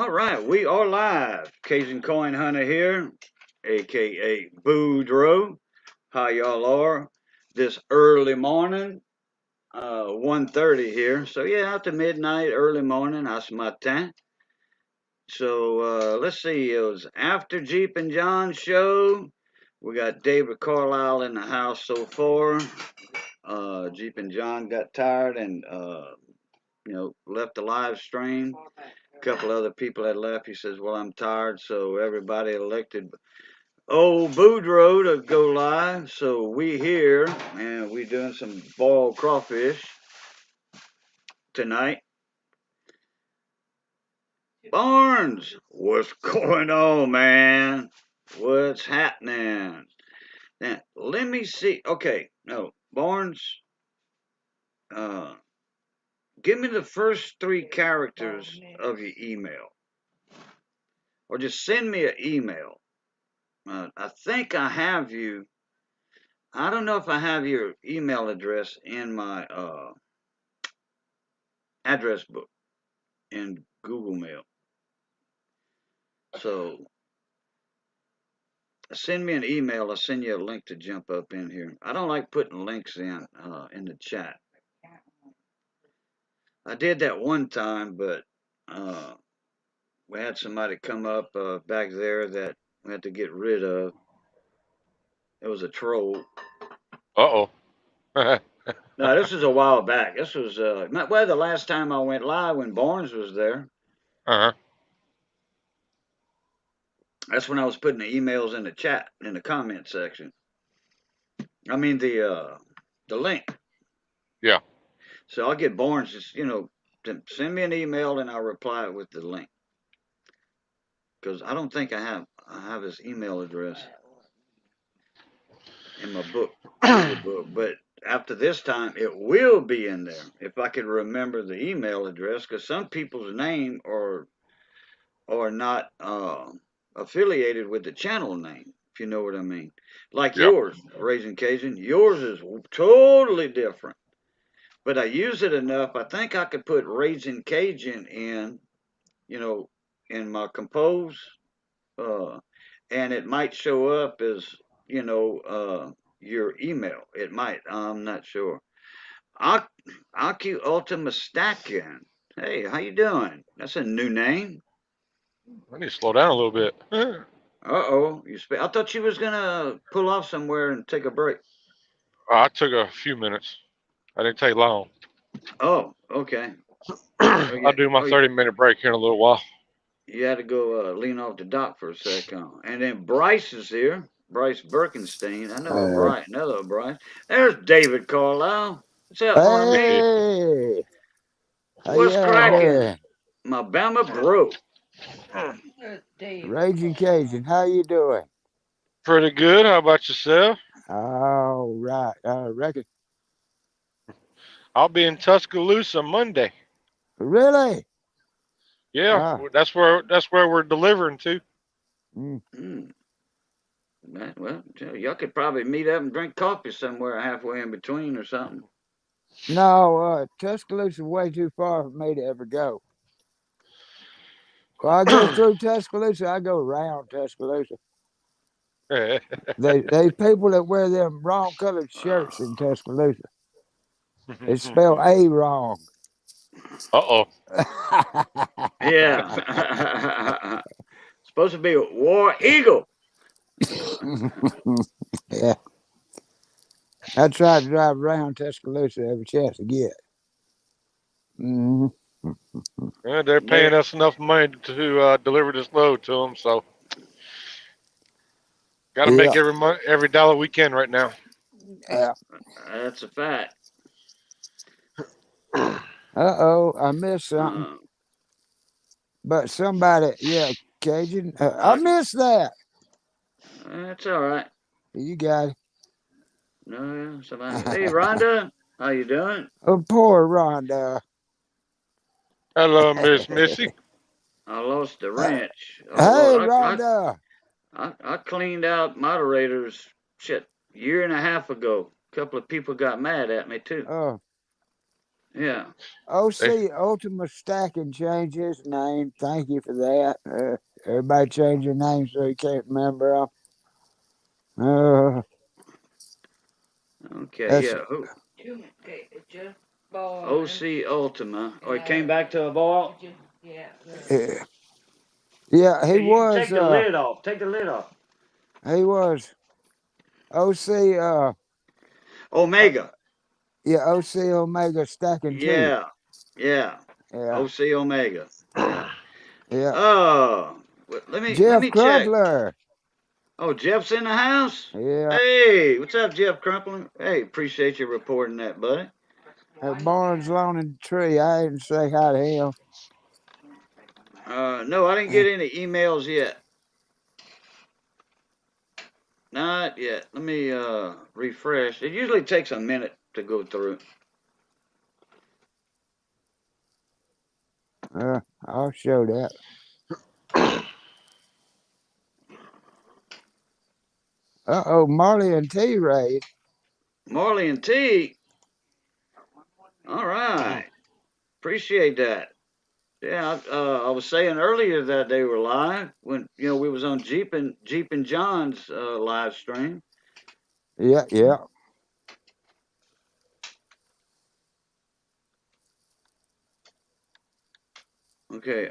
All right, we are live. Cajun Coin Hunter here, aka Boudreaux. How y'all are this early morning? 1:30 here. So yeah, after midnight, early morning, that's my time. So let's see. It was after Jeep and John show. We got David Carlisle in the house so far. Jeep and John got tired and left the live stream. A couple other people had left. He says, "Well, I'm tired," so everybody elected old Boudreaux to go live. So we here and we doing some boiled crawfish tonight. Barnes, what's going on, man? What's happening? Now, let me see. Okay, no, Barnes. Uh, Give me the first three characters of your email, or just send me an email. I think I have you. I don't know if I have your email address in my address book in Google Mail. So send me an email. I'll send you a link to jump up in here. I don't like putting links in the chat. I did that one time, but we had somebody come up back there that we had to get rid of. It was a troll. Uh-oh. No, this was a while back. This was the last time I went live when Barnes was there. Uh-huh. That's when I was putting the emails in the chat in the comment section. I mean the link. Yeah. So I'll get Barnes just to send me an email and I'll reply with the link. Because I don't think I have his email address in my book, but after this time it will be in there if I could remember the email address. Because some people's name are not affiliated with the channel name, if you know what I mean. Like Yeah. yours, Raising Cajun. Yours is totally different. But I use it enough. I think I could put Raising Cajun in my compose, and it might show up as your email. It might. I'm not sure. Aku Ultima Stackin. Hey, how you doing? That's a new name. I need to slow down a little bit. Uh-oh. I thought you was gonna pull off somewhere and take a break. I took a few minutes. I didn't take long. Oh, okay. Oh I'll yeah. do my Oh, 30-minute break here in a little while. you had to go lean off the dock for a second. And then Bryce is here. Bryce Birkenstein. I know a Uh, Bryce. Another Bryce. There's David Carlisle. What's up, Marmy? hey, how What's y'all cracking? doing? My Bama bro. Raging Cajun, how you doing? Pretty good. How about yourself? All right, I reckon. I'll be in Tuscaloosa Monday. Really? Yeah, Ah, that's where we're delivering to. mm. Mm. Well, y'all could probably meet up and drink coffee somewhere halfway in between or something. No, Tuscaloosa way too far for me to ever go. Well, I go through Tuscaloosa, I go around Tuscaloosa. They people that wear them wrong colored shirts in Tuscaloosa. They spell A wrong. Uh-oh. Yeah. Supposed to be a War Eagle. Yeah. I try to drive around Tuscaloosa every chance I get. Mm-hmm. Yeah, they're paying us enough money to deliver this load to them, so got to Yeah, make every dollar we can right now. yeah. That's a fact. Uh-oh, I missed something. Uh, But somebody, yeah, Cajun, I uh, missed that. that's all right. You got No, somebody. Hey, it. Rhonda, how you doing? Oh, poor Rhonda. Hello, Miss Missy. I lost the wrench. Oh Hey, Lord, Rhonda. I cleaned out moderators shit year and a half ago. A couple of people got mad at me too. Oh, Yeah. OC Ultima Stacking changed his name. Thank you for that. Everybody changed their name so you can't remember them. Okay. That's Yeah. Who? OC Ultima. Oh, he came back to a boil. yeah. Yeah, he Hey, you was. take the lid off. Take the lid off. He was OC. Omega. Yeah, OC Omega Stacking too. Yeah. Yeah. Yeah, OC Omega. Yeah. yeah. Let Jeff me check. Crumpler. Oh, Jeff's in the house. Yeah, Hey, what's up, Jeff Crumpler? Hey, appreciate you reporting that, buddy. at Barnes Lawn and Tree. I didn't say hi to him. No, I didn't get any emails yet. Not yet. Let me refresh. It usually takes a minute to go through. I'll show that. Uh-oh, Marley and T raid. Marley and T. All right. Appreciate that. Yeah, I was saying earlier that they were live when we was on Jeep and John's live stream. Yeah, yeah. Okay.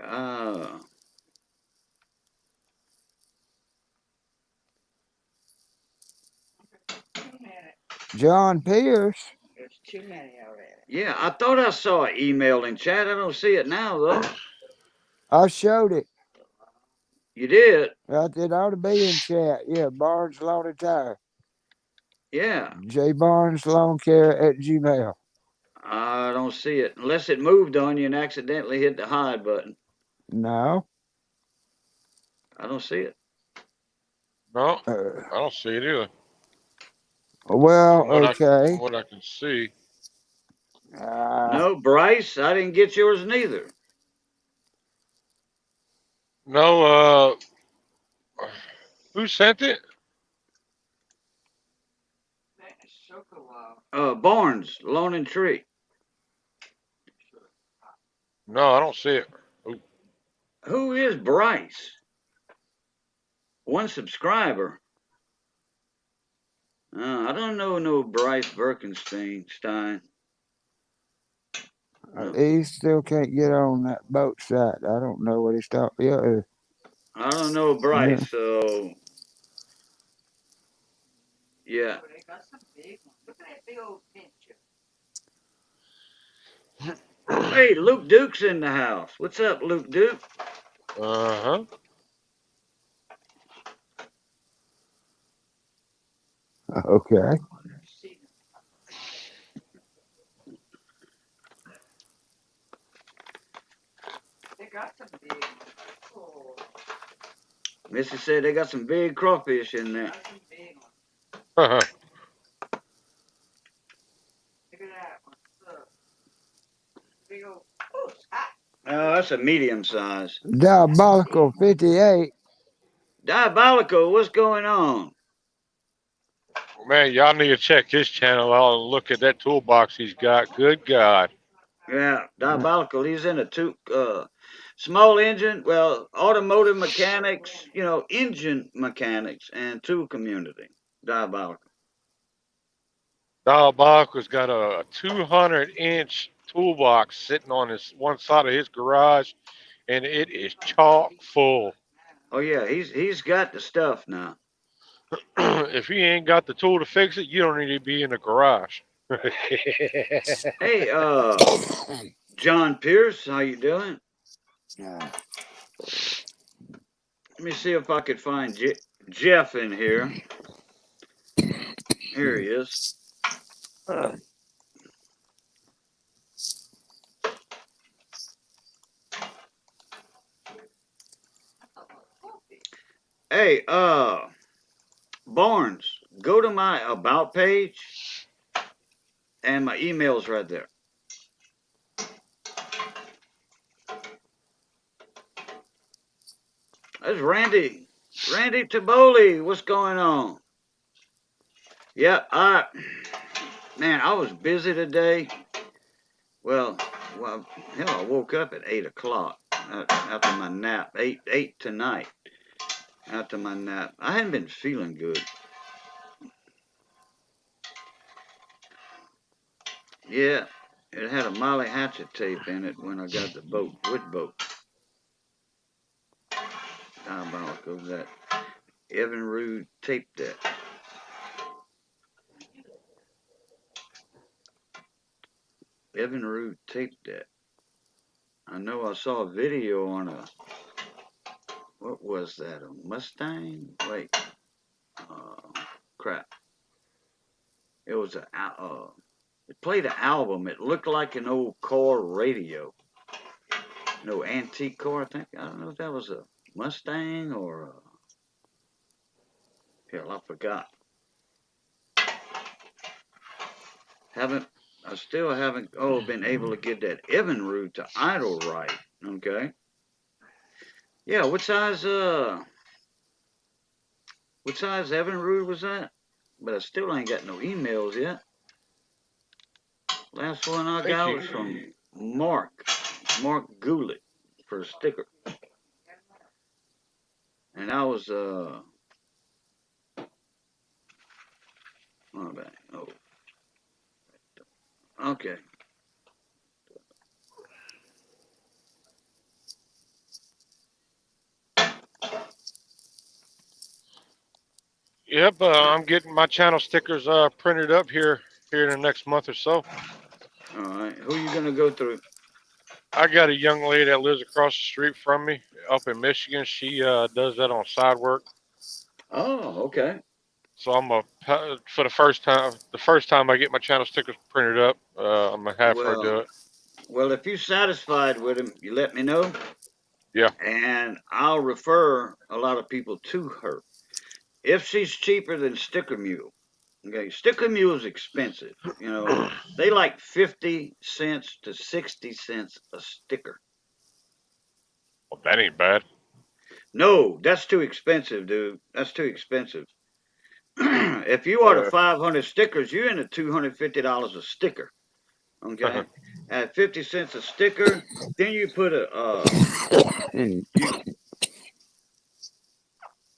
John Pierce. There's too many already. Yeah, I thought I saw an email in chat. I don't see it now though. I showed it. You did? It ought to be in chat. Yeah, Barnes Lawn and Tire. Yeah. J Barnes Lawn Care at Gmail. I don't see it unless it moved on you and accidentally hit the hide button. No. I don't see it. No, I don't see it either. Well, From okay. what I can see. No, Bryce, I didn't get yours neither. No, who sent it? Barnes, Lawn and Tree. No, I don't see it. Ooh. Who is Bryce? One subscriber. I don't know no Bryce Birkenstein. No. He still can't get on that boat site. I don't know what he's talking. Yeah. I don't know Bryce, so yeah. They got some big ones. Look at that big old picture. Hey, Luke Duke's in the house. What's up, Luke Duke? Uh-huh. Okay. They got some big ones. Oh, Missy said they got some big crawfish in there. got some big ones. Look at that one. Look. Big old. Oh, hot. Oh, that's a medium size. Diabolical 58. Diabolical, what's going on? Man, y'all need to check his channel out and look at that toolbox he's got. Good God. Yeah, Diabolical. He's in a small engine, automotive mechanics, engine mechanics and tool community. Diabolical. Diabolical's got a 200-inch toolbox sitting on one side of his garage, and it is chock full. Oh yeah, he's got the stuff now. If he ain't got the tool to fix it, you don't need to be in the garage. Hey, John Pierce, how you doing? Yeah. Let me see if I could find Jeff in here. Here he is. Hey, Barnes, go to my about page, and my email's right there. That's Randy Taboli. What's going on? Yeah, I was busy today. Well, hell, I woke up at 8 o'clock after my nap. Eight tonight after my nap. I hadn't been feeling good. Yeah, it had a Molly Hatchet tape in it when I got the wood boat. Diabolical that Evan Rude taped that. Evan Rude taped that. I know I saw a video on what was that, a Mustang? Wait, crap. It was it played an album. It looked like an old car radio. No, antique car, I think. I don't know if that was a Mustang or hell, I forgot. I still haven't been able to get that Evan Rude to idle right. Okay. Yeah, what size Evan Rude was that? But I still ain't got no emails yet. Last one I Thank got you. was from Mark Goulet for a sticker. And I was okay. Yep, I'm getting my channel stickers printed up here in the next month or so. All right. Who you gonna go through? I got a young lady that lives across the street from me up in Michigan. She does that on side work. Oh, okay. So for the first time I get my channel stickers printed up, I'm gonna have her Well, do it. well, if you're satisfied with him, you let me know, Yeah. and I'll refer a lot of people to her. If she's cheaper than Sticker Mule, okay, Sticker Mule is expensive. You know, they like 50 cents to 60 cents a sticker. Well, that ain't bad. No, that's too expensive, dude. That's too expensive. If you order Uh, 500 stickers, you're in at $250 a sticker. Okay, at 50 cents a sticker, then you put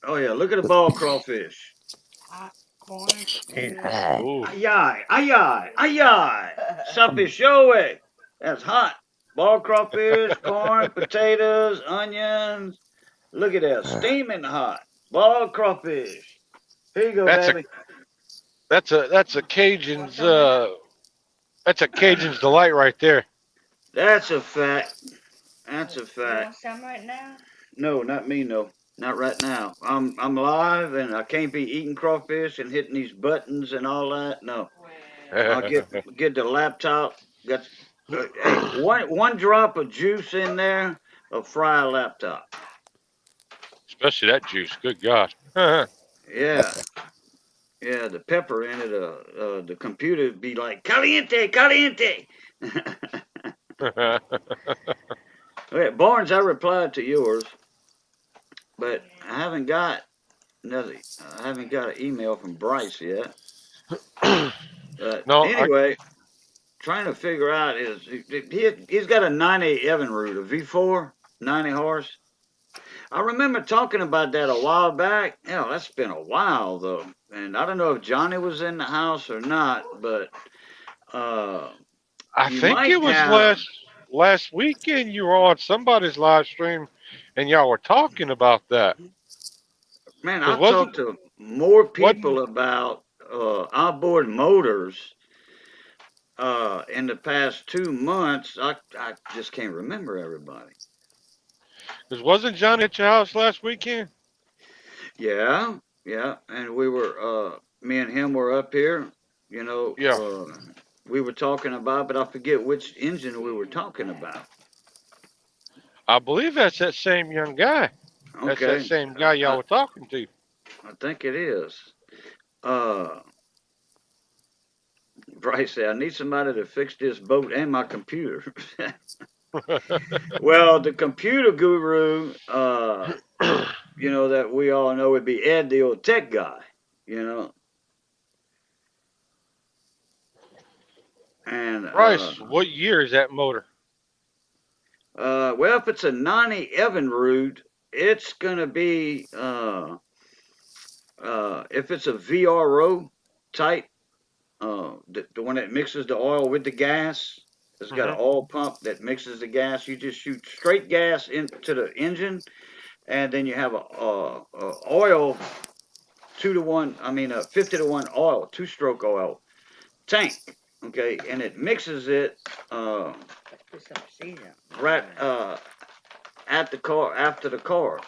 oh yeah, look at the ball crawfish. Hot corn, ooh, Ay ay, ay ay, ay ay. Sapishoe. That's hot. Ball crawfish, corn, potatoes, onions. Look at that, steaming hot. Ball crawfish. Here you go, that's a baby. that's a Cajun's delight right there. That's a fact. That's a you fact. want some right now? No, not me, no. Not right now. I'm live and I can't be eating crawfish and hitting these buttons and all that. No. I'll get the laptop. Got hey, one drop of juice in there, a fry a laptop. Especially that juice. Good God. Yeah, yeah. The pepper in it. The computer would be like caliente, caliente. Okay, Barnes, I replied to yours, but I haven't got nothing. I haven't got an email from Bryce yet. But No, anyway, trying to figure out is he's got a 90 Evinrude, a V4, 90 horse. I remember talking about that a while back. Hell, that's been a while though, and I don't know if Johnny was in the house or not, but uh, I you think it might was have. last weekend you were on somebody's live stream and y'all were talking about that. Man, Cause I talked to more wasn't people about outboard motors in the past 2 months. I just can't remember everybody. cause wasn't Johnny at your house last weekend? Yeah, yeah, and we were me and him were up here. You know, Yeah, we were talking about, but I forget which engine we were talking about. I believe that's that same young guy. That's that Okay, same guy y'all I, were talking to. I think it is. Uh, Bryce said, I need somebody to fix this boat and my computer. Well, the computer guru, you know, that we all know would be Ed, the old tech guy, you know. And Bryce, what year is that motor? well, if it's a 90 Evinrude, it's gonna be if it's a VRO type, the one that mixes the oil with the gas. It's got an Mm-hmm. oil pump that mixes the gas. You just shoot straight gas into the engine, and then you have a oil 2 to 1. I mean, a 50 to 1 oil, two-stroke oil tank. Okay, and it mixes it Put some season. right at the car after the car,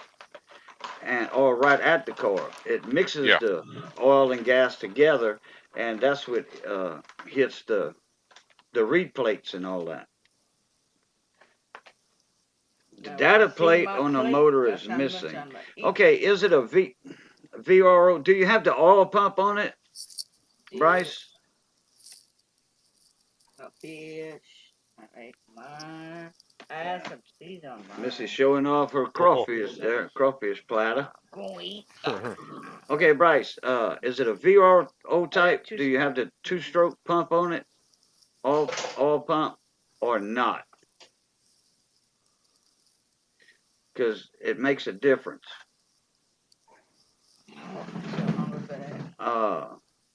and or right at the car. It mixes Yeah. the oil and gas together, and that's what hits the reed plates and all that. The Now, data see plate my on the plate? motor That's is how much missing. I'm gonna eat. Okay, is it a VRO? Do you have the oil pump on it, Bryce? A fish. I ate mine. I had some season on mine. Missy's showing off her Oh. crawfish there, crawfish platter. Go eat. Okay, Bryce, is it a VRO type? two Do you have the two-stroke pump on it? Oil pump or not? Because it makes a difference.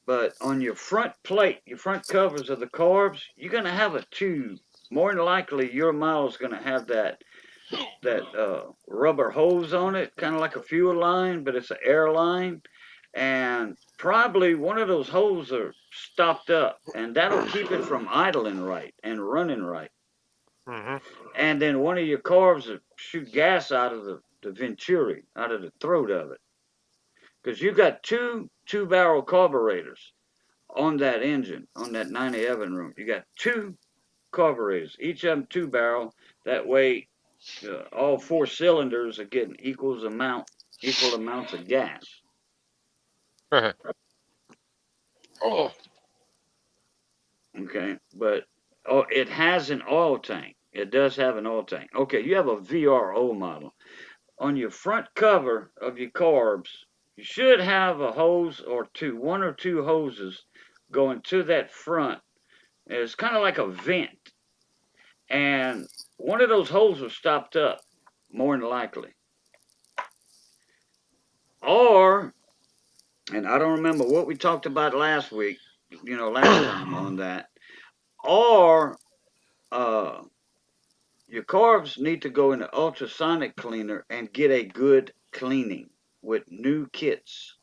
But on your front plate, your front covers of the carbs, you're gonna have a tube. More than likely, your model's gonna have that rubber hose on it, kind of like a fuel line, but it's an air line, and probably one of those holes are stopped up, and that'll keep it from idling right and running right. Mm-hmm. And then one of your carbs will shoot gas out of the venturi, out of the throat of it, because you got two barrel carburetors on that engine, on that 90 Evinrude. You got two carburetors, each of them 2 barrel. That way, all 4 cylinders are getting equal amounts of gas. Oh. Okay, but it has an oil tank. It does have an oil tank. Okay, you have a VRO model. On your front cover of your carbs, you should have a hose or two, one or two hoses going to that front. It's kind of like a vent. And one of those holes was stopped up, more than likely. Or, and I don't remember what we talked about last week, last time on that. Or, your carbs need to go in the ultrasonic cleaner and get a good cleaning with new kits.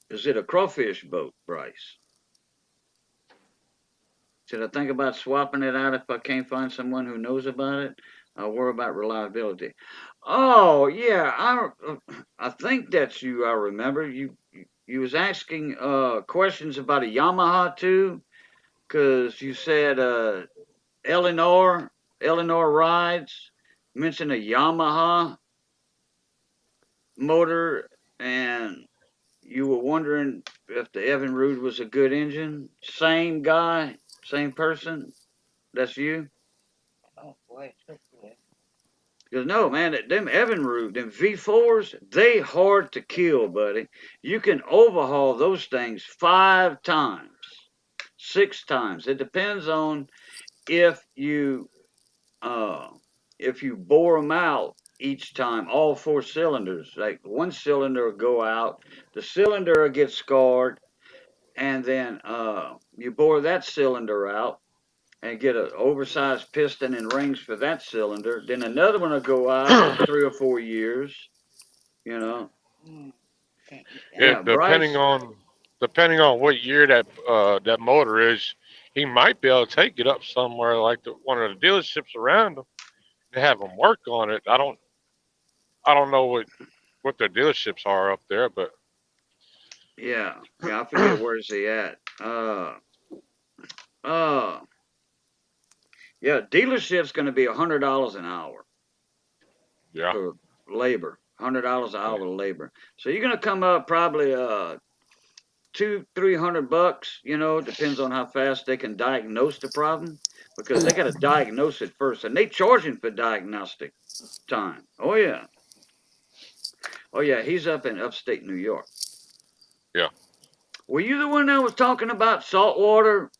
Is it a crawfish boat, Bryce? Should I think about swapping it out if I can't find someone who knows about it? I'll worry about reliability. Oh yeah, I think that's you. I remember you was asking questions about a Yamaha too, because you said Eleanor rides mentioned a Yamaha motor, and you were wondering if the Evinrude was a good engine. Same guy, same person. That's you. Oh boy, so good. Because no, man, them Evinrude, them V4s, they hard to kill, buddy. You can overhaul those things 5 times, 6 times. It depends on if you uh, bore them out each time, all 4 cylinders. Like one cylinder will go out, the cylinder will get scarred, and then you bore that cylinder out and get an oversized piston and rings for that cylinder. Then another one will go out in 3 or 4 years. You know. Mm. Can't eat that. Yeah, Yeah, Bryce. depending on what year that motor is, he might be able to take it up somewhere like one of the dealerships around him to have them work on it. I don't know what their dealerships are up there, but Yeah, I forget where's he at. Uh, yeah, dealership's going to be $100 an hour yeah. for labor. $100 an hour of labor. So you're going to come up probably 200-300 bucks. Depends on how fast they can diagnose the problem, because they got to diagnose it first, and they charging for diagnostic time. Oh yeah. Oh yeah, he's up in upstate New York. Yeah. Were you the one that was talking about saltwater?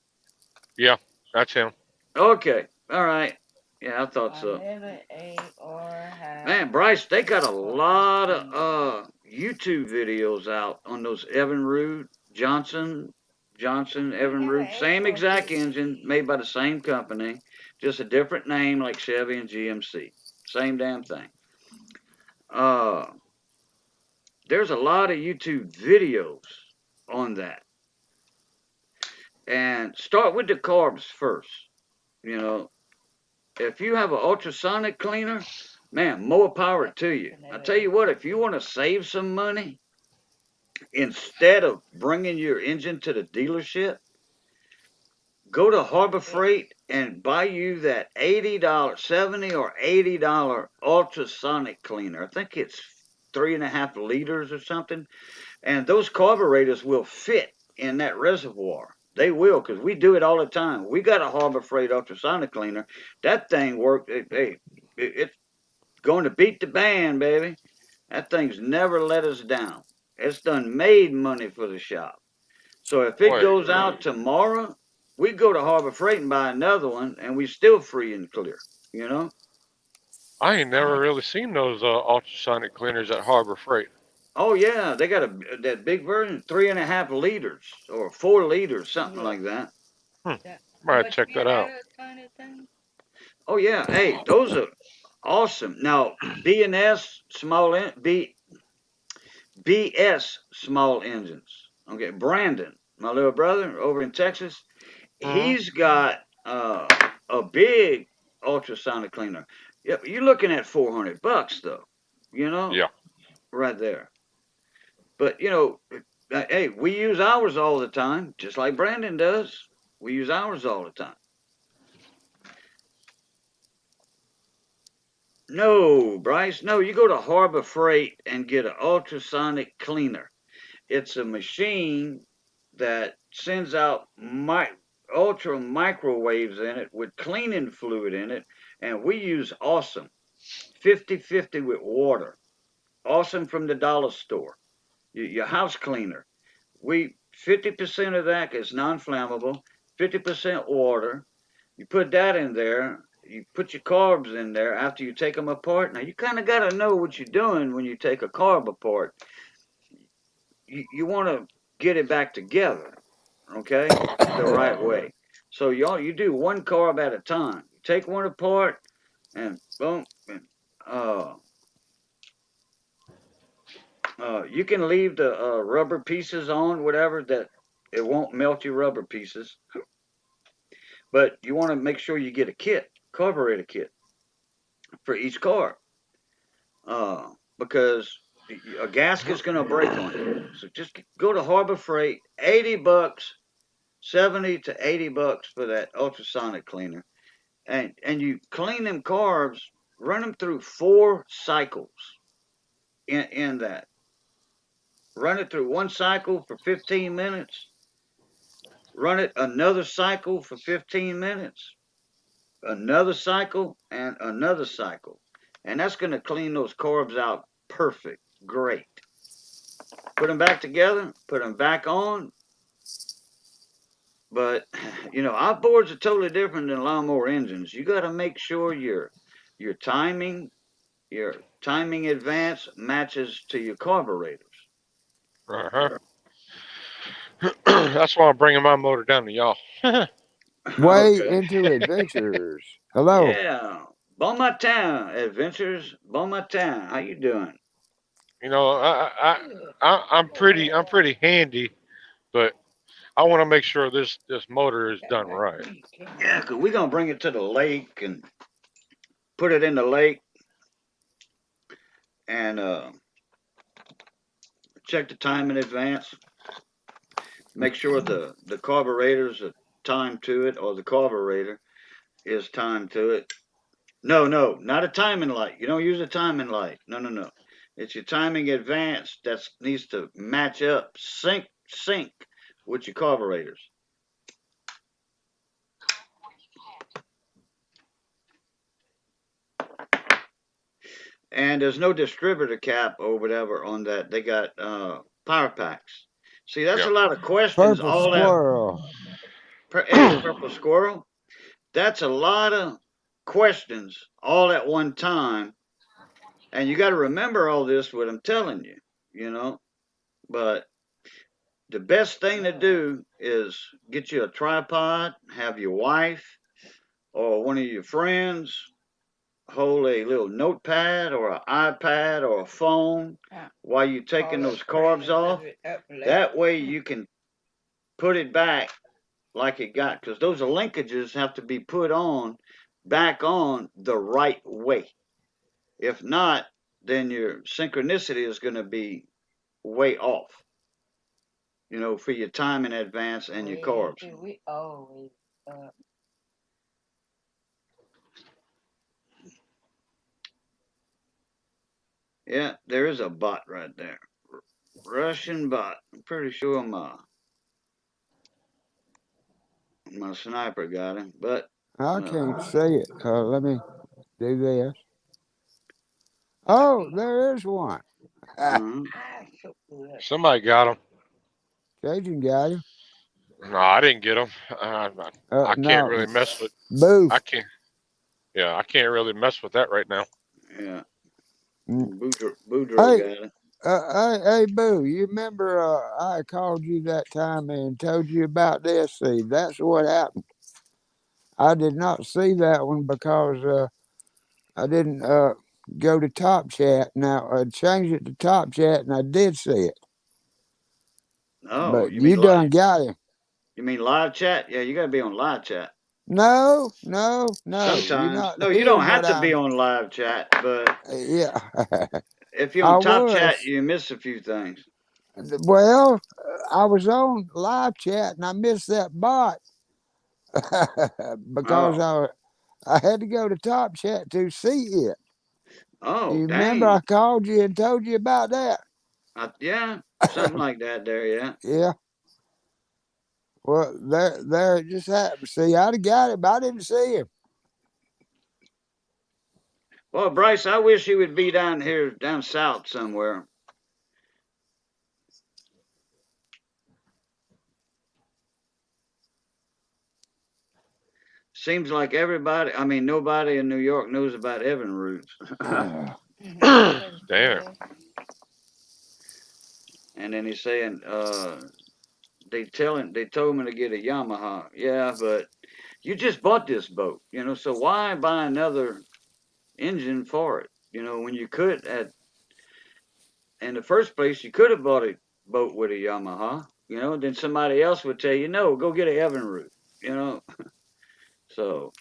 Yeah, that's him. Okay, all right. Yeah, I thought I so. never ate or had. Man, Bryce, they got a What lot is of YouTube videos out on those Evinrude, Johnson, We never Evinrude, ate same exact crawfish. engine, made by the same company, just a different name like Chevy and GMC. Same damn thing. Uh, there's a lot of YouTube videos on that. And start with the carbs first. You know, if you have an ultrasonic cleaner, man, more power to you. I tell you what, if you want to save some money, instead of bringing your engine to the dealership, go to Harbor Freight and buy you that $80, $70 or $80 ultrasonic cleaner. I think it's 3.5 liters or something. And those carburetors will fit in that reservoir. They will, because we do it all the time. We got a Harbor Freight ultrasonic cleaner. That thing worked. Hey, it's going to beat the band, baby. That thing's never let us down. It's done made money for the shop. So if it Boy, goes out tomorrow, we go to Harbor Freight and buy another one, and we still free and clear. You know? I ain't never really seen those ultrasonic cleaners at Harbor Freight. Oh yeah, they got that big version, 3.5 liters or 4 liters, something Look, like that. Hmm. that Might what check you that out. had kind of thing. Oh yeah, hey, those are awesome. Now B and S small BS small engines. Okay, Brandon, my little brother over in Texas, Hmm. he's got a big ultrasonic cleaner. Yeah, you're looking at $400 though. You know, Yeah. right there. But you know, hey, we use ours all the time, just like Brandon does. We use ours all the time. No, Bryce, no, you go to Harbor Freight and get an ultrasonic cleaner. It's a machine that sends out ultra microwaves in it with cleaning fluid in it, and we use Awesome 50/50 with water. Awesome from the dollar store. Your house cleaner. We 50% of that is non-flammable, 50% water. You put that in there. You put your carbs in there after you take them apart. Now you kind of got to know what you're doing when you take a carb apart. You want to get it back together, okay, the right way. So you do one carb at a time. You take one apart, and boom, and uh, you can leave the rubber pieces on, whatever that it won't melt your rubber pieces. But you want to make sure you get a kit, carburetor kit for each car, because a gasket's going to break on you. So just go to Harbor Freight, $80, $70 to $80 for that ultrasonic cleaner, and you clean them carbs, run them through 4 cycles in that. Run it through one cycle for 15 minutes. Run it another cycle for 15 minutes. Another cycle and another cycle. And that's going to clean those carbs out perfect. Great. Put them back together, put them back on. But, you know, outboards are totally different than lawnmower engines. You got to make sure your timing, your timing advance matches to your carburetors. Uh huh. That's why I'm bringing my motor down to y'all. Way Okay. into adventures. Hello. Yeah. Bon matin, adventures. Bon matin. How you doing? You know, I'm pretty handy, but I want to make sure this motor is done right. Yeah, because we're going to bring it to the lake and put it in the lake and check the time in advance. Make sure the carburetors are timed to it, or the carburetor is timed to it. No, no, not a timing light. You don't use a timing light. No, no, no. It's your timing advance that needs to match up, sync with your carburetors. and there's no distributor cap or whatever on that. They got power packs. See, that's Yeah. a lot of questions. Purple All that, squirrel. hey, purple squirrel. That's a lot of questions all at one time, and you got to remember all this. What I'm telling you, you know. But the best thing to do is get you a tripod, have your wife or one of your friends hold a little notepad or an iPad or a phone while you're taking those carbs off. That way you can put it back like it got, because those linkages have to be put on back on the right way. If not, then your synchronicity is going to be way off, for your time in advance and your carbs. We always Yeah, there is a bot right there. Russian bot. I'm pretty sure my sniper got him, but I can't see it. Let me do this. Oh, there is one. uh-huh. so good. Somebody got him. Cajun got him. No, I didn't get him. I can't No, really mess with. Booth. I can't. Yeah, I can't really mess with that right now. Yeah. Mm. Boudreaux Hey, got it. hey, Boo, you remember I called you that time and told you about this? See, that's what happened. I did not see that one because I didn't go to Top Chat. Now, I changed it to Top Chat and I did see it. Oh, But you you mean done live? got him. You mean live chat? Yeah, you got to be on live chat. No. You're Sometimes. not No, you don't hearing have what to be I'm. on live chat, but Yeah, if you're I on top chat, was. you miss a few things. Well, I was on live chat and I missed that bot because Oh, I had to go to Top Chat to see it. oh, You remember I dang. called you and told you about that? Yeah, something like that there, yeah. Yeah. Well, there it just happened. See, I'd have got it, but I didn't see him. Well, Bryce, I wish you would be down here, down south somewhere. Seems like nobody in New York knows about Evan roots. Damn. And then he's saying, they told me to get a Yamaha. Yeah, but you just bought this boat, so why buy another engine for it? When you could in the first place, you could have bought a boat with a Yamaha, then somebody else would tell you, no, go get an Evinrude, So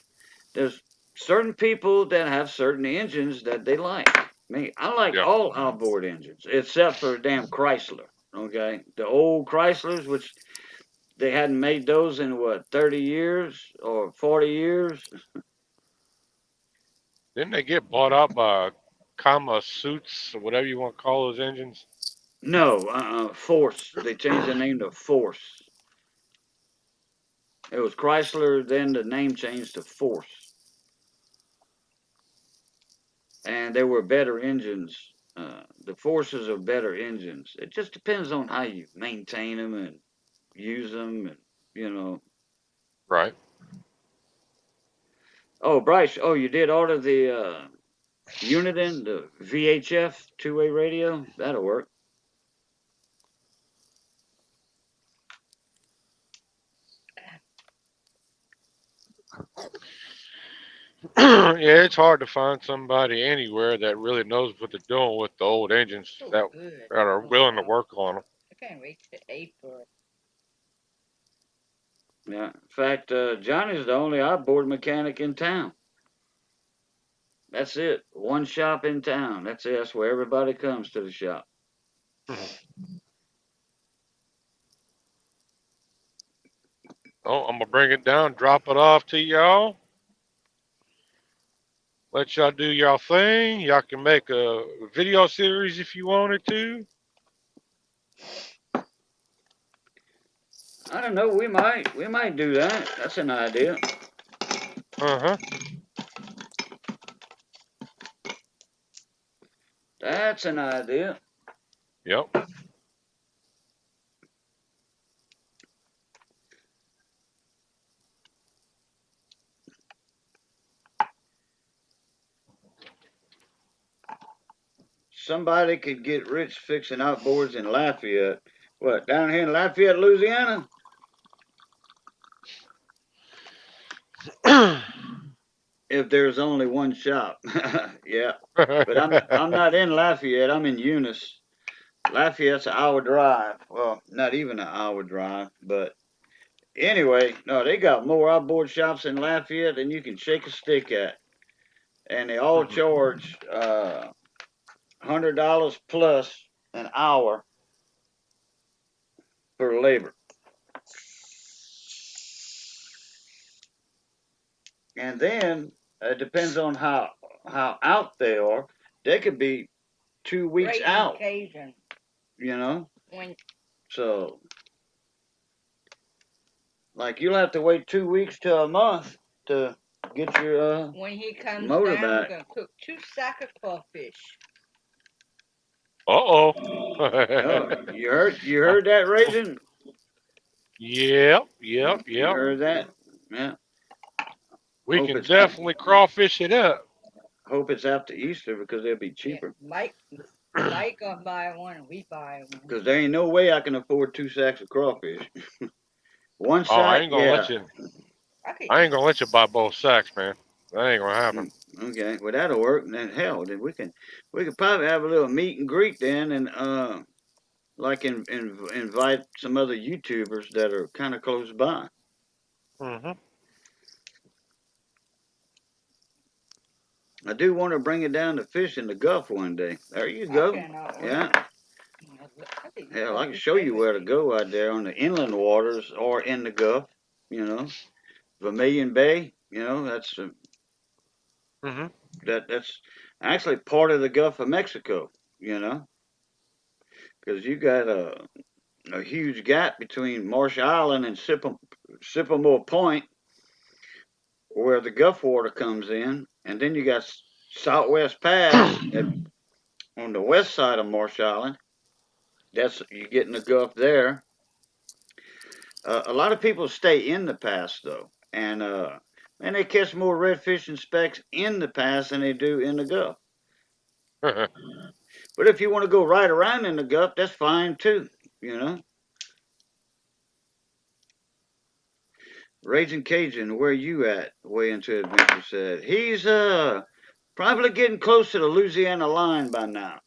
there's certain people that have certain engines that they like. I like Yeah. all outboard engines except for damn Chrysler. Okay, the old Chryslers, which they hadn't made those in what 30 years or 40 years. Didn't they get bought out by Kama Suits or whatever you want to call those engines? No, Force. They changed the name to Force. It was Chrysler, then the name changed to Force, and they were better engines. The Forces are better engines. It just depends on how you maintain them and use them, and you know. Right. Oh, Bryce. Oh, you did order the Uniden, the VHF two-way radio. That'll work. Yeah, it's hard to find somebody anywhere that really knows what they're doing with the old engines that are willing to work on them. I can't wait to April. Yeah. In fact, Johnny's the only outboard mechanic in town. That's it. One shop in town. That's it. That's where everybody comes to the shop. Oh, I'm gonna bring it down, drop it off to y'all. Let y'all do y'all thing. Y'all can make a video series if you wanted to. I don't know. We might do that. That's an idea. Uh huh. That's an idea. Yep. Somebody could get rich fixing outboards in Lafayette. What, down here in Lafayette, Louisiana? If there's only one shop. Yeah. But I'm not in Lafayette, I'm in Eunice. Lafayette's an hour drive. Well, not even an hour drive, but anyway, no, they got more outboard shops in Lafayette than you can shake a stick at. And they all charge $100 plus an hour for labor. And then it depends on how out they are. They could be 2 weeks Raising out, Cajun. you know. When So like you'll have to wait 2 weeks to a month to get your when he comes motor down, back. we're gonna cook 2 sacks of crawfish. Uh-oh. Oh, you heard that, Raisin? Yep. You heard that? Yeah. We Hope can it's definitely crawfish it up. hope it's after Easter because they'll be Yeah, cheaper. Mike gonna buy one and we buy one. Because there ain't no way I can afford 2 sacks of crawfish. One Oh, I sack, ain't gonna yeah. let you. I ain't gonna let you buy both sacks, man. That ain't gonna happen. Okay, well that'll work. And then hell, then we could probably have a little meet and greet then, and like invite some other YouTubers that are kind of close by. Mm-hmm. I do want to bring it down to fish in the Gulf one day. There you I go. cannot wait. Yeah. I think Hell, I can crawfish show you where to everything. go out there on the inland waters or in the Gulf. You know, Vermilion Bay. You know, Mm-hmm. that's actually part of the Gulf of Mexico. You know, because you got a huge gap between Marsh Island and Sycamore Point, where the Gulf water comes in, and then you got Southwest Pass on the west side of Marsh Island. That's you get in the Gulf there. A lot of people stay in the pass though, and they catch more redfish and specks in the pass than they do in the Gulf. But if you want to go right around in the Gulf, that's fine too. You know, Raging Cajun, where you at? Way into Adventure said he's probably getting close to the Louisiana line by now.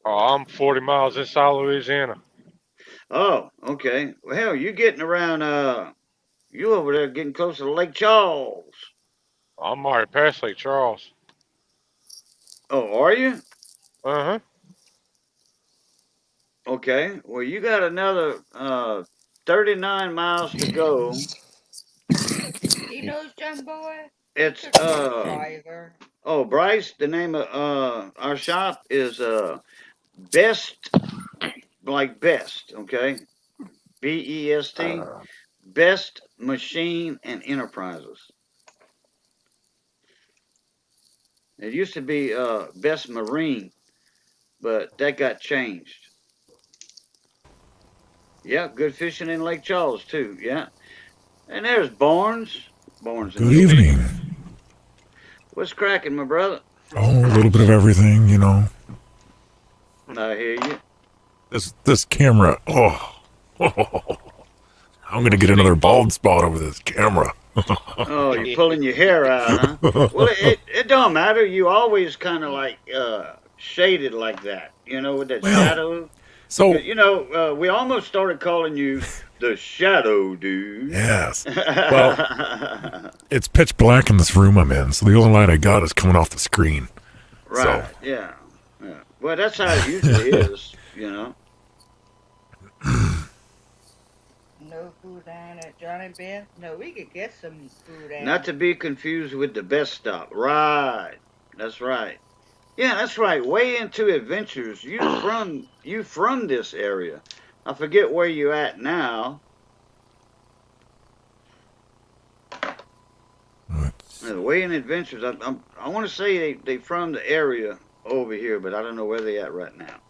Oh, I'm 40 miles inside Louisiana. Oh, okay. Well, hell, you getting around you over there getting close to Lake Charles. I'm already past Lake Charles. Oh, are you? Uh-huh. Okay. Well, you got another 39 miles to go. He knows John Boy. He It's could be a driver. oh, Bryce, the name of our shop is Best, like best, okay? BEST, Best Machine and Enterprises. It used to be Best Marine, but that got changed. Yeah, good fishing in Lake Charles too. Yeah, and there's Barnes. Barnes in Good the building. evening. What's cracking, my brother? Oh, a little bit of everything, you know. I hear you. This camera. I'm gonna get another bald spot over this camera. Oh, you're pulling your hair out, huh? Well, it don't matter. You always kind of like shaded like that, you know, with that Well, shadow. so You know, we almost started calling you the Shadow Dude. yes. Well, it's pitch black in this room I'm in, so the only light I got is coming off the screen. right? So. Yeah, yeah. Well, that's how it usually is, you know. No food down at Johnny Beth. No, we could get some food down. Not to be confused with the best stop. Right. That's right. Yeah, that's right. Way into Adventures. You from this area. I forget where you at now. Way in Adventures. I want to say they from the area over here, but I don't know where they at right now.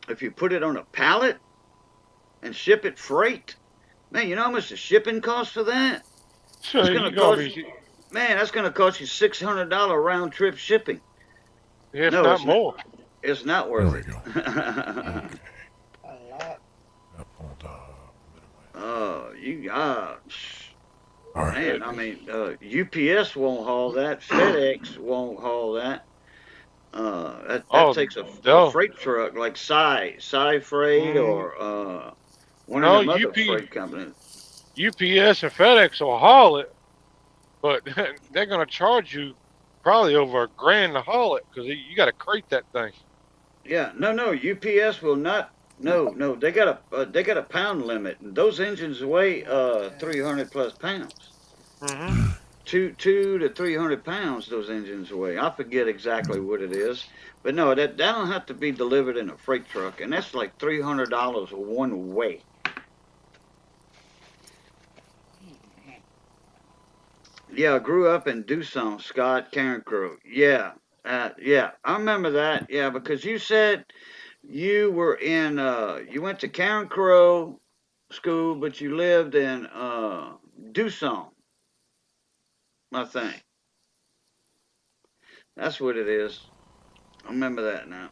If you put it on a pallet and ship it freight, man, you know how much the shipping costs for that? So It's you gonna gonna cost you, be, man. That's gonna cost you $600 round trip shipping. if No, not it's not. more. It's not There worth we it. go. Oh, Okay. A lot. Hold on. you All right. man. I mean, UPS won't haul that. FedEx won't haul that. That Oh, takes a no, freight truck like Sci Freight mm, or one of no, them other freight companies. UPS and FedEx will haul it, but they're gonna charge you probably over $1,000 to haul it because you got to crate that thing. Yeah, no, UPS will not. No, they got a pound limit, and those engines weigh 300 plus pounds. Hmm. Two to 300 pounds. Those engines weigh. I forget exactly what it is, but no, that don't have to be delivered in a freight truck, and that's like $300 one way. Yeah, I grew up in Doosan, Scott, Karen Crow. Yeah, I remember that. Yeah, because you said you were in you went to Karen Crow school, but you lived in Doosan, I think. That's what it is. I remember that now.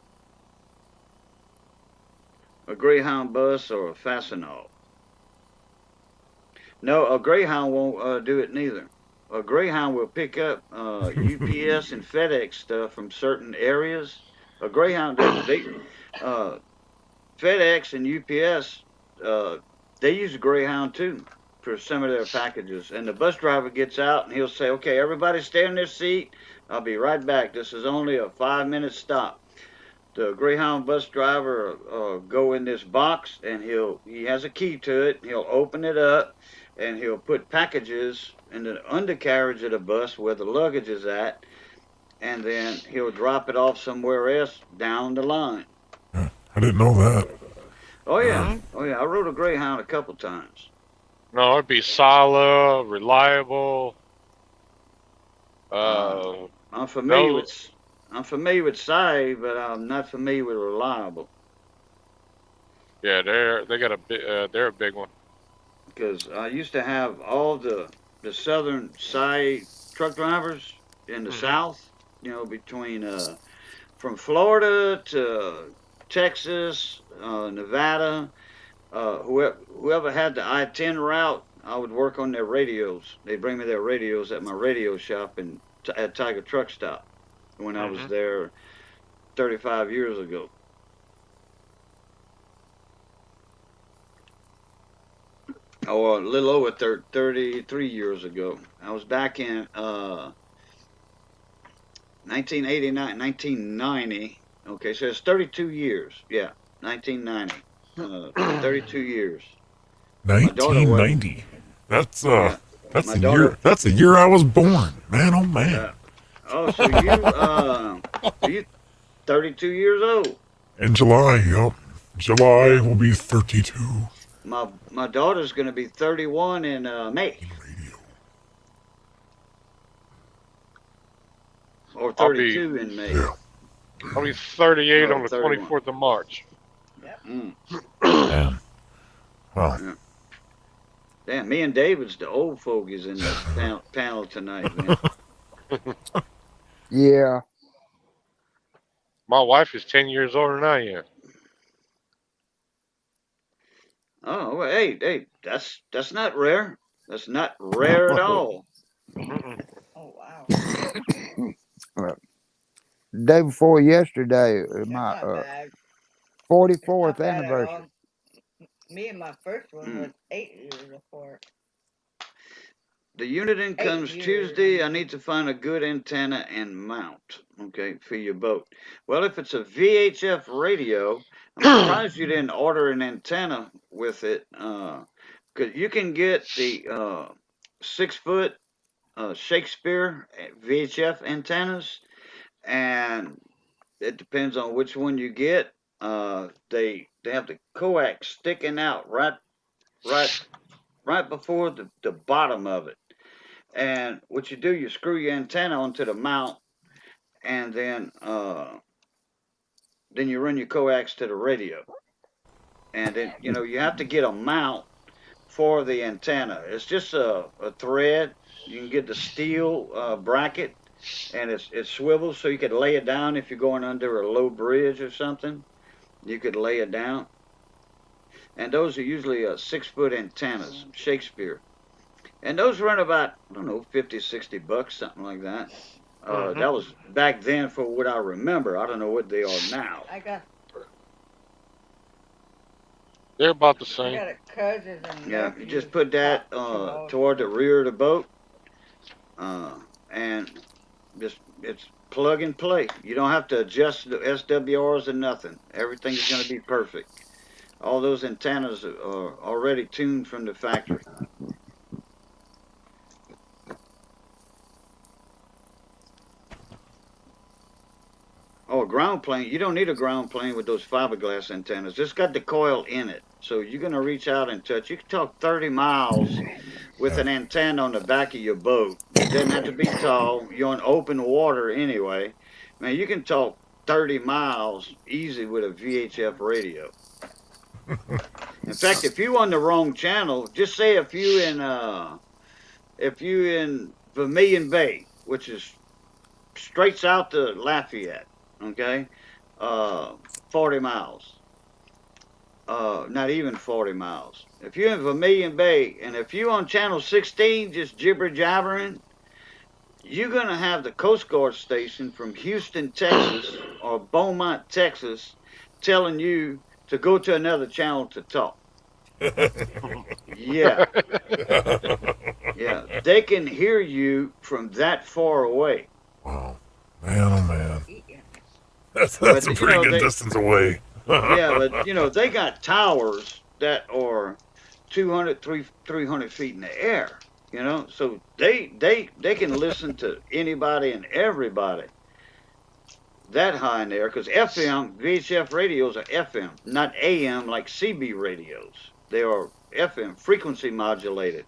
A Greyhound bus or a Fastenal. No, a Greyhound won't do it neither. A Greyhound will pick up UPS and FedEx stuff from certain areas. A Greyhound, they FedEx and UPS, they use a Greyhound too for some of their packages. And the bus driver gets out and he'll say, "Okay, everybody stay in their seat. I'll be right back. This is only a 5 minute stop." The Greyhound bus driver go in this box and he has a key to it. He'll open it up and he'll put packages in the undercarriage of the bus where the luggage is at, and then he'll drop it off somewhere else down the line. I didn't know that. Oh yeah, Hmm. oh yeah. I rode a Greyhound a couple times. No, it'd be solid, reliable. Uh, Uh, I'm familiar no, with I'm familiar with Sai, but I'm not familiar with Reliable yeah, they got a big, they're a big one. because I used to have all the southern Sai truck drivers in the Hmm. South. You know, between from Florida to Texas, Nevada, whoever had the I-10 route, I would work on their radios. They'd bring me their radios at my radio shop at Tiger Truck Stop when I was Hmm. there 35 years ago. Or a little over 33 years ago. I was back in 1989, 1990. Okay, so it's 32 years. Yeah, 1990. 32 years. My daughter was, 1990. That's yeah, that's my the year. daughter, That's the year I was born. Man, oh man. uh, oh, so you 32 years old. In July, yup. July Yeah, will be 32. my daughter's going to be 31 in May, Radio. or I'll be 32 in May. Yeah. I'll be 38 Oh, on the 31. 24th of March. Yep. Mm, Man. Well, yeah. Damn, me and David's the old fogies in this panel tonight, man. Yeah. My wife is 10 years older than I am. Oh, well, hey, that's not rare. That's not rare at all. Mm-mm. Oh wow. Day before yesterday, That's my not bad. It's 44th not bad at anniversary. all. Me and my first one Mm. was 8 years apart. The unit in 8 comes years, I Tuesday. I mean. need to find a good antenna and mount, okay, for your boat. Well, if it's a VHF radio, I'm surprised you didn't order an antenna with it. 'Cause you can get the 6 foot Shakespeare VHF antennas, and it depends on which one you get. They have the coax sticking out right before the bottom of it. And what you do, you screw your antenna onto the mount, and then you run your coax to the radio. And then you have to get a mount for the antenna. It's just a thread. You can get the steel bracket, and it swivels so you could lay it down if you're going under a low bridge or something. You could lay it down. And those are usually 6-foot antennas, Shakespeare. And those run about, I don't know, 50, $60, something like that. Hmm. That was back then for what I remember. I don't know what they are now. I got They're about the I same. got a cousin and Yeah, you nephew just put that tomorrow. toward the rear of the boat, and just it's plug and play. You don't have to adjust the SWRs or nothing. Everything's going to be perfect. All those antennas are already tuned from the factory. Oh, a ground plane. You don't need a ground plane with those fiberglass antennas. It's got the coil in it. So you're going to reach out and touch. You can talk 30 miles with an antenna on the back of your boat. It doesn't have to be tall. You're on open water anyway. Man, you can talk 30 miles easy with a VHF radio. In fact, if you on the wrong channel, just say if you in Vermilion Bay, which is straight south to Lafayette, okay, 40 miles, not even 40 miles. If you're in Vermilion Bay, and if you're on channel 16, just jibber jabbering, you're gonna have the Coast Guard station from Houston, Texas, or Beaumont, Texas, telling you to go to another channel to talk. Yeah, yeah, they can hear you from that far away. Wow. Man, oh man. Yeah. That's But a pretty good they, distance away. yeah, but they got towers that are 200, 300 feet in the air. So they can listen to anybody and everybody that high in the air. Because FM VHF radios are FM, not AM like CB radios. They are FM, frequency modulated,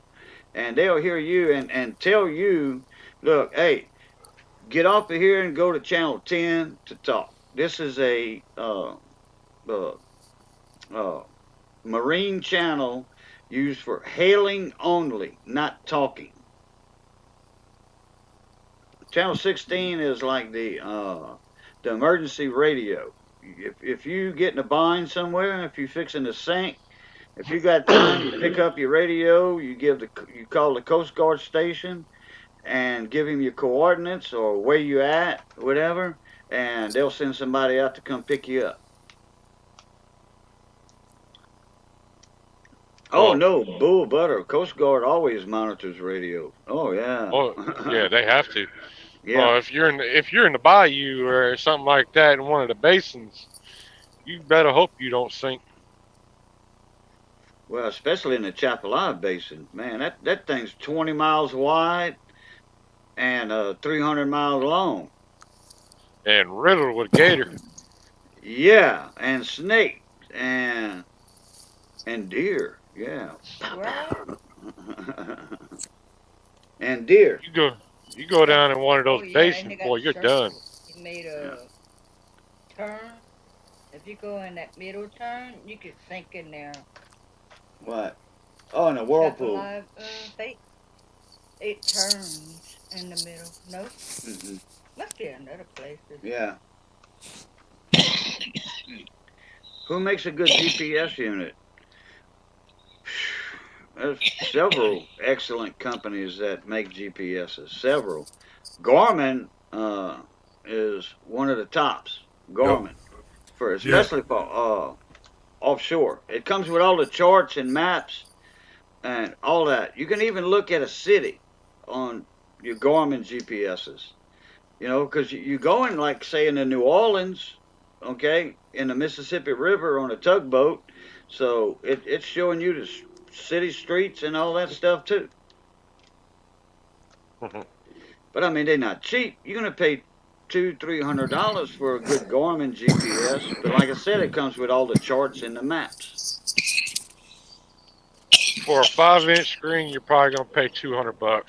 and they'll hear you and tell you, look, hey, get off of here and go to channel 10 to talk. This is a uh, uh, marine channel used for hailing only, not talking. Channel 16 is like the emergency radio. If you get in a bind somewhere, if you're fixing to sink, if you got time, you pick up your radio, you call the Coast Guard station, and give him your coordinates or where you at, whatever, and they'll send somebody out to come pick you up. Oh Well, no, bull butter. Coast Guard always monitors radio. Oh yeah. well, yeah, they have to. Yeah. Well, if you're in the bayou or something like that in one of the basins, you better hope you don't sink. Well, especially in the Chapala Basin, man, that thing's 20 miles wide and 300 miles long. And riddled with gator. Yeah, and snakes and deer. Yeah. Well, And deer. You go down in one of oh those yeah, and they basins, got boy, you're done. circles. He made Yeah. a turn. If you go in that middle turn, you could sink in there. What? Oh, in a Got the whirlpool. live it turns in the middle. No, Hmm. must be another place. Yeah. Who makes a good GPS unit? There's several excellent companies that make GPSs. Several. Garmin is one of the tops. Garmin, for Yeah. especially for offshore. It comes with all the charts and maps and all that. You can even look at a city on your Garmin GPSs. Because you go in, like, say, in the New Orleans, okay, in the Mississippi River on a tugboat. So it's showing you the city streets and all that stuff too. But I mean, they're not cheap. You're gonna pay $200-300 for a good Garmin GPS. But like I said, it comes with all the charts and the maps. For a 5-inch screen, you're probably gonna pay $200.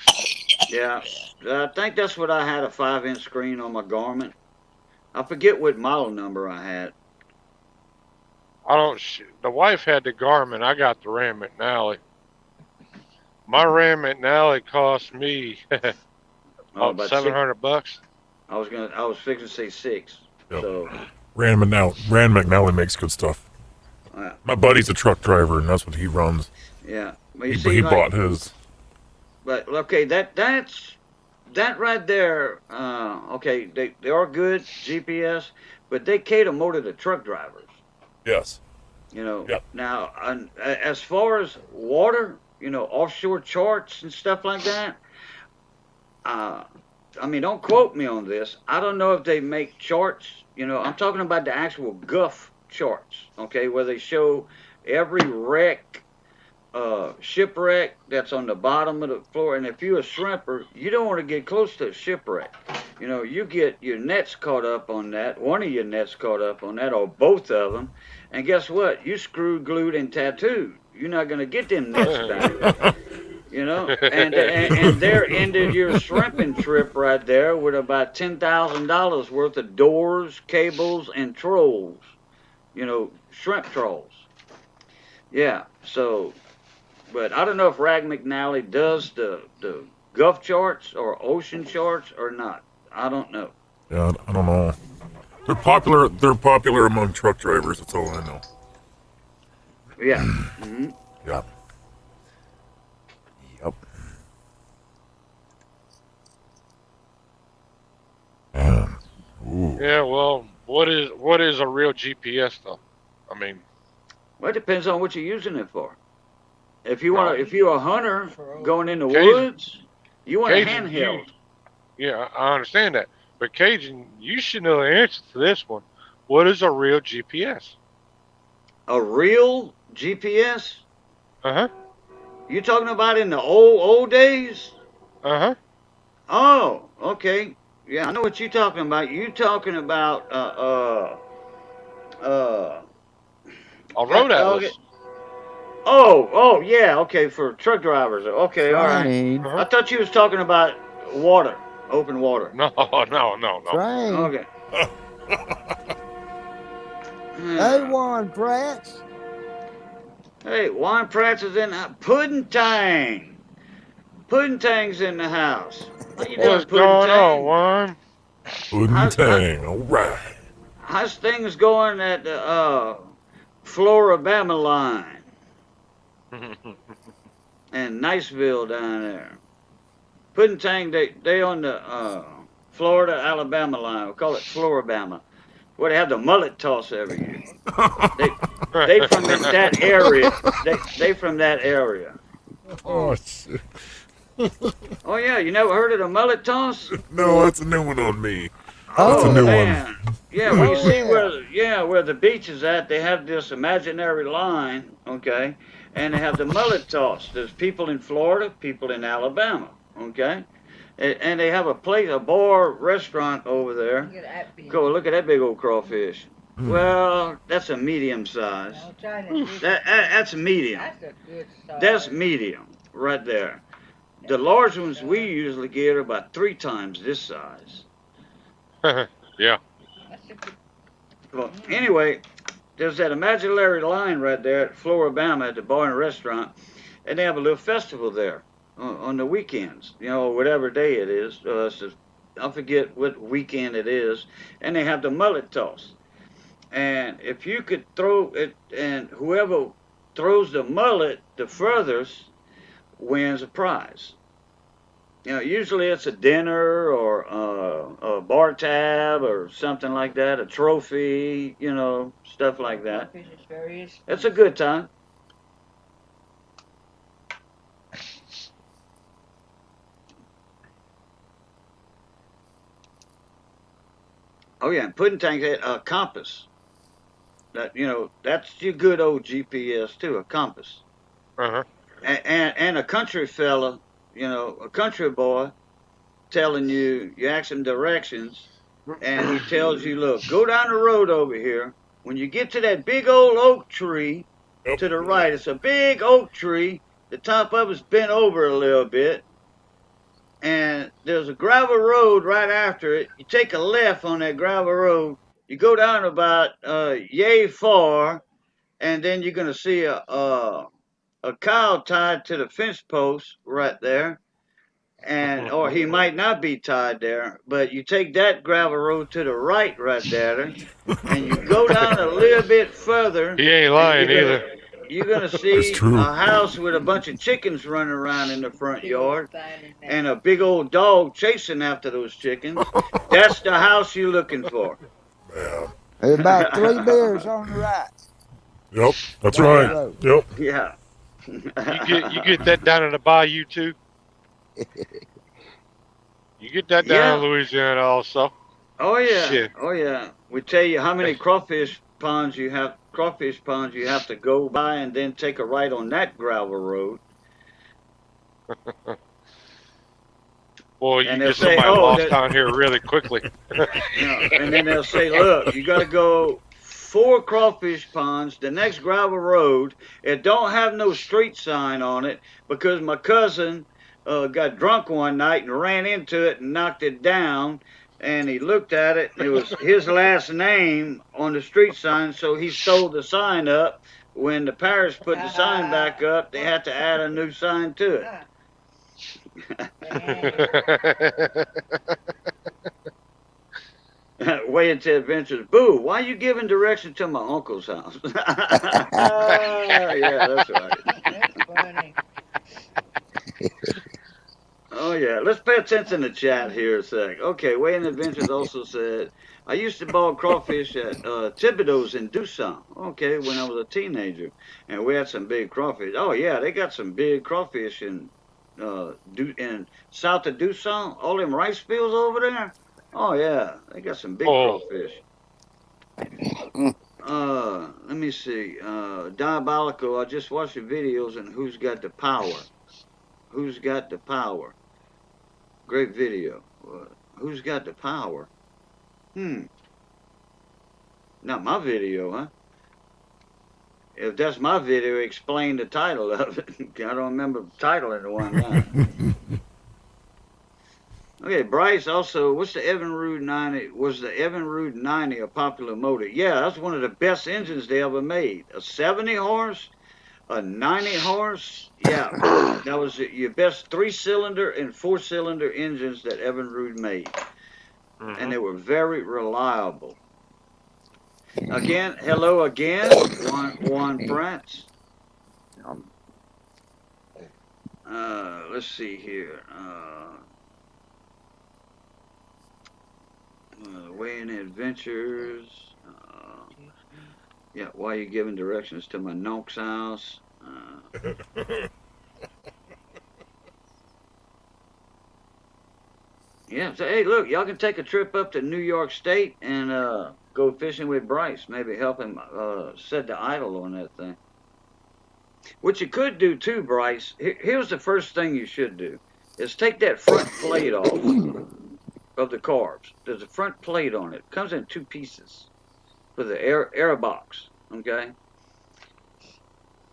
Yeah, I think that's what I had, a 5-inch screen on my Garmin. I forget what model number I had. I don't. The wife had the Garmin. I got the Ram McNally. My Ram McNally cost me Oh, about about six. $700. I was fixing to say 6. Yep. So, Rand McNally makes good stuff. My buddy's a truck driver, and that's what he runs. yeah. But you He, see, he like, bought his. but okay, that right there. Okay, they are good GPS, but they cater more to the truck drivers. Yes. You know. Yep. Now, as far as water, offshore charts and stuff like that. I mean, don't quote me on this. I don't know if they make charts. I'm talking about the actual Gulf charts. Okay, where they show every wreck, shipwreck that's on the bottom of the floor. And if you're a shrimper, you don't want to get close to a shipwreck. You get your nets caught up on that, one of your nets caught up on that, or both of them. And guess what? You screwed, glued, and tattooed. You're not going to get them nets back. And there ended your shrimping trip right there with about $10,000 worth of doors, cables, and trolls. Shrimp trolls. Yeah. So, but I don't know if Rag McNally does the Gulf charts or ocean charts or not. I don't know. Yeah, I don't know. They're popular. They're popular among truck drivers. That's all I know. Yeah. Mm-hmm. Yeah. Yep. Man. Ooh. Yeah. Well, what is a real GPS though? I mean, Well, it depends on what you're using it for. If you're a hunter going in the Cajun, woods, you want a Cajun, handheld. yeah, I understand that. But Cajun, you should know the answer to this one. What is a real GPS? A real GPS? Uh-huh. You talking about in the old days? Uh-huh. Oh, okay. Yeah, I know what you're talking about. You talking about A road atlas. Oh, yeah, okay, for truck drivers. Okay, all right. Train. I Uh-huh. thought you was talking about water, open water. No, no. Train. Okay. A1 Pratt's. Hey, Wine Pratt's is in the Pudding Tang. Pudding Tang's in the house. How you doing, What's Pudding going Tang? on, Worm? Pudding, all right. How's things going at the Floribama line and Niceville down there? Pudding Tang, they on the Florida Alabama line. We call it Floribama. Where they have the mullet toss every year. They from that area. They from that area. Oh, shit. Oh yeah, you never heard of the mullet toss? No, that's a new one on me. Oh, That's a new man. one. Yeah, well you Oh, see yeah. where the beach is at, they have this imaginary line, okay, and they have the mullet toss. There's people in Florida, people in Alabama, okay, and they have a bar, restaurant over there. Look at that big. Go look at that big old crawfish. Mm. Well, that's a medium size. I'm trying to do That's medium. That's a good size. That's medium right there. The large ones we usually get are about 3 times this size. Yeah. That's a good. Well, anyway, there's that imaginary line right there at Floribama at the bar and restaurant, and they have a little festival there on the weekends, whatever day it is. I forget what weekend it is, and they have the mullet toss. And if you could throw it, and whoever throws the mullet the furthest wins a prize. Usually it's a dinner or a bar tab or something like that, a trophy, stuff like that. Crawfish is very expensive. It's a good time. Oh yeah, and Pudding Tank had a compass. That's your good old GPS too, a compass. Uh-huh. And a country fella, a country boy, telling you ask him directions, and he tells you, look, go down the road over here. When you get to that big old oak tree to the right, it's a big oak tree. The top of it's bent over a little bit, and there's a gravel road right after it. You take a left on that gravel road. You go down about yay far, and then you're gonna see a cow tied to the fence post right there, and or he might not be tied there. But you take that gravel road to the right there, and you go down a little bit further, He ain't and lying either. you're gonna It's see true. a house with a bunch of chickens running around in the front Big old yard, sign in there. and a big old dog chasing after those chickens. That's the house you're looking for. Yeah. There's about 3 beers on the right Yep. That's down the right. Yeah, road. Yep. yeah. You get that down in the Bayou too. You get that down Yeah. in Louisiana also. Oh yeah. Shit. Oh yeah. We tell you how many crawfish ponds you have to go by, and then take a right on that gravel road. Boy, you And they'll get say, somebody "Oh, lost down here really quickly. and then they'll say, look, you got to go 4 crawfish ponds, the next gravel road. It don't have no street sign on it because my cousin got drunk one night and ran into it and knocked it down. And he looked at it, and it was his last name on the street sign, so he stole the sign up. When the parish put the sign back up, they had to add a new sign to it. Way into adventures. Boo, why you giving direction to my uncle's house? Yeah, that's right. That's funny. Oh, yeah. Let's pay attention to chat here a sec. Okay, Way in Adventures also said, I used to ball crawfish at Thibodeau's in Dusson. Okay, when I was a teenager. And we had some big crawfish. Oh, yeah, they got some big crawfish in south of Dusson. All them rice fields over there. Oh, yeah, they got some big crawfish. Let me see. Diabolical, I just watched the videos and Who's Got the Power? Who's Got the Power? Great video. Who's Got the Power? Not my video, huh? If that's my video, explain the title of it. I don't remember titling the one now. Okay, Bryce also, what's the Evinrude 90? Was the Evinrude 90 a popular motor? Yeah, that's one of the best engines they ever made. A 70 horse, a 90 horse. Yeah, that was your best 3-cylinder and 4-cylinder engines that Evinrude made. And they were very reliable. Again, hello again, Juan Prince. Let's see here. Way in Adventures. Yeah, why are you giving directions to my nonk's house? Yeah, so hey, look, y'all can take a trip up to New York State and go fishing with Bryce. Maybe help him set the idle on that thing. What you could do too, Bryce, here's the first thing you should do, is take that front plate off of the carbs. There's a front plate on it. It comes in 2 pieces for the air box, okay?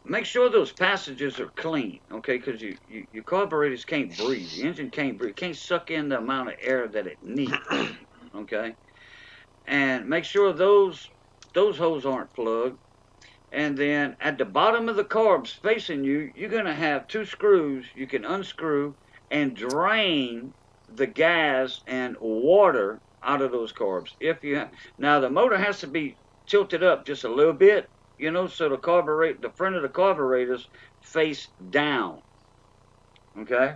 Make sure those passages are clean, okay? Because your carburetors can't breathe. The engine can't breathe. It can't suck in the amount of air that it needs, okay? And make sure those holes aren't plugged. And then at the bottom of the carbs facing you, you're going to have 2 screws you can unscrew and drain the gas and water out of those carbs. Now the motor has to be tilted up just a little bit, you know, so the front of the carburetors face down, okay?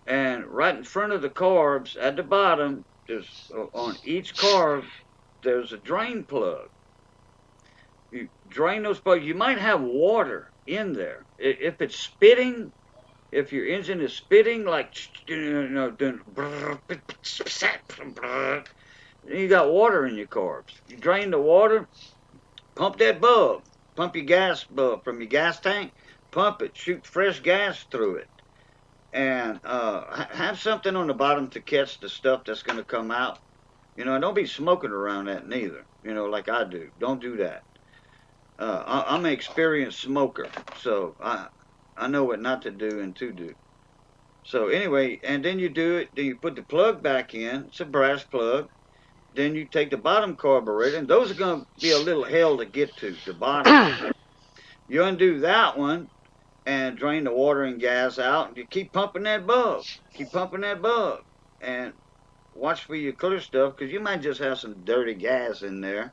And right in front of the carbs at the bottom, there's on each carb there's a drain plug. You drain those plugs. You might have water in there. If it's spitting, if your engine is spitting like, you know, doing, you got water in your carbs. You drain the water, pump that bulb, pump your gas bulb from your gas tank, pump it, shoot fresh gas through it, and have something on the bottom to catch the stuff that's going to come out. You know, and don't be smoking around that neither, you know, like I do. Don't do that. I'm an experienced smoker, so I know what not to do and to do. So anyway, and then you do it. Then you put the plug back in. It's a brass plug. Then you take the bottom carburetor, and those are going to be a little hell to get to the bottom. You undo that one and drain the water and gas out, and you keep pumping that bulb. Keep pumping that bulb, and watch for your clear stuff because you might just have some dirty gas in there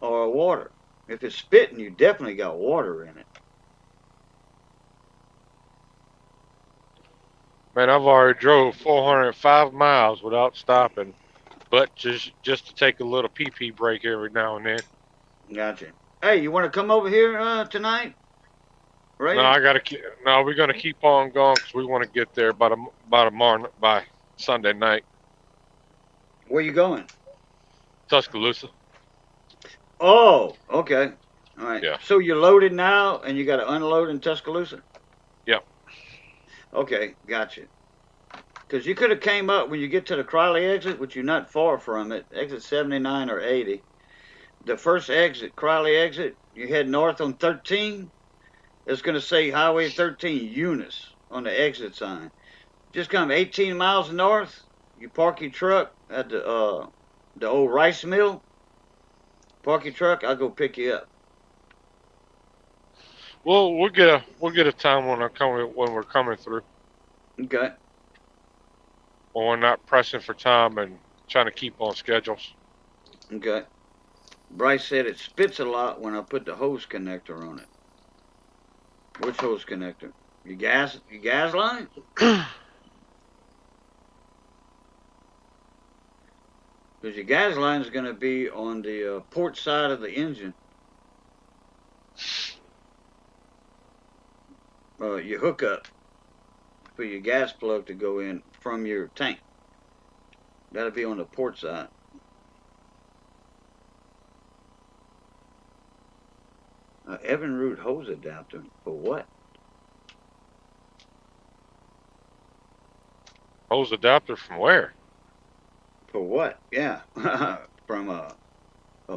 or water. If it's spitting, you definitely got water in it. Man, I've already drove 405 miles without stopping, but just to take a little pee break every now and then. Gotcha. Hey, you want to come over here tonight, No, Ray? I gotta keep. No, we're gonna keep on going because we want to get there by Sunday night. Where you going? Tuscaloosa. Oh, okay. All right. Yeah. So you're loaded now, and you got to unload in Tuscaloosa. Yep. Okay, gotcha. Because you could have came up when you get to the Crowley exit, which you're not far from it, exit 79 or 80. The first exit, Crowley exit, you head north on 13. It's going to say Highway 13 Eunice on the exit sign. Just come 18 miles north. You park your truck at the old rice mill. Park your truck. I'll go pick you up. Well, we'll get a time when we're coming through. Okay. When we're not pressing for time and trying to keep on schedules. Okay. Bryce said it spits a lot when I put the hose connector on it. Which hose connector? Your gas line? Because your gas line is going to be on the port side of the engine. Your hookup for your gas plug to go in from your tank. That'll be on the port side. Evinrude hose adapter for what? Hose adapter from where? For what? Yeah, from a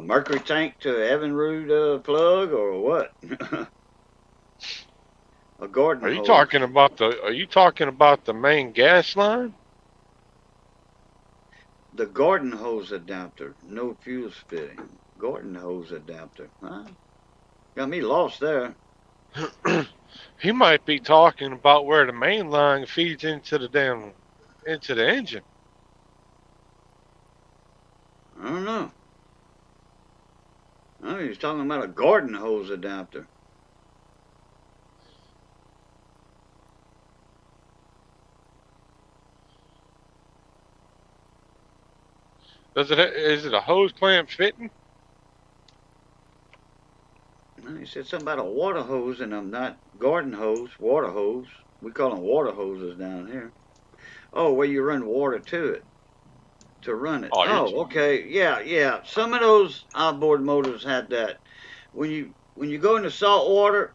mercury tank to Evinrude plug or what? A garden Are you hose. Are you talking about the main gas line? The garden hose adapter, no fuse fitting. Garden hose adapter, huh? Got me lost there. He might be talking about where the main line feeds into the engine. I don't know. I think he's talking about a garden hose adapter. Is it a hose clamp fitting? He said something about a water hose, and I'm not garden hose, water hose. We call them water hoses down here. Oh, where you run water to it to run it. Oh, okay, yeah. Some of those outboard motors had that. When you go into salt water,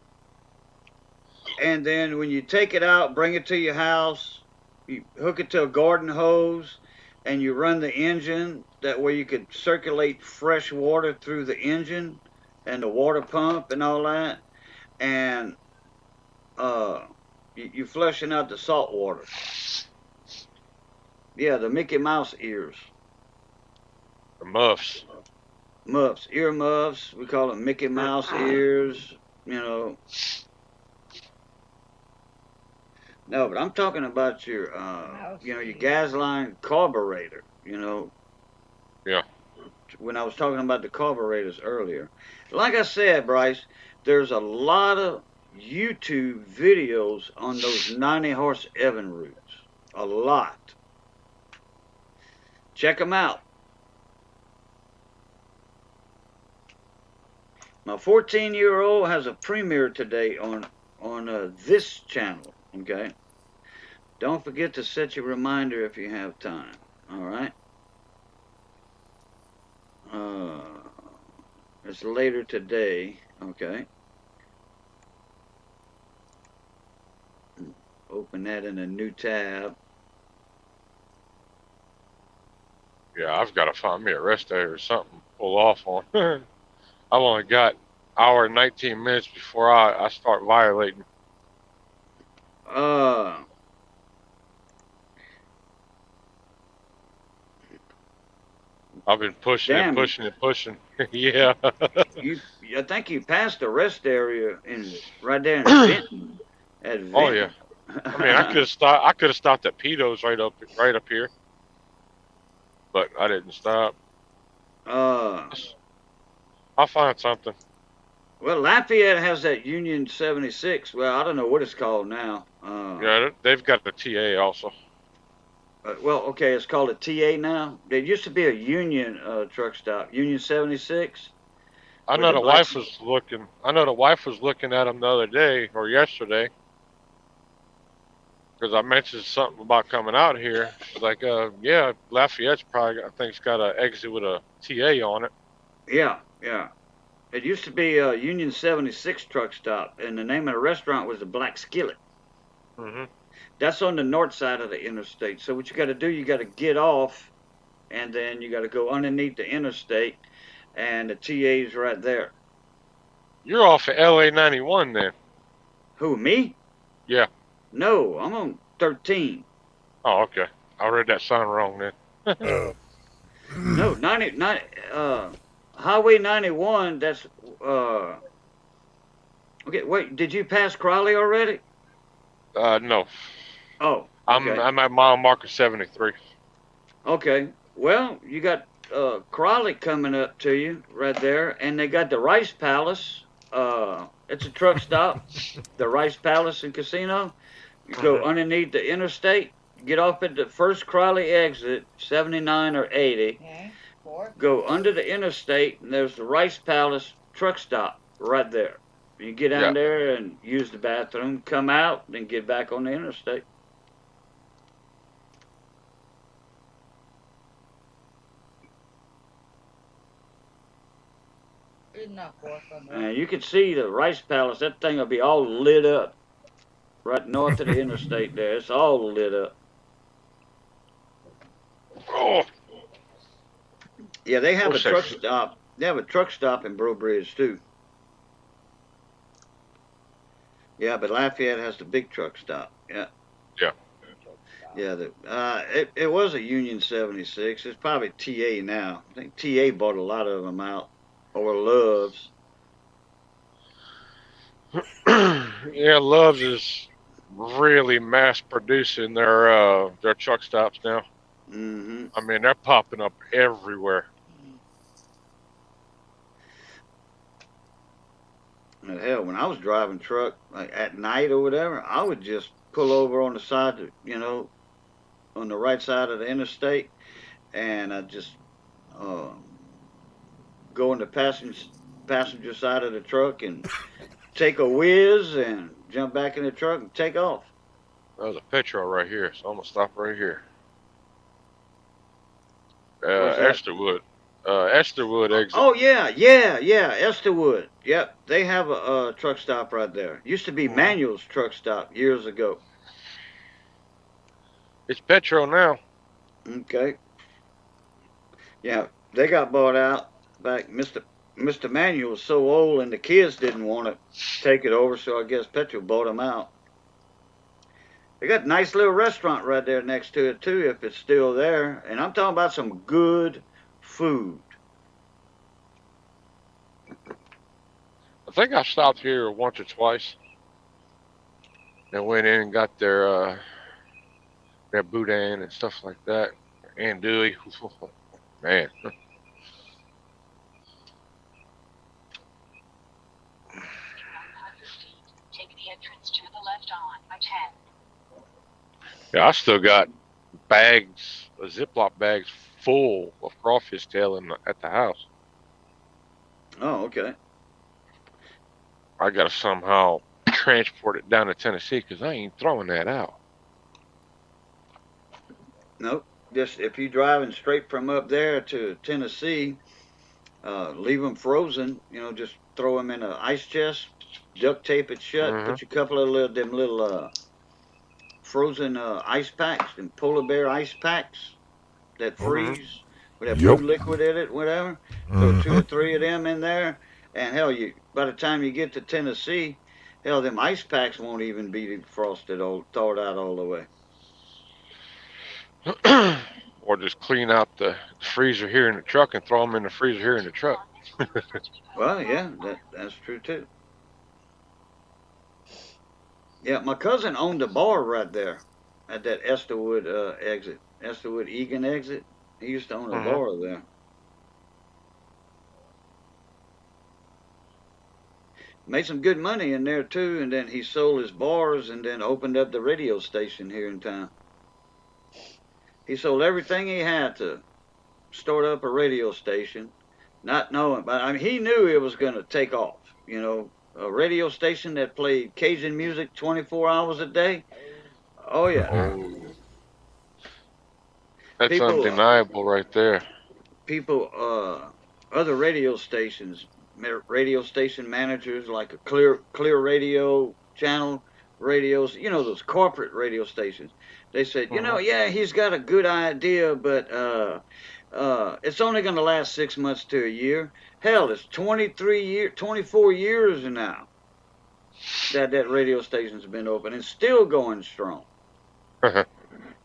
and then when you take it out, bring it to your house, you hook it to a garden hose, and you run the engine. That way you could circulate fresh water through the engine and the water pump and all that, and you flushing out the salt water. Yeah, the Mickey Mouse ears. The muffs. Muffs, ear muffs. We call them Mickey Mouse ears. You know. No, but I'm talking about your, your gas line carburetor. You know. Yeah. When I was talking about the carburetors earlier, like I said, Bryce, there's a lot of YouTube videos on those 90 horse Evinrudes. A lot. Check them out. My 14-year-old has a premiere today on this channel. Okay. Don't forget to set your reminder if you have time. All right. It's later today. Okay. Open that in a new tab. Yeah, I've got to find me a rest day or something to pull off on. I've only got an hour and 19 minutes before I start violating. I've been pushing and Damn, pushing and pushing. Yeah. you, I think you passed the rest area right there in Vinton at Oh yeah. Vinton. I mean, I could have stopped. I could have stopped at Pito's right up here, but I didn't stop. uh, I'll find something. well, Lafayette has that Union 76. Well, I don't know what it's called now. Yeah, they've got the TA also. Well, okay, it's called a TA now. There used to be a Union truck stop, Union 76, I with know the the black. wife was looking. I know the wife was looking at them the other day or yesterday because I mentioned something about coming out here. She's like, yeah, Lafayette's probably. I think it's got an exit with a TA on it. Yeah, yeah. It used to be a Union 76 truck stop, and the name of the restaurant was the Black Skillet. Hmm. That's on the north side of the interstate. So what you got to do, you got to get off, and then you got to go underneath the interstate, and the TA's right there. You're off at LA 91 then. Who, me? Yeah. No, I'm on 13. Oh, okay. I read that sign wrong then. No, 90, Highway 91. That's uh. Okay, wait. Did you pass Crowley already? No. Oh, I'm okay. I'm at mile marker 73. Okay. Well, you got Crowley coming up to you right there, and they got the Rice Palace. It's a truck stop, the Rice Palace and Casino. You go underneath the interstate, get off at the first Crowley exit, 79 or 80. Okay. 4. Go under the interstate, and there's the Rice Palace truck stop right there. You get down there and use the bathroom, come out, then get back on the interstate. It's not far from there. And you can see the Rice Palace. That thing will be all lit up right north of the interstate there. It's all lit up. Oh, Yeah, they have What's a that? truck stop. They have a truck stop in Breaux Bridge too. Yeah, but Lafayette has the big truck stop. Yeah. Yeah. Yeah. It was a Union 76. It's probably TA now. I think TA bought a lot of them out, or Loves. Yeah, Loves is really mass producing their truck stops now. Mm-hmm. I mean, they're popping up everywhere. And hell, when I was driving truck like at night or whatever, I would just pull over on the side, on the right side of the interstate, and I just go in the passenger side of the truck and take a whiz and jump back in the truck and take off. There's a Petro right here, so I'm gonna stop right here. Where's that? Esterwood. Esterwood exit. Oh yeah, Esterwood. Yep, they have a truck stop right there. Used to be Manuel's truck stop years ago. It's Petro now. Okay. Yeah, they got bought out back. Mr. Manuel was so old, and the kids didn't want to take it over, so I guess Petro bought them out. They got a nice little restaurant right there next to it too, if it's still there. And I'm talking about some good food. I think I stopped here once or twice. And went in and got their boudin and stuff like that. Andouille. Man. Take the entrance to the left on I-10. Yeah, I still got bags, Ziploc bags full of crawfish tail at the house. Oh, okay. I gotta somehow transport it down to Tennessee because I ain't throwing that out. Nope. Just if you're driving straight from up there to Tennessee, leave them frozen. Just throw them in an ice chest, duct tape it shut, put a couple of them little frozen ice packs, and polar bear ice packs that freeze with that blue liquid in it, whatever. Throw 2 or 3 of them in there, and hell, by the time you get to Tennessee, hell, them ice packs won't even be frosted or thawed out all the way. or just clean out the freezer here in the truck and throw them in the freezer here in the truck. Well, yeah, that's true too. Yeah, my cousin owned a bar right there at that Esterwood exit, Esterwood Egan exit. He used to own a Hmm. bar there. Made some good money in there too, and then he sold his bars and then opened up the radio station here in town. He sold everything he had to start up a radio station, not knowing, but I mean, he knew it was going to take off. You know, a radio station that played Cajun music 24 hours a day. Oh yeah, Oh, that's people, undeniable right there. people, other radio station managers like a clear radio channel radios. You know those corporate radio stations. They said, Hmm. yeah, he's got a good idea, but it's only going to last 6 months to a year. Hell, it's 24 years now that radio station's been open and still going strong.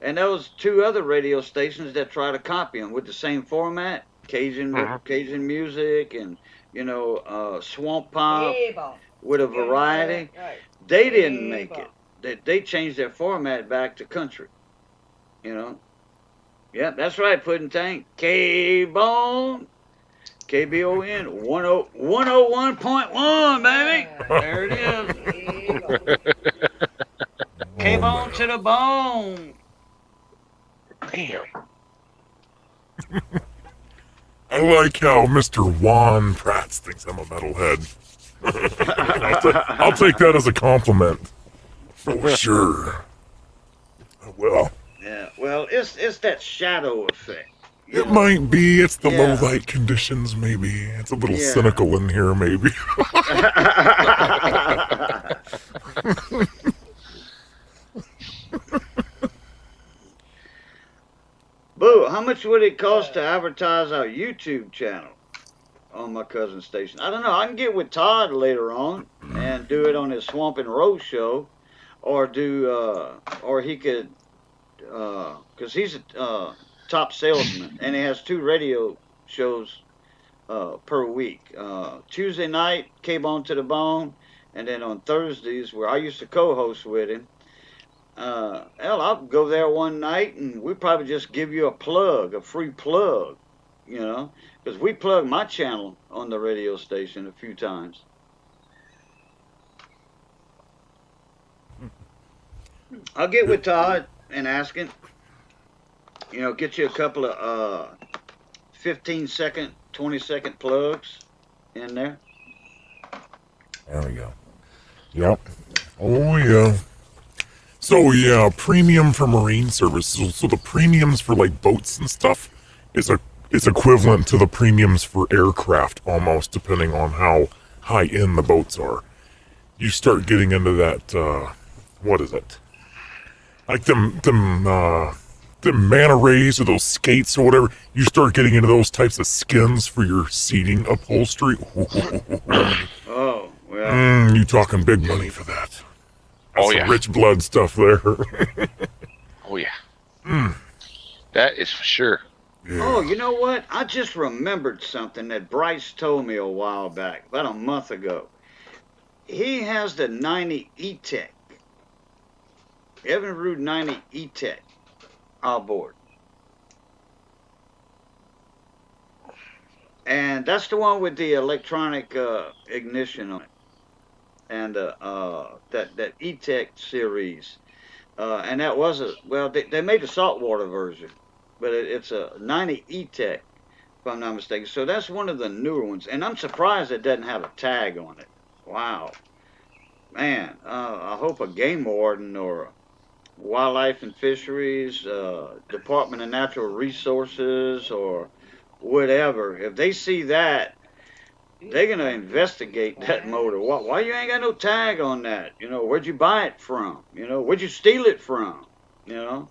And those two other radio stations that try to copy them with the same format, Hmm. Cajun music, and swamp pop Evil. with a You know variety, that right. they didn't make Evil. it. They changed their format back to country. You know. Yeah, that's right, Puddin' Tank. K-Bone. KBON 101.1, baby. There it is. Evil. K-Bone to the bone. Damn. I like how Mr. Juan Prats thinks I'm a metalhead. I'll take that as a compliment. For sure. Well, Yeah, well, it's that shadow effect. it might be. It's the Yeah. low light conditions, maybe. It's a little Yeah. cynical in here, maybe. Boo, how much would it cost to advertise our YouTube channel on my cousin's station? I don't know. I can get with Todd later on and do it on his Swamp and Row show, or or he could, because he's a top salesman and he has 2 radio shows per week. Tuesday night, K-Bone to the Bone, and then on Thursdays, where I used to co-host with him. Hell, I'll go there one night and we probably just give you a free plug, because we plug my channel on the radio station a few times. I'll get with Todd and ask him, get you a couple of 15-second, 20-second plugs in there. There we go. Yep. Oh, yeah. So, yeah, premium for marine services. So the premiums for, like, boats and stuff is equivalent to the premiums for aircraft, almost, depending on how high-end the boats are. You start getting into that, what is it? Like them manta rays or those skates or whatever. You start getting into those types of skins for your seating upholstery. Oh, well. You talking big money for that. That's Oh, some yeah. rich blood stuff there. Oh yeah. That is for sure. Yeah. Oh, you know what? I just remembered something that Bryce told me a while back, about a month ago. He has the 90 E-Tech. Evinrude 90 E-Tech outboard. And that's the one with the electronic ignition on it. And that E-Tech series. And that was they made the saltwater version, but it's a 90 E-Tech, if I'm not mistaken. So that's one of the newer ones. And I'm surprised it doesn't have a tag on it. Wow. Man, I hope a game warden or Wildlife and Fisheries, Department of Natural Resources, or whatever, if they see that, they're going to investigate that motor. Why you ain't got no tag on that? Where'd you buy it from? Where'd you steal it from? Yeah.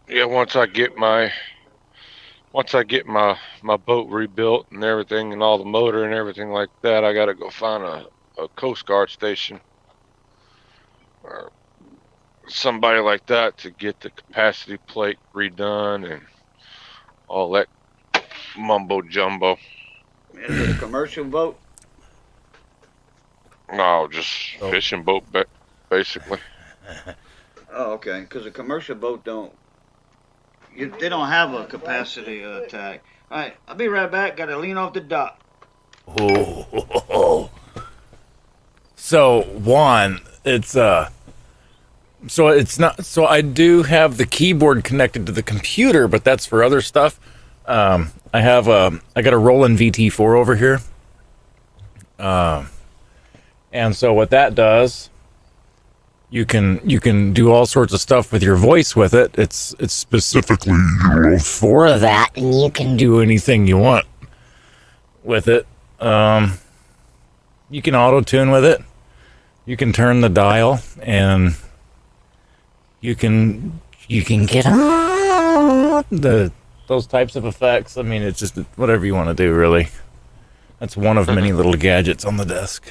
Yeah, once I get my boat rebuilt and everything and all the motor and everything like that, I gotta go find a Coast Guard station or somebody like that to get the capacity plate redone and all that mumbo jumbo. Is it a commercial boat? No, just So- fishing boat, basically. Oh, okay. Because a commercial boat they don't have a capacity tag. All right, I'll be right back. Got to lean off the dock. Oh. So one, so it's not. So I do have the keyboard connected to the computer, but that's for other stuff. I got a Roland VT4 over here. And so what that does, you can do all sorts of stuff with your voice with it. It's specifically for that, and you can do anything you want with it. You can auto tune with it. You can turn the dial, and you can get those types of effects. I mean, it's just whatever you want to do, really. That's one of many little gadgets on the desk.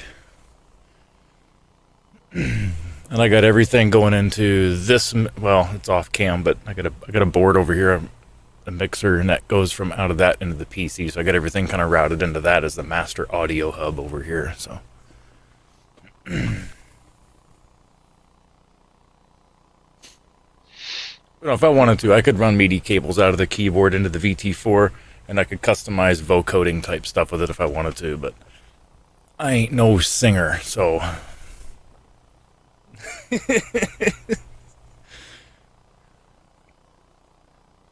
And I got everything going into this. Well, it's off cam, but I got a board over here, a mixer, and that goes from out of that into the PC. So I got everything kind of routed into that as the master audio hub over here. So. If I wanted to, I could run MIDI cables out of the keyboard into the VT4, and I could customize vocoding type stuff with it if I wanted to, but I ain't no singer, so.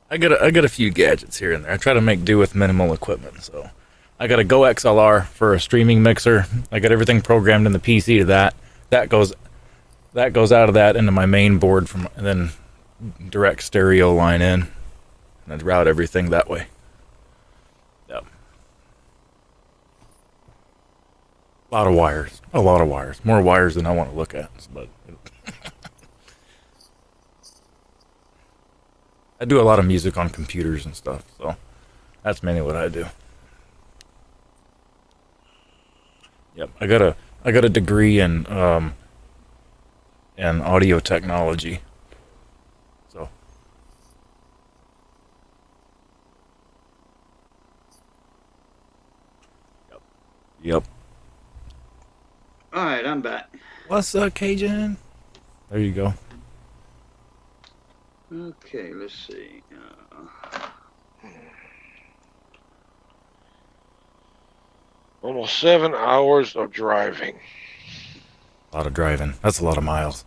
I got a few gadgets here and there. I try to make do with minimal equipment, so. I got a Go XLR for a streaming mixer. I got everything programmed in the PC to that. That goes out of that into my main board and then direct stereo line in, and I'd route everything that way. Yep. A lot of wires. More wires than I want to look at, but I do a lot of music on computers and stuff, so that's mainly what I do. Yep, I got a degree in audio technology. So. Yep. All right, I'm back. What's up, Cajun? There you go. Okay, let's see. Almost 7 hours of driving. A lot of driving. That's a lot of miles.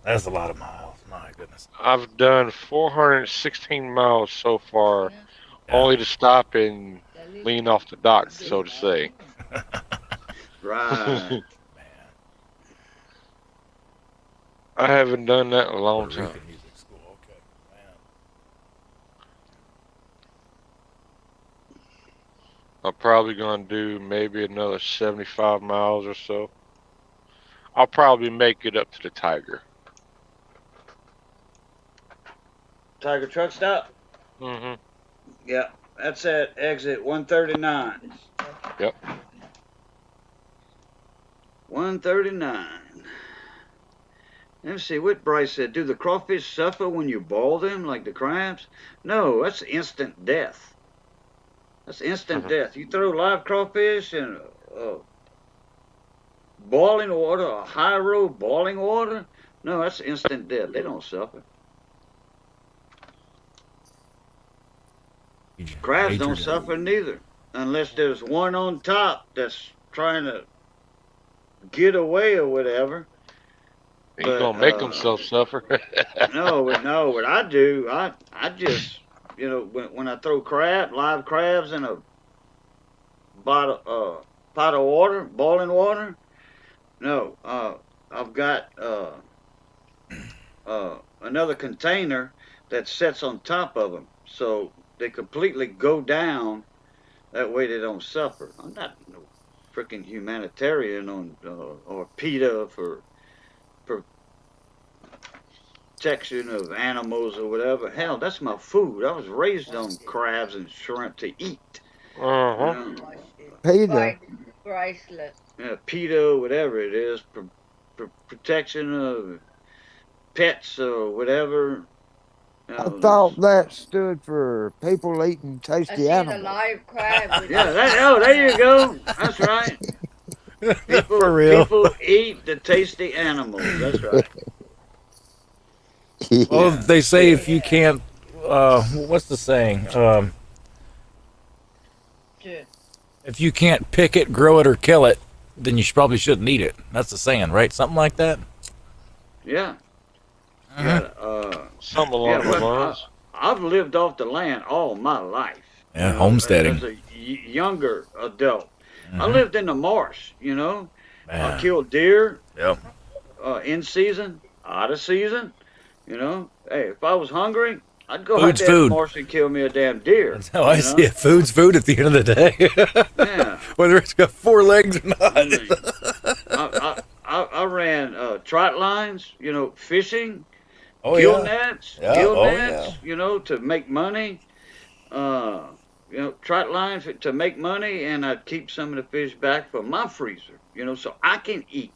That's a lot of miles. My goodness. I've done 416 miles so far, only to stop and lean off the dock, so to say. Right. I haven't done that in a long time. Music school. Okay, man. I'm probably going to do maybe another 75 miles or so. I'll probably make it up to the Tiger. Tiger truck stop? Mm-hmm. Yeah, that's at exit 139. Yep. 139. Let me see what Bryce said. Do the crawfish suffer when you boil them like the crabs? No, that's instant death. That's instant death. You throw live crawfish in boiling water, a high road boiling water? No, that's instant death. They don't suffer. Crabs don't suffer neither, unless there's one on top that's trying to get away or whatever. He's going to make himself suffer. No, what I do, I just, when I throw live crabs in a pot of water, boiling water, no, I've got another container that sits on top of them, so they completely go down. That way they don't suffer. I'm not no freaking humanitarian or PETA for protection of animals or whatever. Hell, that's my food. I was raised on crabs and shrimp to eat. Uh-huh. Peter. Bracelet. PETA, whatever it is, protection of pets or whatever. I thought that stood for people eating I tasty seen a animals. live crab with Yeah, there you go. That's right. For real. People eat the tasty animals. That's right. Well, Yeah. they say See, if you can't, what's the saying? Shit. If you can't pick it, grow it, or kill it, then you probably shouldn't eat it. That's the saying, right? Something like that. yeah. Uh-huh. Yeah. Something Yeah. along those Well, lines. I've lived off the land all my life. Yeah, You know, homesteading. as a younger adult, I Mhm. lived in the marsh. You know, I Man. killed deer Yep. in season, out of season. You know, hey, if I was hungry, I'd go out Food's there in the food. marsh and kill me a damn deer. That's how I You see know, it. Food's food at the end of the day. yeah. Whether it's got 4 legs or not. I mean, I ran trot lines. You know, fishing, Oh, gill yeah. nets, Yeah. gill Oh, nets. yeah. You know, to make money. You know, trot lines to make money, and I'd keep some of the fish back for my freezer. You know, so I can eat.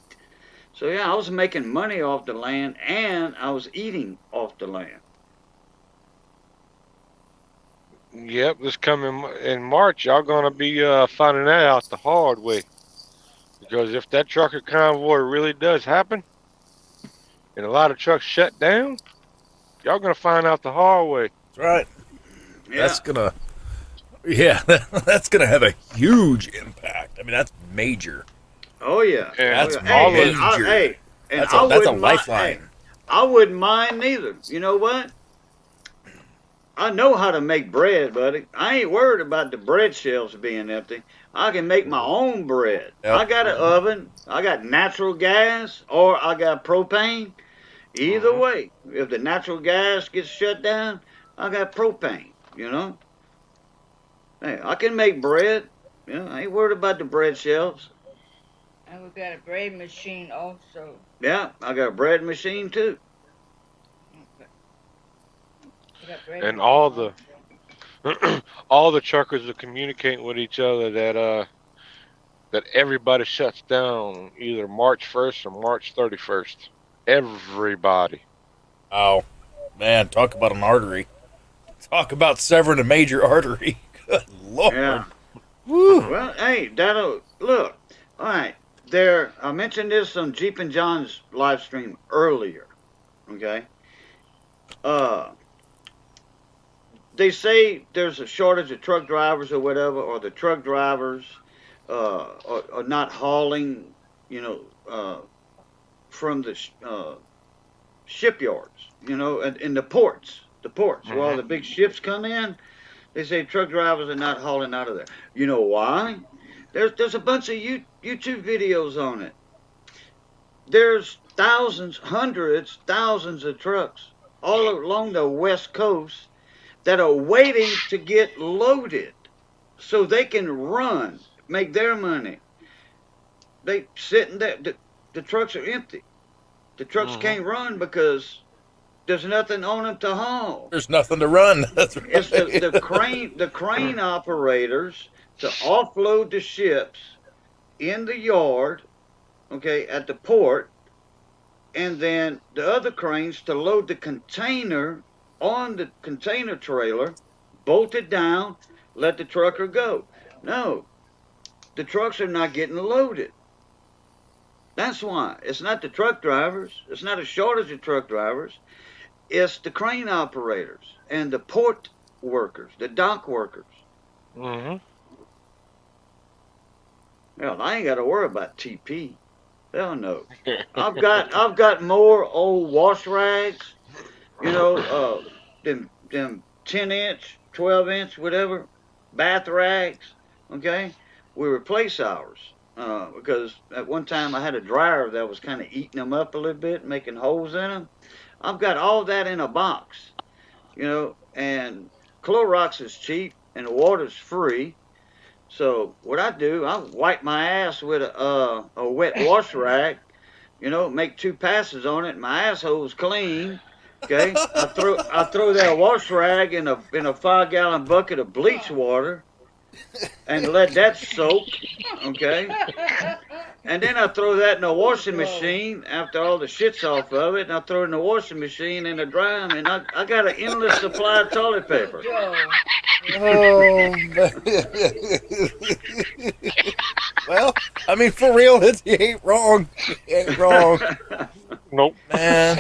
So yeah, I was making money off the land, and I was eating off the land. Yep, this coming in March, y'all gonna be finding that out the hard way. Because if that trucker convoy really does happen, and a lot of trucks shut down, y'all gonna find out the hard way. That's right. Yeah. That's gonna, yeah, that's gonna have a huge impact. I mean, that's major. Oh yeah. And That's Oh, yeah. Hey, major. and That's I a wouldn't lifeline. hey, I wouldn't mind neither. You know what? I know how to make bread, buddy. I ain't worried about the bread shelves being empty. I can make my own bread. Yep. I got an oven. I got natural gas, or I got propane. Either Mhm. way, if the natural gas gets shut down, I got propane. You know. Hey, I can make bread. You know, I ain't worried about the bread shelves. And we got a bread machine also. Yeah, I got a bread machine too. We got bread And machine all also. the all the truckers are communicating with each other that everybody shuts down either March 1st or March 31st. Everybody. Oh, man, talk about an artery. Talk about severing a major artery. Good Lord. Yeah. Woo. Well, hey, that'll look. All right, there. I mentioned this on Jeep and John's live stream earlier. Okay. Uh, they say there's a shortage of truck drivers or whatever, or the truck drivers are not hauling. You know, from the shipyards. You know, and in the ports. The ports where all Mhm. the big ships come in. They say truck drivers are not hauling out of there. You know why? There's a bunch of YouTube videos on it. There's thousands, hundreds, thousands of trucks all along the West Coast that are waiting to get loaded so they can run, make their money. They sitting there. The trucks are empty. The trucks Mhm. can't run because there's nothing on them to haul. There's nothing to run. That's right. It's the crane operators to offload the ships in the yard, okay, at the port, and then the other cranes to load the container on the container trailer, bolt it down, let the trucker go. No, the trucks are not getting loaded. That's why. It's not the truck drivers. It's not a shortage of truck drivers. It's the crane operators and the port workers, the dock workers. Mhm. Hell, I ain't got to worry about TP. Hell no. I've got more old wash rags, you know, them 10-inch, 12-inch, whatever, bath rags. Okay, we replace ours because at one time I had a dryer that was kind of eating them up a little bit, making holes in them. I've got all that in a box, you know, and Clorox is cheap and the water's free. So what I do, I wipe my ass with a wet wash rag, you know, make 2 passes on it, and my asshole's clean. Okay, I throw that wash rag in a 5 gallon bucket of bleach water and let that soak. Okay, And then I throw that in the washing machine after all the shit's off of it, and I throw it in the washing machine and I dry them, and I got an endless supply of toilet paper. Joe. Oh, well, I mean, for real, he ain't wrong. He ain't wrong, Nope. man.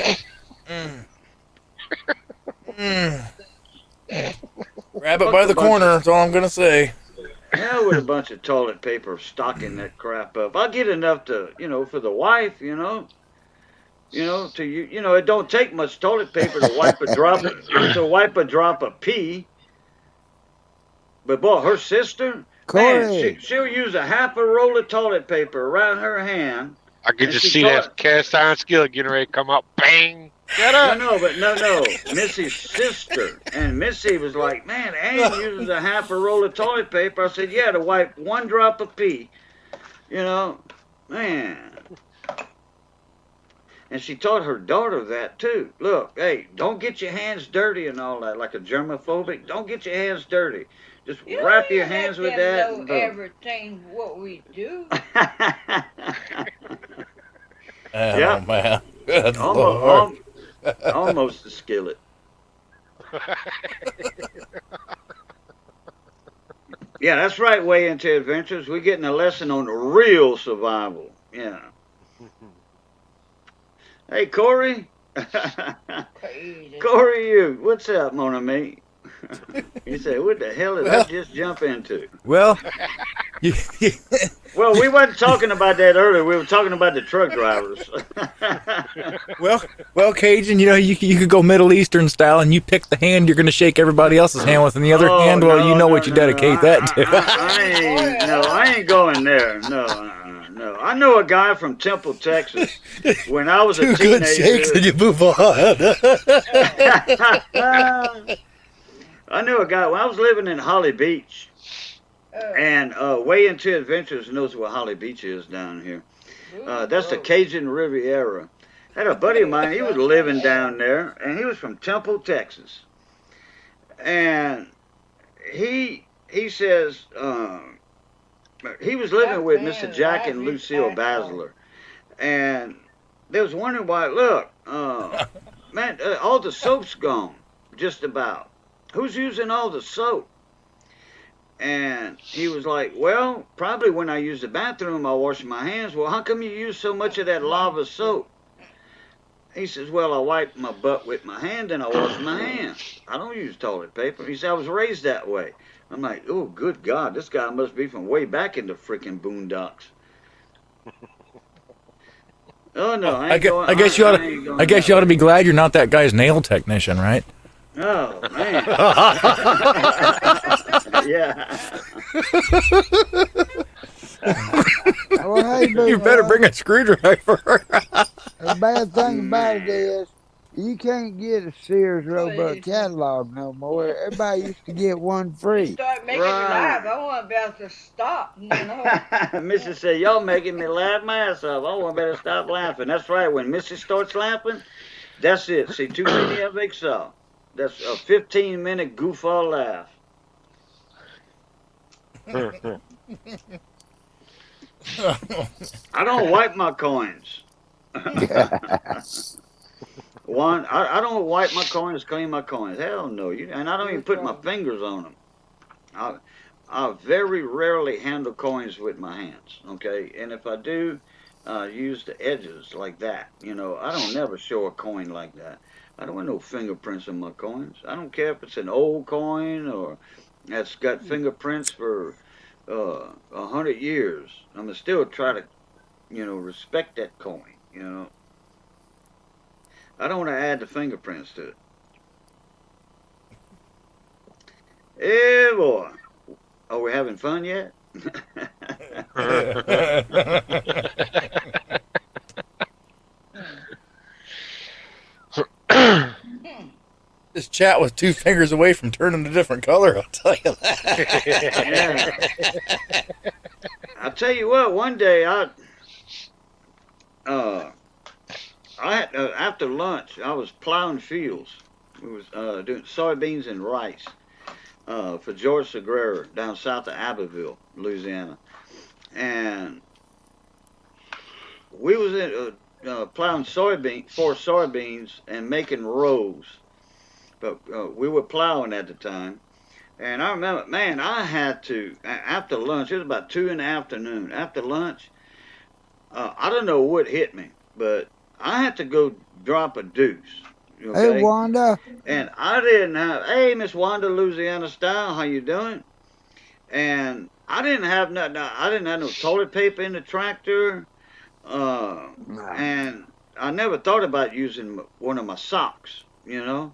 Grab it by the corner. That's all I'm gonna say. Hell with a bunch of toilet paper stocking that crap up. I'll get enough to, for the wife, it don't take much toilet paper to wipe a drop of pee. But boy, her sister, man, she'll use a half a roll of toilet paper around her hand. I could just see that cast iron skillet getting ready to come out. Bang! Get up! No, Missy's sister. And Missy was like, man, Ann uses a half a roll of toilet paper. I said, yeah, to wipe one drop of pee. Man. And she taught her daughter that, too. Look, hey, don't get your hands dirty and all that, like a germophobic. Don't get your hands dirty. Just wrap your hands with that. Know everything what we do. Yeah, man. Almost a skillet. Yeah, that's right, Way Into Adventures. We're getting a lesson on real survival. Yeah. Hey, Corey. Corey, what's up, mon ami? You say, what the hell did I just jump into? Well, well, we wasn't talking about that earlier. We were talking about the truck drivers. well, Cajun, you could go Middle Eastern style, and you pick the hand you're going to shake everybody else's hand with, and the other hand, well, what you dedicate that to. I ain't going there. No. I know a guy from Temple, Texas. When I was a teenager. Good shakes, and you move on. I knew a guy when I was living in Holly Beach, and Way Into Adventures knows where Holly Beach is down here. That's the Cajun Riviera. I had a buddy of mine, he was living down there, and he was from Temple, Texas. And he says he was living with Mr. Jack and Lucille Basler, and they was wondering why. Look, man, all the soap's gone, just about. Who's using all the soap? And he was like, well, probably when I use the bathroom, I'll wash my hands. Well, how come you use so much of that lava soap? He says, well, I wipe my butt with my hand and I wash my hands. I don't use toilet paper. He said, I was raised that way. I'm like, oh, good God, this guy must be from way back in the freaking boondocks. Oh, no, I guess you ought to be glad you're not that guy's nail technician, right? Oh, man. Yeah. Well, hey, you better bring a screwdriver. The bad thing about it is you can't get a Sears Roebuck catalog no more. Everybody used to get one free. Start making me laugh. I want to be able to stop. Missy said, y'all making me laugh my ass off. I want to better stop laughing. That's right. When Missy starts laughing, that's it. See, too many of it, so. That's a 15-minute goof-all laugh. I don't wipe my coins. I don't wipe my coins, clean my coins. Hell no. And I don't even put my fingers on them. I very rarely handle coins with my hands, okay? And if I do, use the edges like that. I don't never show a coin like that. I don't want no fingerprints on my coins. I don't care if it's an old coin or that's got fingerprints for 100 years. I'm gonna still try to, respect that coin. I don't want to add the fingerprints to it. Hey boy, are we having fun yet? This chat was 2 fingers away from turning a different color, I'll tell you that. Yeah. I'll tell you what, one day after lunch, I was plowing fields. We was doing soybeans and rice for George Segura down south of Abbeville, Louisiana. And we was in plowing soybeans and making rows, but we were plowing at the time. And I remember, man, I had to after lunch. It was about 2 in the afternoon. After lunch, I don't know what hit me, but I had to go drop a deuce. Hey, Okay, Wanda. and I didn't have. Hey, Miss Wanda, Louisiana style, how you doing? And I didn't have nothing. I didn't have no toilet paper in the tractor, uh, and I never thought about using one of my socks, and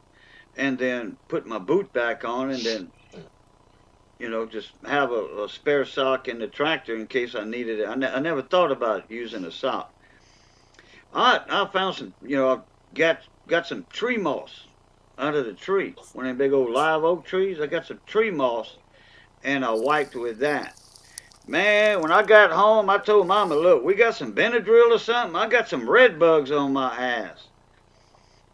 then put my boot back on, and then just have a spare sock in the tractor in case I needed it. I never thought about using a sock. I found some, I got some tree moss out of the tree. One of them big old live oak trees. I got some tree moss, and I wiped with that. Man, when I got home, I told Mama, look, we got some Benadryl or something. I got some red bugs on my ass.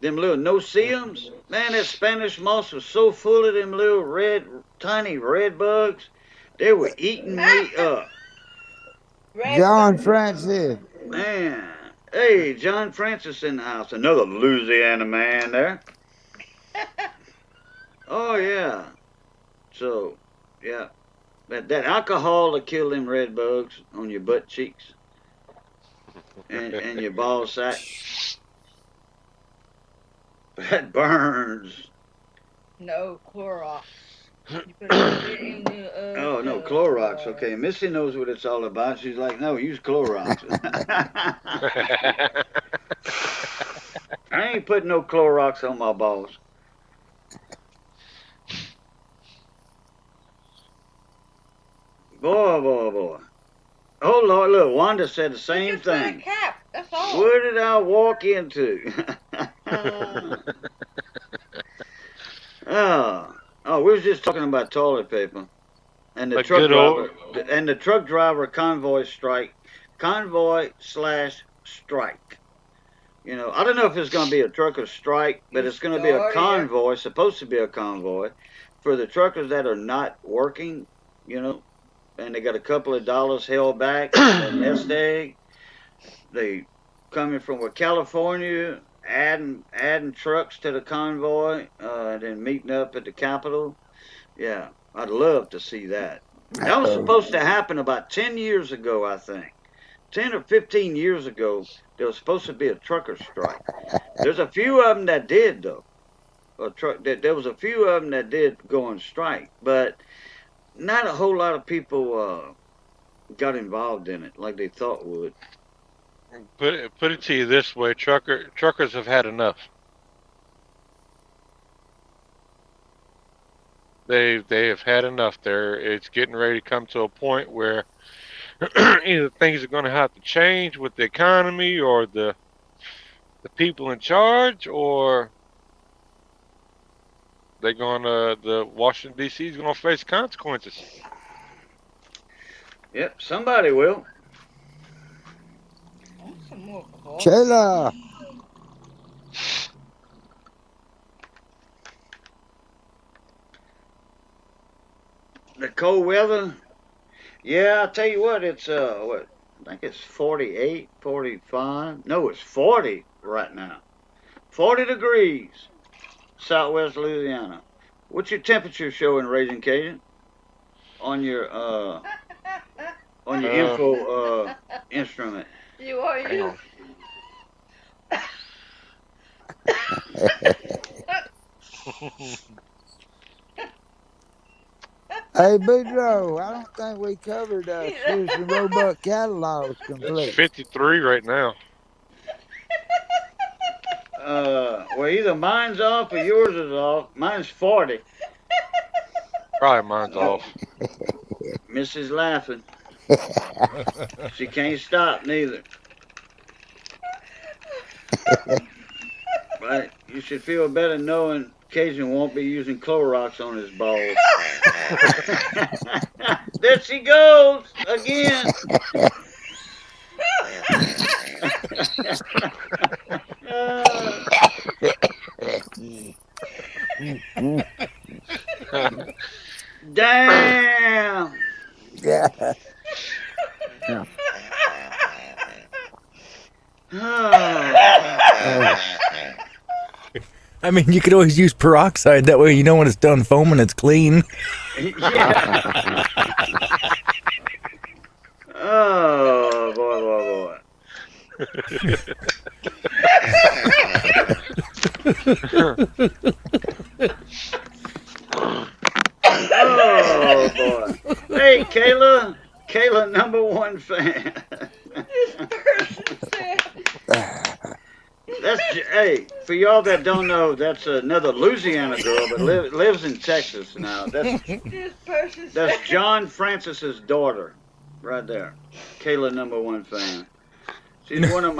Them little no-see-ums. Man, that Spanish moss was so full of them little tiny red bugs. They were eating me up. John Francis. Man. Hey, John Francis in the house. Another Louisiana man there. Oh, yeah. So, yeah. That alcohol will kill them red bugs on your butt cheeks and your ball sack. That burns. No, Clorox. You put it in the, Oh, no, Clorox. Okay, Missy knows what it's all about. She's like, no, use Clorox. I ain't putting no Clorox on my balls. Boy. Oh, Lord, look, Wanda said the same just put a thing. cap. That's all. Where did I walk into? Oh, we was just talking about toilet paper and the A truck good old. driver and the truck driver convoy strike, convoy/strike. I don't know if it's going to be a trucker strike, but it's going to be a convoy, supposed to be a convoy, for the truckers that are not working, and they got a couple of dollars held back, a nest egg. They coming from California, adding trucks to the convoy, and then meeting up at the Capitol. Yeah, I'd love to see that. That was supposed to happen about 10 years ago, I think. 10 or 15 years ago, there was supposed to be a trucker strike. There's a few of them that did, though. There was a few of them that did go on strike, but not a whole lot of people got involved in it like they thought would. Put it to you this way: truckers have had enough. They have had enough. It's getting ready to come to a point where either things are going to have to change with the economy or the people in charge, or the Washington D.C. is going to face consequences. Yep, somebody will. Some more coffee. Chela. The cold weather. Yeah, I'll tell you what, it's I think it's 48, 45. No, it's 40 right now. 40 degrees, Southwest Louisiana. What's your temperature showing, Raising Cajun? On your info instrument. You are Hang you. on. Hey, Boudreaux, I don't think we covered Citizen Roebuck catalogs It's complete. 53 right now. Well, either mine's off or yours is off. Mine's 40. Probably mine's off. Missy's laughing. She can't stop neither. But you should feel better knowing Cajun won't be using Clorox on his balls. There she goes again. Damn. Yeah. Oh, I mean, you could always use peroxide. That way, you know when it's done foaming, it's clean. yeah. Oh, boy. Oh, boy. Hey, Kayla. Kayla, #1 fan. This person said, Hey, for y'all that don't know, that's another Louisiana girl, but lives in Texas now. this person said, That's John Francis's daughter, right there. Kayla, #1 fan. She's one of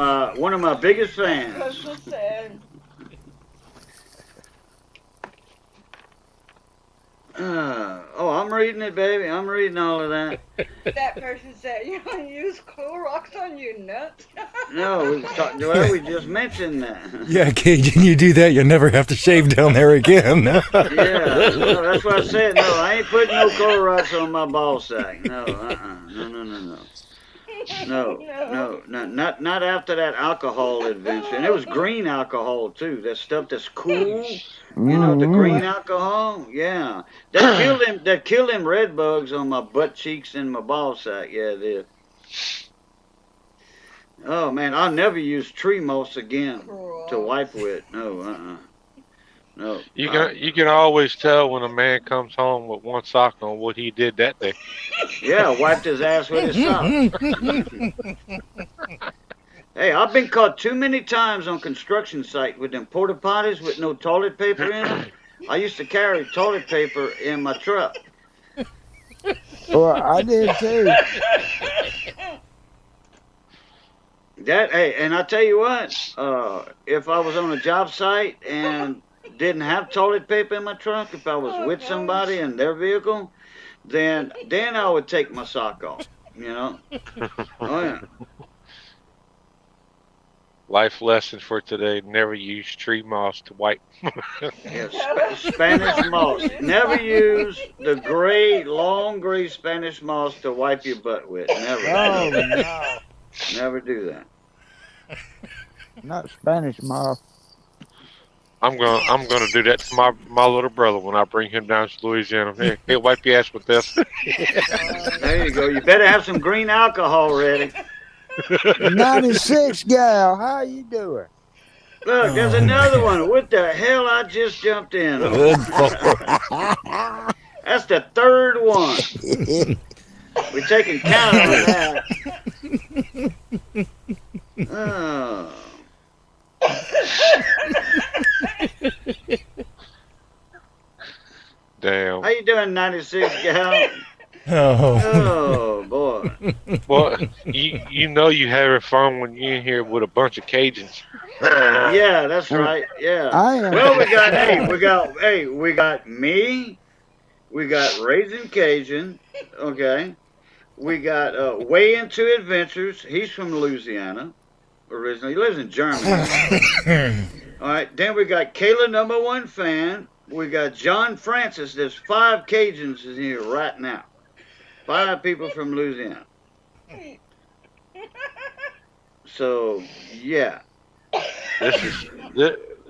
my biggest fans. person said, I'm reading it, baby. I'm reading all of that. that person said, you don't use Clorox on your nuts? No, we just mentioned that. Yeah, Cajun, you do that, you'll never have to shave down there again. Yeah, no, that's what I said. No, I ain't putting no Clorox on my ball sack. No, no, not after that alcohol adventure. And it was green alcohol too. That stuff that's cool. You know, the green alcohol. Yeah, that kill them red bugs on my butt cheeks and my ball sack. Yeah, it did. Oh man, I'll never use tree moss again to wipe with. No, no. You can always tell when a man comes home with one sock on what he did that day. Yeah, wiped his ass with his sock. Hey, I've been caught too many times on construction site with them porta potties with no toilet paper in them. I used to carry toilet paper in my truck. Well, I did too. Hey, and I tell you what, if I was on a job site and didn't have toilet paper in my truck, if I was with somebody in their vehicle, then I would take my sock off. You know? Oh yeah. Life lesson for today: never use tree moss to wipe. Yeah, Spanish moss. Never use the long gray Spanish moss to wipe your butt with. Never. Oh no, Never do that. not Spanish moss. I'm gonna do that to my little brother when I bring him down to Louisiana. Hey, wipe your ass with this. There you go. You better have some green alcohol ready. 96 gal, how you doing? Look, there's another one. What the hell? I just jumped in. That's the third one. We're taking count on that. Oh. Damn. How you doing, 96 gal? Oh. Oh boy. Well, you know you having fun when you're in here with a bunch of Cajuns. Yeah, that's right. Yeah. I am. Well, we got me. We got Raising Cajun. Okay. We got Way Into Adventures. He's from Louisiana originally. He lives in Germany. All right. Then we got Kayla, #1 fan. We got John Francis. There's 5 Cajuns in here right now. 5 people from Louisiana. So yeah.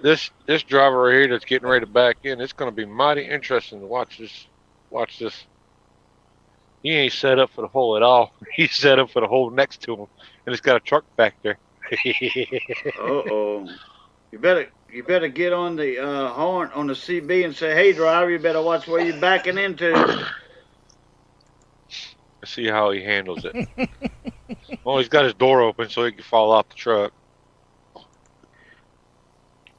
This driver right here that's getting ready to back in. It's going to be mighty interesting to watch this. Watch this. He ain't set up for the hole at all. He's set up for the hole next to him, and it's got a truck back there. Uh-oh. You better get on the horn on the CB and say, "Hey, driver, you better watch where you're backing into." Let's see how he handles it. Oh, he's got his door open so he can fall off the truck.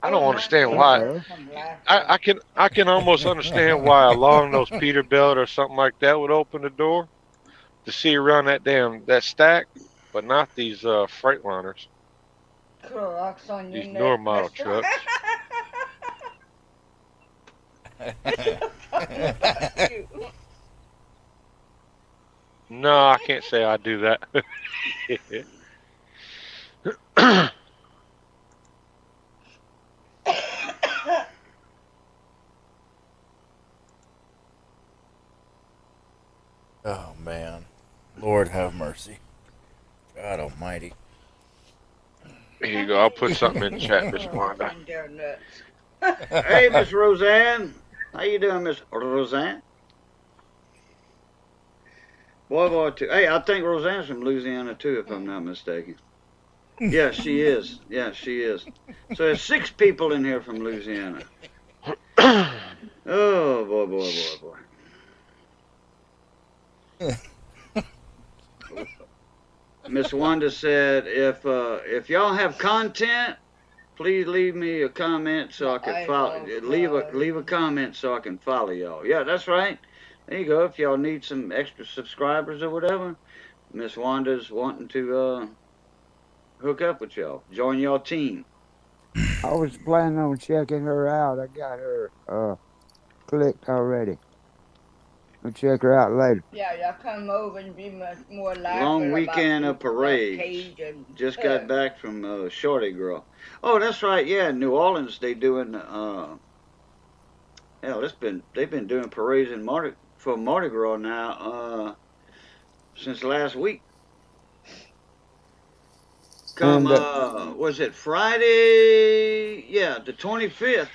I don't understand why. I can almost understand why a long-nosed Peterbilt or something like that would open the door to see around that stack, but not these Freightliners. Clorox on your These neck, newer model mister. trucks. No, I can't say I do that. Oh, man. Lord have mercy. God almighty. Here you go. I'll put something in the chat, Miss Wanda. Ginger nuts. Hey, Miss Roseanne. How you doing, Miss Roseanne? Boy, too. Hey, I think Roseanne's from Louisiana too, if I'm not mistaken. Yeah, she is. Yeah, she is. So there's 6 people in here from Louisiana. Oh boy. Miss Wanda said, if y'all have content, please leave me a comment so I can follow. Leave a comment so I can follow y'all. Yeah, that's right. There you go. If y'all need some extra subscribers or whatever, Miss Wanda's wanting to hook up with y'all, join y'all team. I was planning on checking her out. I got her clicked already. I'll check her out later. Yeah, y'all come over and be much more lively Long about weekend of parades. Cajun. Just got back from Shorty Girl. Oh, that's right. Yeah, in New Orleans they doing hell, they've been doing parades in Mardi Gras now since last week. Come was it Friday? Yeah, the 25th.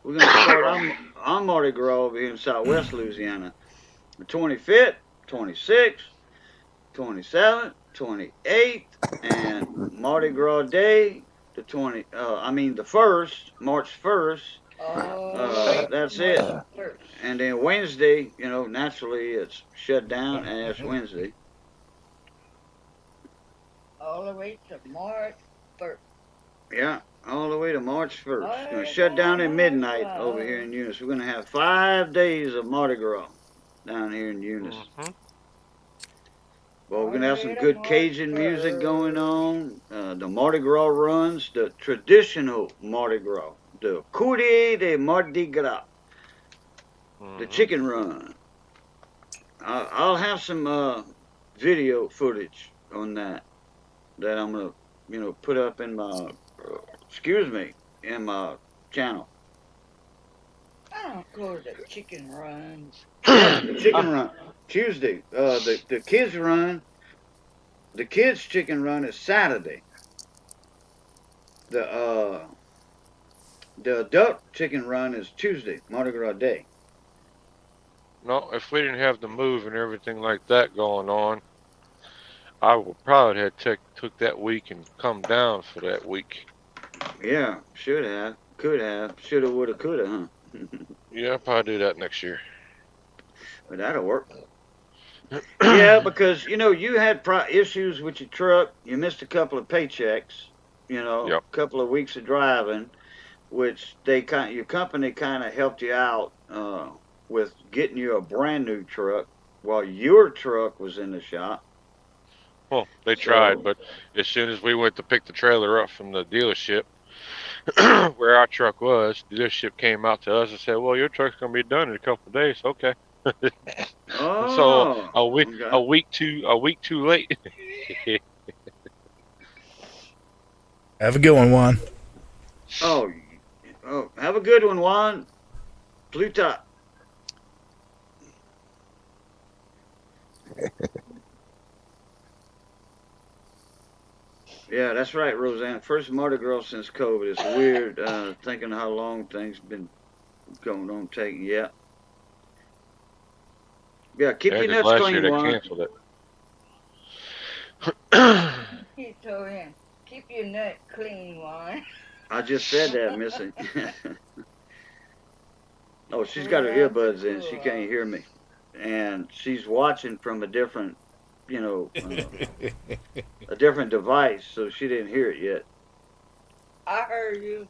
We're gonna start on Mardi Gras over here in Southwest Louisiana. The 25th, 26th, 27th, 28th, and Mardi Gras Day, the 1st, March 1st. That's it. And then Wednesday, naturally it's shut down Ash Wednesday. All the way to March 1st. Yeah, all the way to March 1st. It's going to shut down at midnight over here in Eunice. We're going to have 5 days of Mardi Gras down here in Eunice. Well, we're going to have some good Cajun music going on. The Mardi Gras runs, the traditional Mardi Gras, the Courrier de Mardi Gras, the chicken run. I'll have some video footage on that I'm going to, put up in my, in my channel. I don't go to the chicken runs. Yeah, the chicken run. Tuesday. The kids run. The kids chicken run is Saturday. The adult chicken run is Tuesday, Mardi Gras Day. No, if we didn't have the move and everything like that going on, I would probably have took that week and come down for that week. Yeah, should have, could have, shoulda, woulda, coulda, huh? Yeah, I'll probably do that next year. But that'll work. Yeah, because you had issues with your truck. You missed a couple of paychecks. A couple of weeks of driving, which your company kind of helped you out with getting you a brand new truck while your truck was in the shop. Well, they tried, but as soon as we went to pick the trailer up from the dealership, where our truck was, the dealership came out to us and said, "Well, your truck's gonna be done in a couple of days." Okay. So a week too late. Have a good one, Juan. Oh, have a good one, Juan. Pluta. Yeah, that's right, Roseanne. First Mardi Gras since COVID. It's weird thinking how long things been going on taking. Yeah. Yeah, keep your nuts clean, Juan. Canceled it. He told him, keep your nut clean, Juan. I just said that, Missy. Oh, she's got her earbuds in. She can't hear me. And she's watching from a different, a different device, so she didn't hear it yet. I heard you.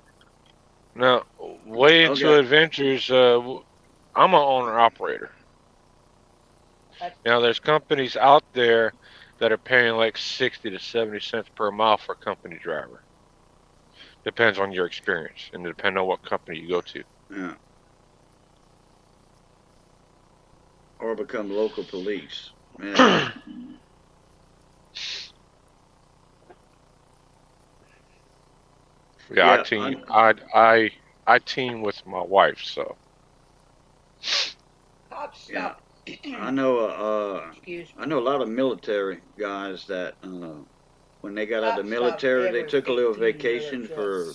Now, way into adventures, I'm an owner-operator. Now, there's companies out there that are paying like 60 to 70 cents per mile for a company driver. Depends on your experience and depends on what company you go to. Yeah. Or become local police. Yeah. Yeah, I team with my wife, so. Yeah. I know a lot of military guys that when they got out of the Cops stop military, they every took a little 15 vacation minutes. for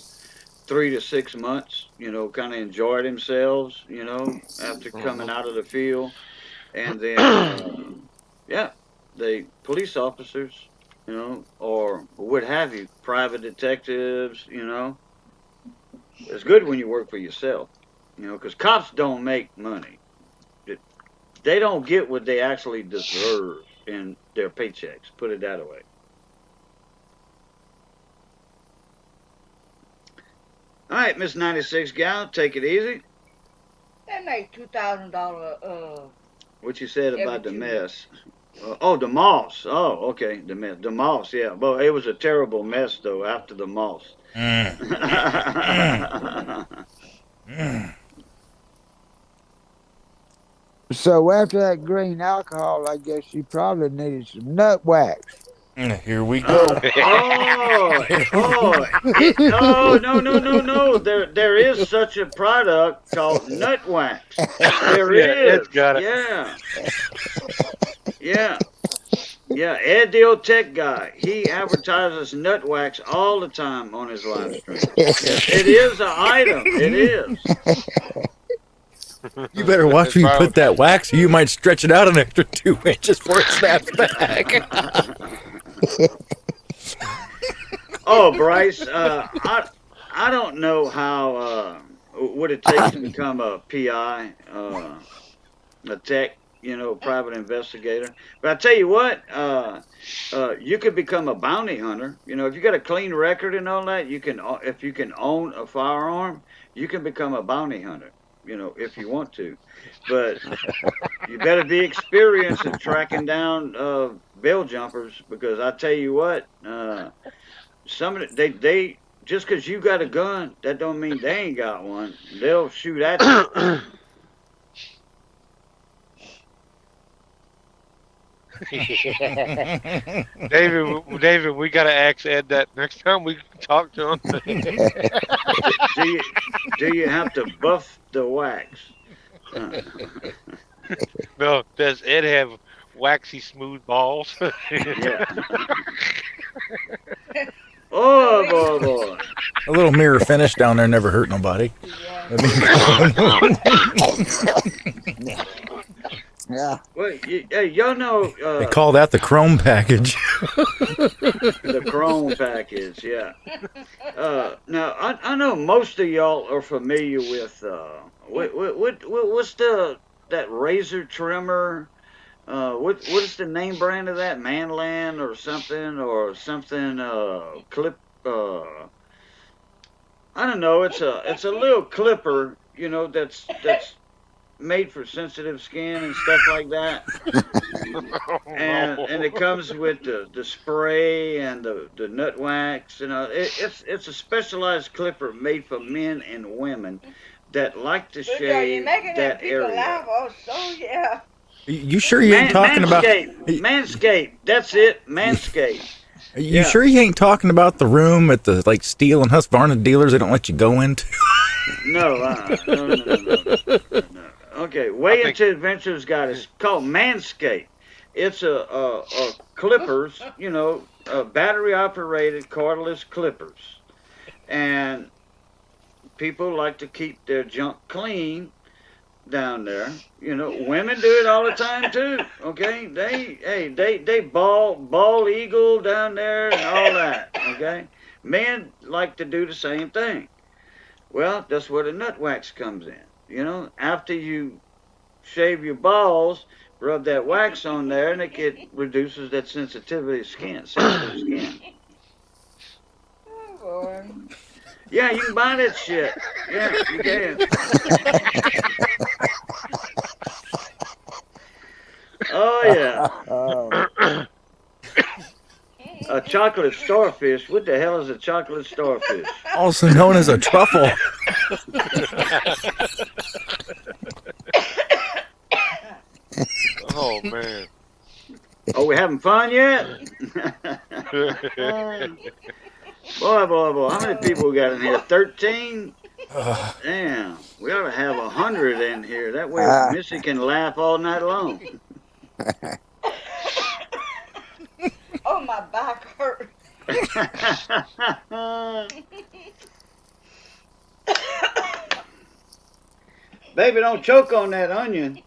3 to 6 months, kind of enjoy themselves, after coming out of the field. And then, yeah, they police officers, or what have you, private detectives, it's good when you work for yourself, because cops don't make money. They don't get what they actually deserve in their paychecks. Put it that way. All right, Miss 96 gal, take it easy. They make $2,000 What you said every about the 2 mess? Oh, the moss. Oh, okay, the mess. The moss, yeah. Well, it was a terrible mess though after the moss. So after that green alcohol, I guess you probably needed some nut wax. Here we go. Oh, no. There is such a product called nut wax. There Yeah, is. Ed's got it. Yeah. Ed, the old tech guy, he advertises nut wax all the time on his live stream. Yes, it is an item. It is. You better watch It's when you probably- put that wax, or you might stretch it out an extra 2 inches before it snaps back. Oh, Bryce, I don't know how what it takes to become a PI, a tech, private investigator. But I tell you what, you could become a bounty hunter. If you got a clean record and all that, if you can own a firearm, you can become a bounty hunter. If you want to, but you better be experienced in tracking down bail jumpers, because I tell you what, some of they just because you got a gun, that don't mean they ain't got one. They'll shoot at you. David, we gotta ask Ed that next time we talk to him. Do you have to buff the wax? No, does Ed have waxy smooth balls? Yeah. Oh boy. A little mirror finish down there never hurt nobody. Yeah. Well, y'all know They call that the chrome package. the chrome package. Yeah. Now I know most of y'all are familiar with what's that razor trimmer? What is the name brand of that? Manland or something clip. I don't know. It's a little clipper. That's made for sensitive skin and stuff like that. And it comes with the spray and the nut wax. It's a specialized clipper made for men and women that like to shave that area. Laugh, oh, so yeah. You sure you ain't talking about Manscaped? That's it, Manscaped. You sure you ain't talking about the room at the Steel and Husqvarna dealers they don't let you go into? No. Okay, Way Into Adventures got it. It's called Manscaped. It's a clippers, battery operated cordless clippers, and people like to keep their junk clean down there. Women do it all the time too. Okay, they bald eagle down there and all that. Okay, men like to do the same thing. Well, that's where the nut wax comes in. After you shave your balls, rub that wax on there, and it reduces that sensitive skin. Oh, boy. Yeah, you can buy that shit. Yeah, you can. Oh, yeah. Oh. A chocolate starfish. What the hell is a chocolate starfish? Also known as a truffle. Oh man. Oh, we having fun yet? Boy. How many people we got in here? 13? Damn. We ought to have 100 in here. That way Missy can laugh all night long. Oh, my back hurt. Baby, don't choke on that onion.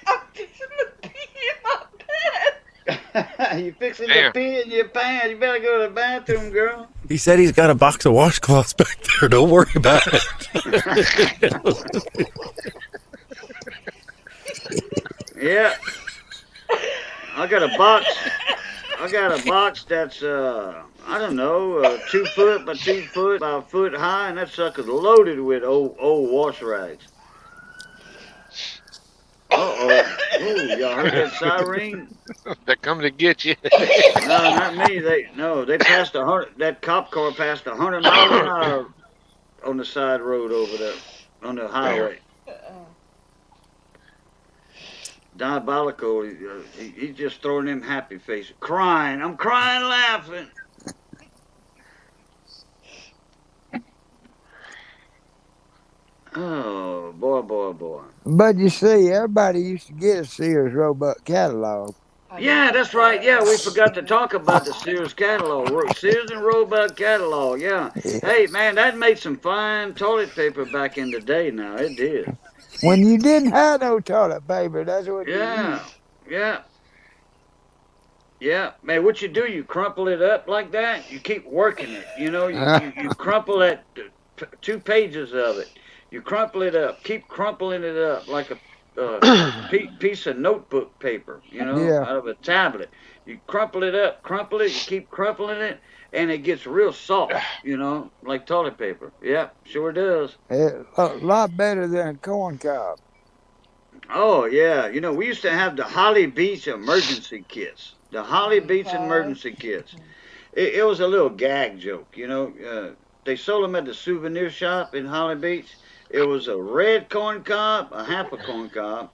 I'm fixing to pee in my pants. You fixing to Damn. pee in your pants. You better go to the bathroom, girl. He said he's got a box of washcloths back there. Don't worry about it. Yeah. I got a box. I got a box that's I don't know, 2 foot by 2 foot by a foot high, and that sucker's loaded with old wash rags. Uh-oh. Ooh, y'all heard that siren? They're coming to get you. No, not me. They passed 100. That cop car passed 100 miles an hour on the side road over there on the highway. Diabolical. He's just throwing them happy faces, crying. I'm crying, laughing. Oh boy, boy, boy. But you see, everybody used to get a Sears Roebuck catalog. Yeah, that's right. Yeah, we forgot to talk about the Sears catalog. Sears and Roebuck catalog. Yeah. Hey, man, that made some fine toilet paper back in the day. Now it did. When you didn't have no toilet paper, that's what you Yeah. used. Yeah. Yeah, man, what you do, you crumple it up like that. You keep working it. You know, you crumple that 2 pages of it. You crumple it up. Keep crumpling it up like a piece of notebook paper, you know, Yeah. out of a tablet. You crumple it up, crumple it, you keep crumpling it, and it gets real soft, you know, like toilet paper. Yep, sure does. A lot better than a corn cob. Oh, yeah. You know, we used to have the Holly Beach emergency kits. The Holly Beach emergency kits. It was a little gag joke, you know. They sold them at the souvenir shop in Holly Beach. It was a red corn cob, a half a corn cob,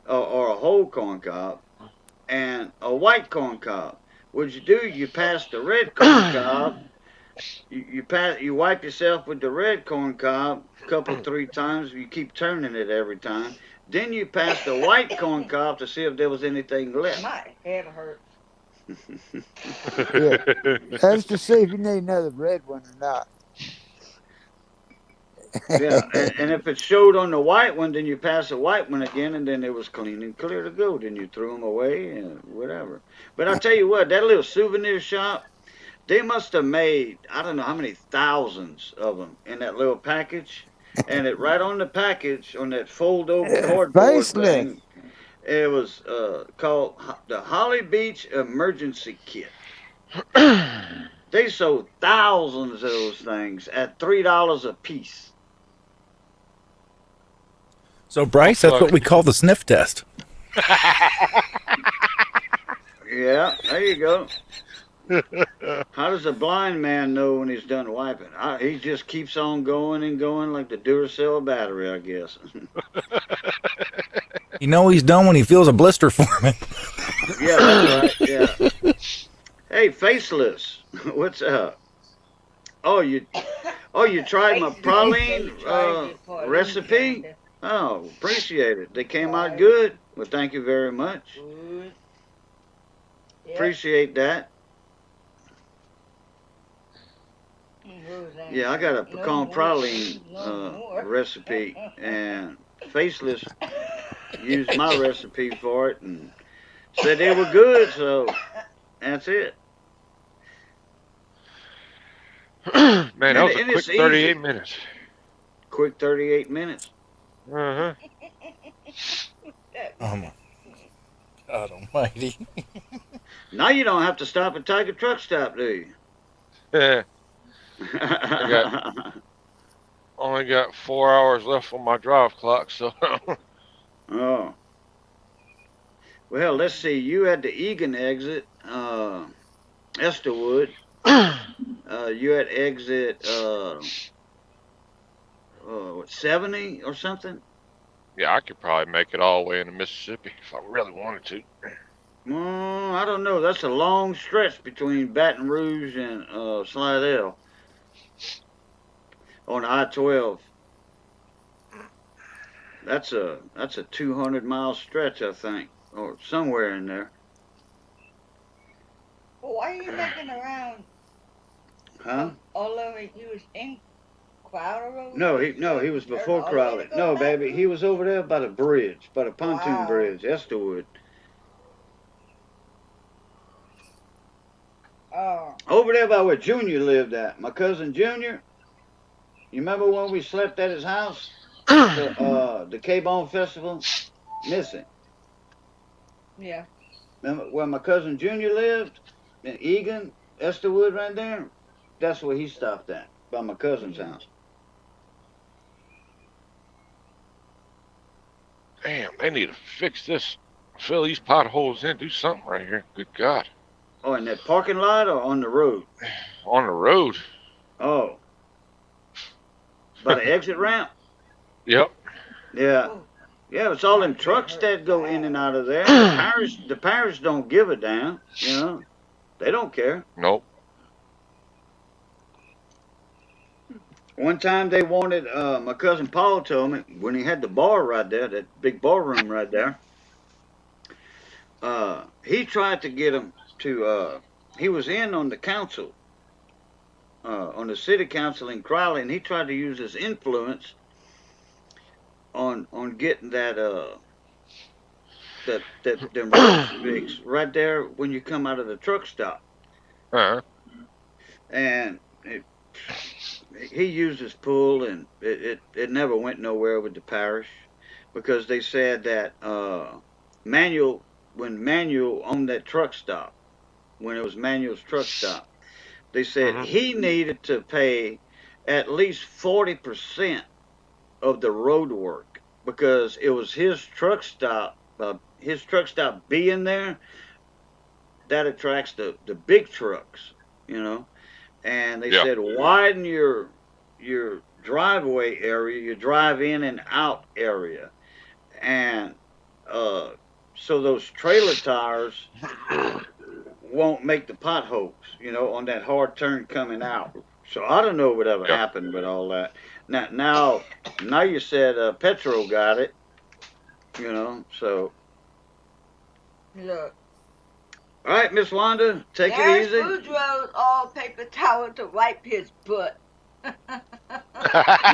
or a whole corn cob, and a white corn cob. What you do, you pass the red corn cob. You wipe yourself with the red corn cob a couple, 3 times. You keep turning it every time. Then you pass the white corn cob to see if there was anything left. My head hurts. Yeah. That's to see if you need another red one or not. Yeah, and if it showed on the white one, then you pass the white one again, and then it was clean and clear to go. Then you threw them away and whatever. But I tell you what, that little souvenir shop, they must have made, I don't know how many thousands of them in that little package. And it right on the package, on that fold over cardboard Faceless. thing, it was called the Holly Beach Emergency Kit. They sold thousands of those things at $3 a piece. So, Bryce, that's what we call the sniff test. Yeah, there you go. How does a blind man know when he's done wiping? He just keeps on going and going like the Duracell battery, I guess. You know he's done when he feels a blister forming. Yeah, that's right. Yeah. Hey, Faceless, what's up? Oh, you tried my praline recipe? Oh, appreciate it. They came out good. Well, thank you very much. Good. Yep. Appreciate that. Yeah, I got a pecan praline recipe, and Faceless used my recipe for it and said they were good, so that's it. Man, that was a quick 38 minutes. Quick 38 minutes. Uh-huh. Oh, my God almighty. Now you don't have to stop at Tiger Truck Stop, do you? Yeah. Only got 4 hours left on my drive clock, so. Oh. Well, let's see. You had the Egan exit, Esтерwood. You had exit, 70 or something? Yeah, I could probably make it all the way into Mississippi if I really wanted to. Well, I don't know. That's a long stretch between Baton Rouge and Slidell on I-12. That's a 200-mile stretch, I think, or somewhere in there. Well, why are you making around Huh? all over? You was in Crowder Road? No, he was Turn before all the way to Crowley. go No, back? baby, he was over there by the bridge, by the pontoon Wow. bridge, Esterwood. Oh. Over there by where Junior lived at. My cousin Junior. You remember when we slept at his house? The K-Bone Festival? Missing. Yeah. Remember where my cousin Junior lived? In Egan, Esterwood right there? That's where he stopped at, by my cousin's house. Damn, they need to fix this. Fill these potholes in. Do something right here. Good God. Oh, in that parking lot or on the road? On the road. Oh. By the exit ramp? Yep. Yeah. Oh. Yeah, it's all them trucks that go in and out of there. The parish don't give a damn, you know. They don't care. Nope. One time they wanted, my cousin Paul told me, when he had the bar right there, that big bar room right there, he tried to get him to, he was in on the council, on the city council in Crowley, and he tried to use his influence on getting that, them roads fixed right there when you come out of the truck stop. Uh-huh. And he used his pull, and it never went nowhere with the parish, because they said that when Manuel owned that truck stop, when it was Manuel's truck stop, they said he needed to pay at least 40% of the road work, because it was his truck stop. His truck stop being there, that attracts the big trucks, you know. And they said widen your driveway area, your drive in and out area, and so those trailer tires won't make the potholes, you know, on that hard turn coming out. So I don't know whatever happened with all that. Now you said Petro got it, you know. So Look. all right, Miss Wanda, take it There's easy. Boudreaux's all paper towel to wipe his butt.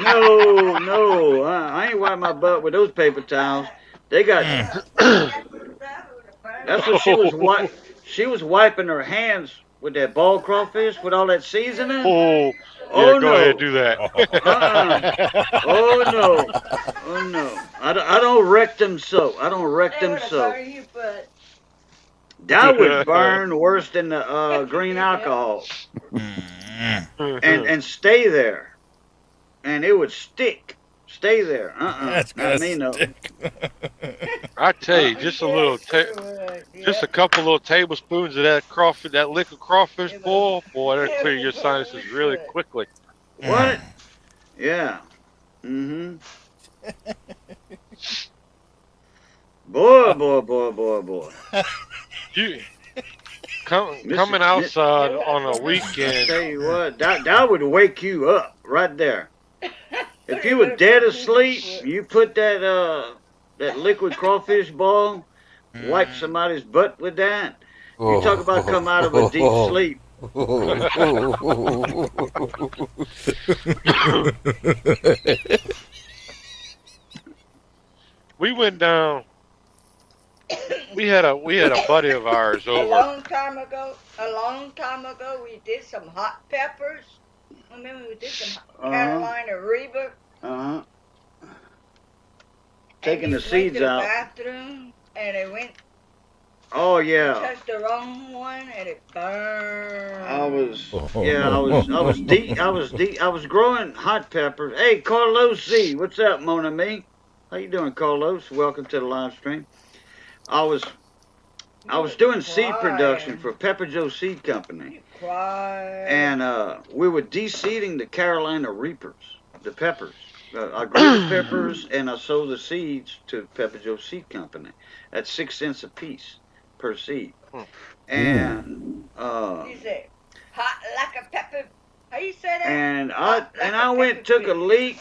No, I ain't wiping my butt with those paper towels. They got. That's what she was. She was wiping her hands with that ball crawfish with all that seasoning. Oh, Oh go no. ahead, do that. Oh no. Oh no. I don't wreck them so. I don't wreck them so. That would burn worse than the green alcohol. And stay there. And it would stick. Stay there. That's Not me, no. I tell you, just a little, just a couple little tablespoons of that crawfish, that liquid crawfish boil, boy, that'll clear your sinuses really quickly. What? Yeah. Mm-hmm. Boy. You coming outside on a weekend. I tell you what, that would wake you up right there. If you were dead asleep, you put that liquid crawfish ball, wipe somebody's butt with that. You talk about come out of a deep sleep. We went down. We had a buddy of ours over. A long time ago, we did some hot peppers. Remember we did some Carolina Reaper. Taking the seeds out. Bathroom, and it went. Oh yeah. Touched the wrong one, and it burned. I was growing hot peppers. Hey, Carlos C, what's up, mon ami? How you doing, Carlos? Welcome to the live stream. I was doing seed production for Pepper Joe Seed Company. And we were de-seeding the Carolina Reapers, the peppers. I grew the peppers and I sold the seeds to Pepper Joe Seed Company at 6 cents a piece per seed. And he said, hot like a pepper. How you say that? And I went took a leak,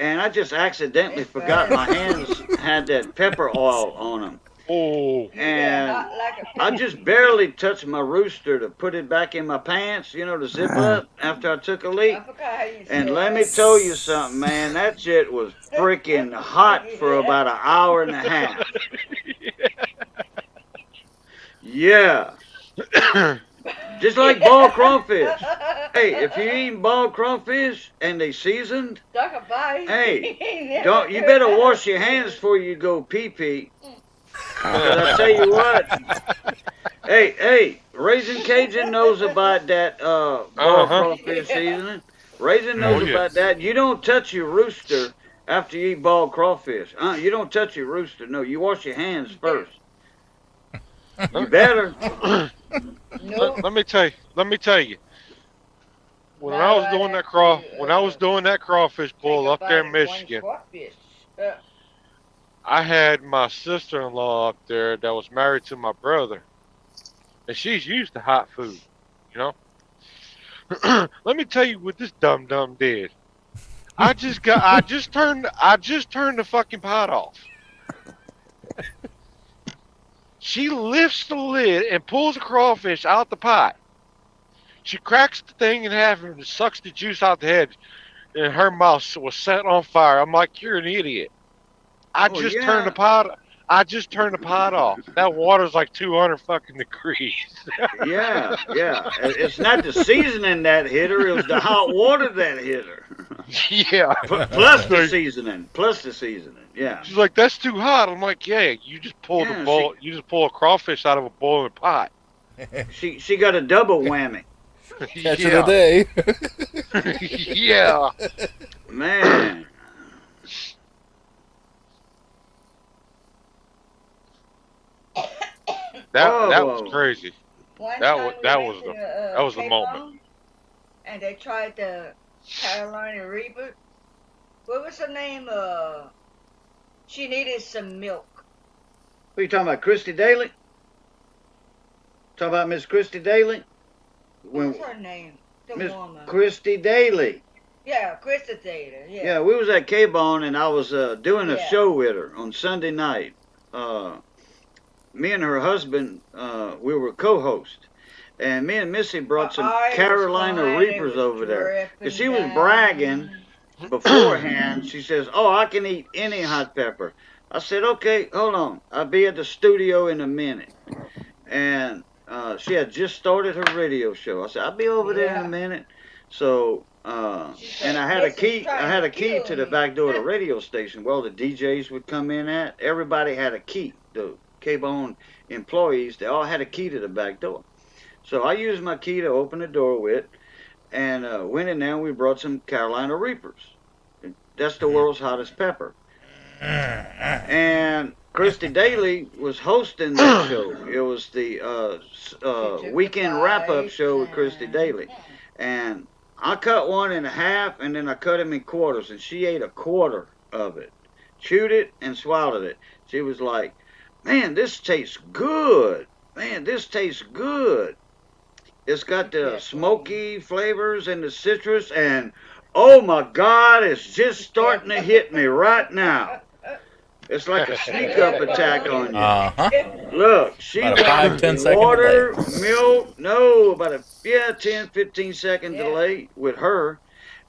and I just accidentally It's forgot bad. my hands had that pepper oil on them. Oh, You get And hot like a I pepper. just barely touched my rooster to put it back in my pants, to zip up after I took a I leak. forgot how you And say let me tell you something, man, that shit was freaking hot for about an hour and a half. Yeah, just like ball crawfish. Hey, if you eat ball crawfish and they seasoned, Talk about hey, you better wash your hands before you go pee pee. Cause I tell you what, hey, Raising Cajun knows about that ball uh-huh. crawfish seasoning. Raisin Oh knows Mm. yeah. about that. You don't touch your rooster after you eat ball crawfish. You don't touch your rooster. No, you wash your hands first. You better. let, No, let me tell you. Let me tell you. When I not was right doing that after you when I was doing that crawfish take boil a up there bite in of one Michigan, crawfish. I had my sister-in-law up there that was married to my brother, and she's used to hot food. You know. Let me tell you what this dumb did. I just turned the fucking pot off. She lifts the lid and pulls the crawfish out the pot. She cracks the thing in half and sucks the juice out the head, and her mouth was set on fire. I'm like, you're an idiot. I Oh just turned the yeah, pot. I just turned the pot off. That water's like 200 fucking degrees. yeah. It's not the seasoning that hit her. It was the hot water that hit her. Yeah. Plus the Like, seasoning. Plus the seasoning. Yeah. she's like, that's too hot. I'm like, yeah, Yeah. She you just pull a crawfish out of a boiling pot. she she got a double whammy. Catch of the Yeah. day. Yeah. Man. That was Oh. crazy. One That time was we that went was to the the that was the Cape moment. Town, and they tried the Carolina Reaper. What was her name? She needed some milk. What are you talking about, Christy Daly? Talking about Miss Christy Daly? What was her name? The Miss woman. Christy Daly. Yeah, Krista Taylor. Yeah. Yeah, we was at K-Bone and I was doing a Yeah. show with her on Sunday night. Me and her husband, we were co-hosts. And me and Missy brought some Carolina Reapers over there. Because she was bragging beforehand. She says, oh, I can eat any hot pepper. I said, okay, hold on. I'll be at the studio in a minute. And she had just started her radio show. I said, I'll be over there in a minute. So, and I had a key. I had a key to the back door of the radio station. Well, the DJs would come in at. Everybody had a key. The K-Bone employees, they all had a key to the back door. So I used my key to open the door with, and went in there. And we brought some Carolina Reapers. That's the world's hottest pepper. And Christy Daly was hosting that show. It was the weekend wrap-up show with Christy Daly. And I cut one in half, and then I cut him in quarters, and she ate a quarter of it, chewed it, and swallowed it. She was like, man, this tastes good. Man, this tastes good. It's got the smoky flavors and the citrus, and oh my God, it's just starting to hit me right now. It's like a sneak up attack on you. Uh-huh. Look, she About a went 5-10 second water, delay. milk, no, about a 10-15 second delay with her.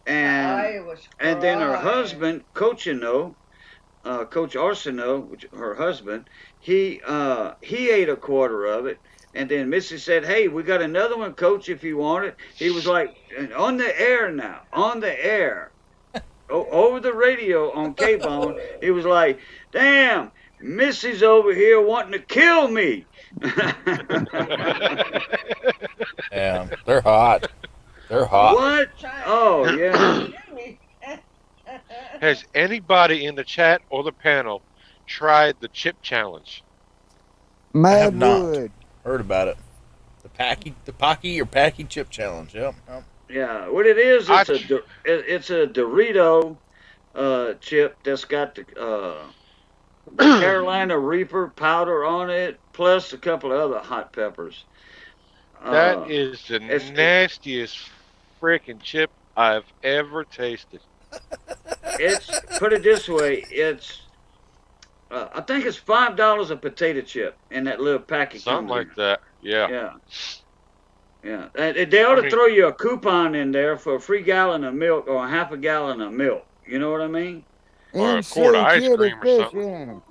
And then her husband, Coach Arsenault, which her husband, he ate a quarter of it. And then Missy said, hey, we got another one, Coach, if you want it. He was like, on the air now, on the air. Over the radio on K-Bone, he was like, damn, Missy's over here wanting to kill me. Yeah, they're hot. They're hot. What? Oh, yeah. Has anybody in the chat or the panel tried the chip challenge? I have Mad not. Wood. Heard about it. The Packy chip challenge. Yep. Yeah, what it is, it's a Dorito chip that's got the Carolina Reaper powder on it, plus a couple of other hot peppers. That is the nastiest freaking chip I've ever tasted. It's put it this way. It's I think it's $5 a potato chip in that little pack it Something comes like in. that. Yeah. Yeah, yeah. They ought I to mean, throw you a coupon in there for a free gallon of milk or a half a gallon of milk. You know what I mean? or a quart of NC ice Kitty cream or something. Fishing.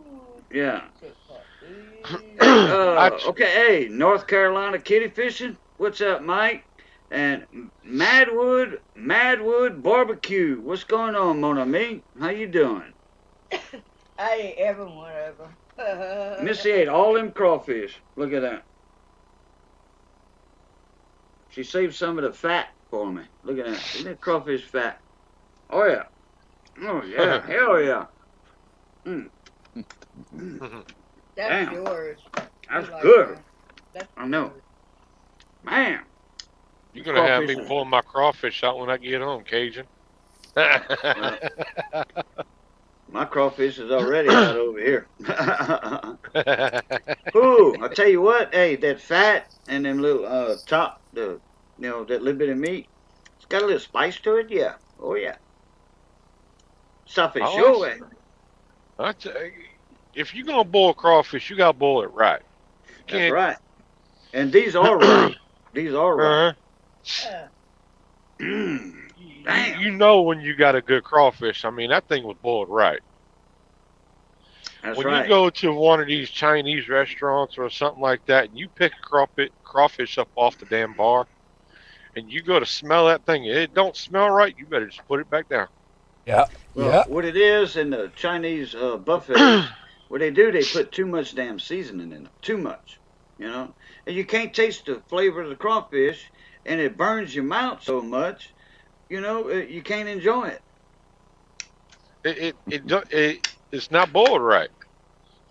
Yeah. Hey, I okay. Hey, North Carolina kitty fishing. What's up, Mike? And Madwood Barbecue. What's going on, mon ami? How you doing? I ate every one of them. Missy ate all them crawfish. Look at that. She saved some of the fat for me. Look at that. Isn't that crawfish fat? Oh yeah. Oh yeah. Hell yeah. Mm. That's Damn. yours. That's You like good. that. That's I know. yours. Man. You're gonna have me Crawfish. pulling my crawfish out when I get home, Cajun. Well, my crawfish is already out over here. Ooh, I tell you what, hey, that fat and them little top, that little bit of meat, it's got a little spice to it, yeah. Oh yeah. Safe Oh, sure. I tell you, if you're gonna boil crawfish, you gotta boil it right. You That's can't. right. And these are right. These are right. Uh-huh. Damn. You know when you got a good crawfish. I mean, that thing was boiled right. That's When right. you go to one of these Chinese restaurants or something like that, and you pick a crawfish up off the damn bar, and you go to smell that thing, it don't smell right. You better just put it back down. Yeah. Well, Yeah. what it is in the Chinese buffets, what they do, they put too much damn seasoning in them. Too much, and you can't taste the flavor of the crawfish, and it burns your mouth so much, you can't enjoy it. It's not boiled right.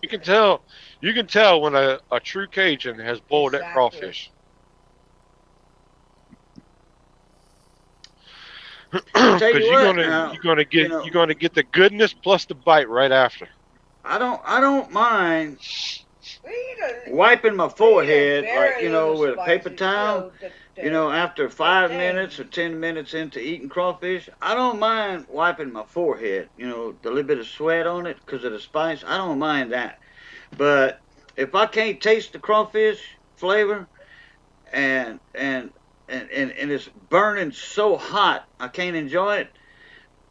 You can tell. You can tell when a true Cajun has boiled that Exactly. crawfish. Tell Because you what, now, you're gonna get the goodness plus the bite right after. I don't mind We need a, wiping my we need a forehead, very little with a paper spicy, towel. After the 5 minutes or thing. 10 minutes into eating crawfish, I don't mind wiping my forehead. The little bit of sweat on it because of the spice. I don't mind that. But if I can't taste the crawfish flavor and it's burning so hot, I can't enjoy it.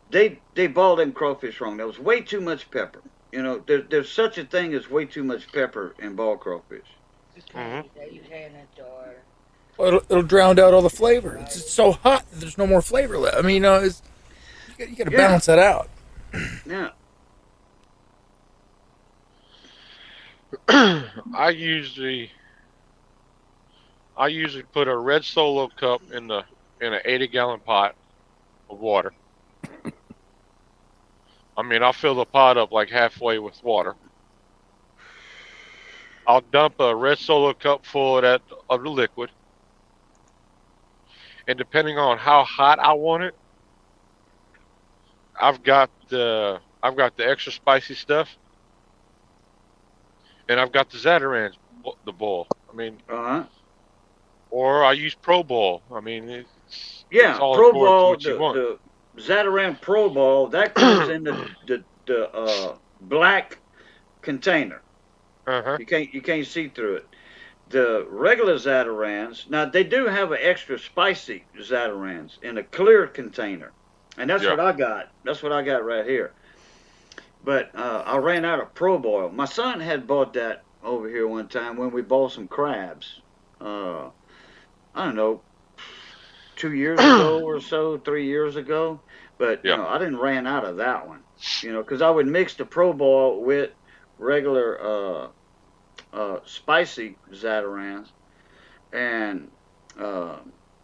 They boiled them crawfish wrong. There was way too much pepper. There's such a thing as way too much pepper in boiled crawfish. You can't eat that. You can't enjoy it. Well, it'll drown out all the flavor. It's so hot that there's no more flavor left. I mean, you got to balance that out. Yeah. I usually put a red Solo cup in an 80-gallon pot of water. I mean, I'll fill the pot up like halfway with water. I'll dump a red Solo cup full of the liquid, and depending on how hot I want it, I've got the extra spicy stuff, and I've got the Zatarans, the boil. I mean, or I use Pro Bowl. I mean, it's all Pro according to Ball, what you want. the Zataran Pro Ball, that comes in the black container. Uh-huh. You can't see through it. The regular Zatarans, now they do have an extra spicy Zatarans in a clear container, and that's what I got. That's what I got right here. But I ran out of Pro Boil. My son had bought that over here one time when we bought some crabs. I don't know, 2 years ago or so, 3 years ago. But I didn't ran out of that one. Because I would mix the Pro Boil with regular spicy Zatarans, and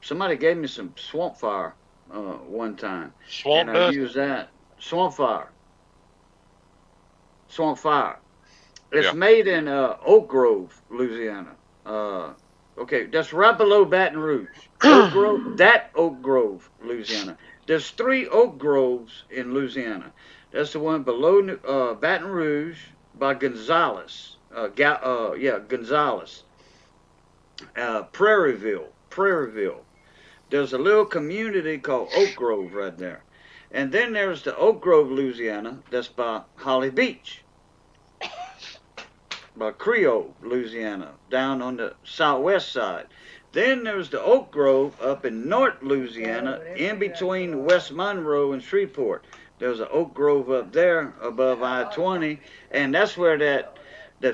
somebody gave me some Swamp Fire one time, Swamp and I used that Swamp Fire. It's made in Oak Grove, Louisiana. Okay, that's right below Baton Rouge. Oak Grove, Louisiana. There's 3 Oak Groves in Louisiana. That's the one below Baton Rouge by Gonzales. Gonzales. Prairieville. There's a little community called Oak Grove right there. And then there's the Oak Grove, Louisiana. That's by Holly Beach, by Creole, Louisiana, down on the southwest side. Then there's the Oak Grove up in North Louisiana, in between West Monroe and Shreveport. There's an Oak Grove up there above I-20, and that's where that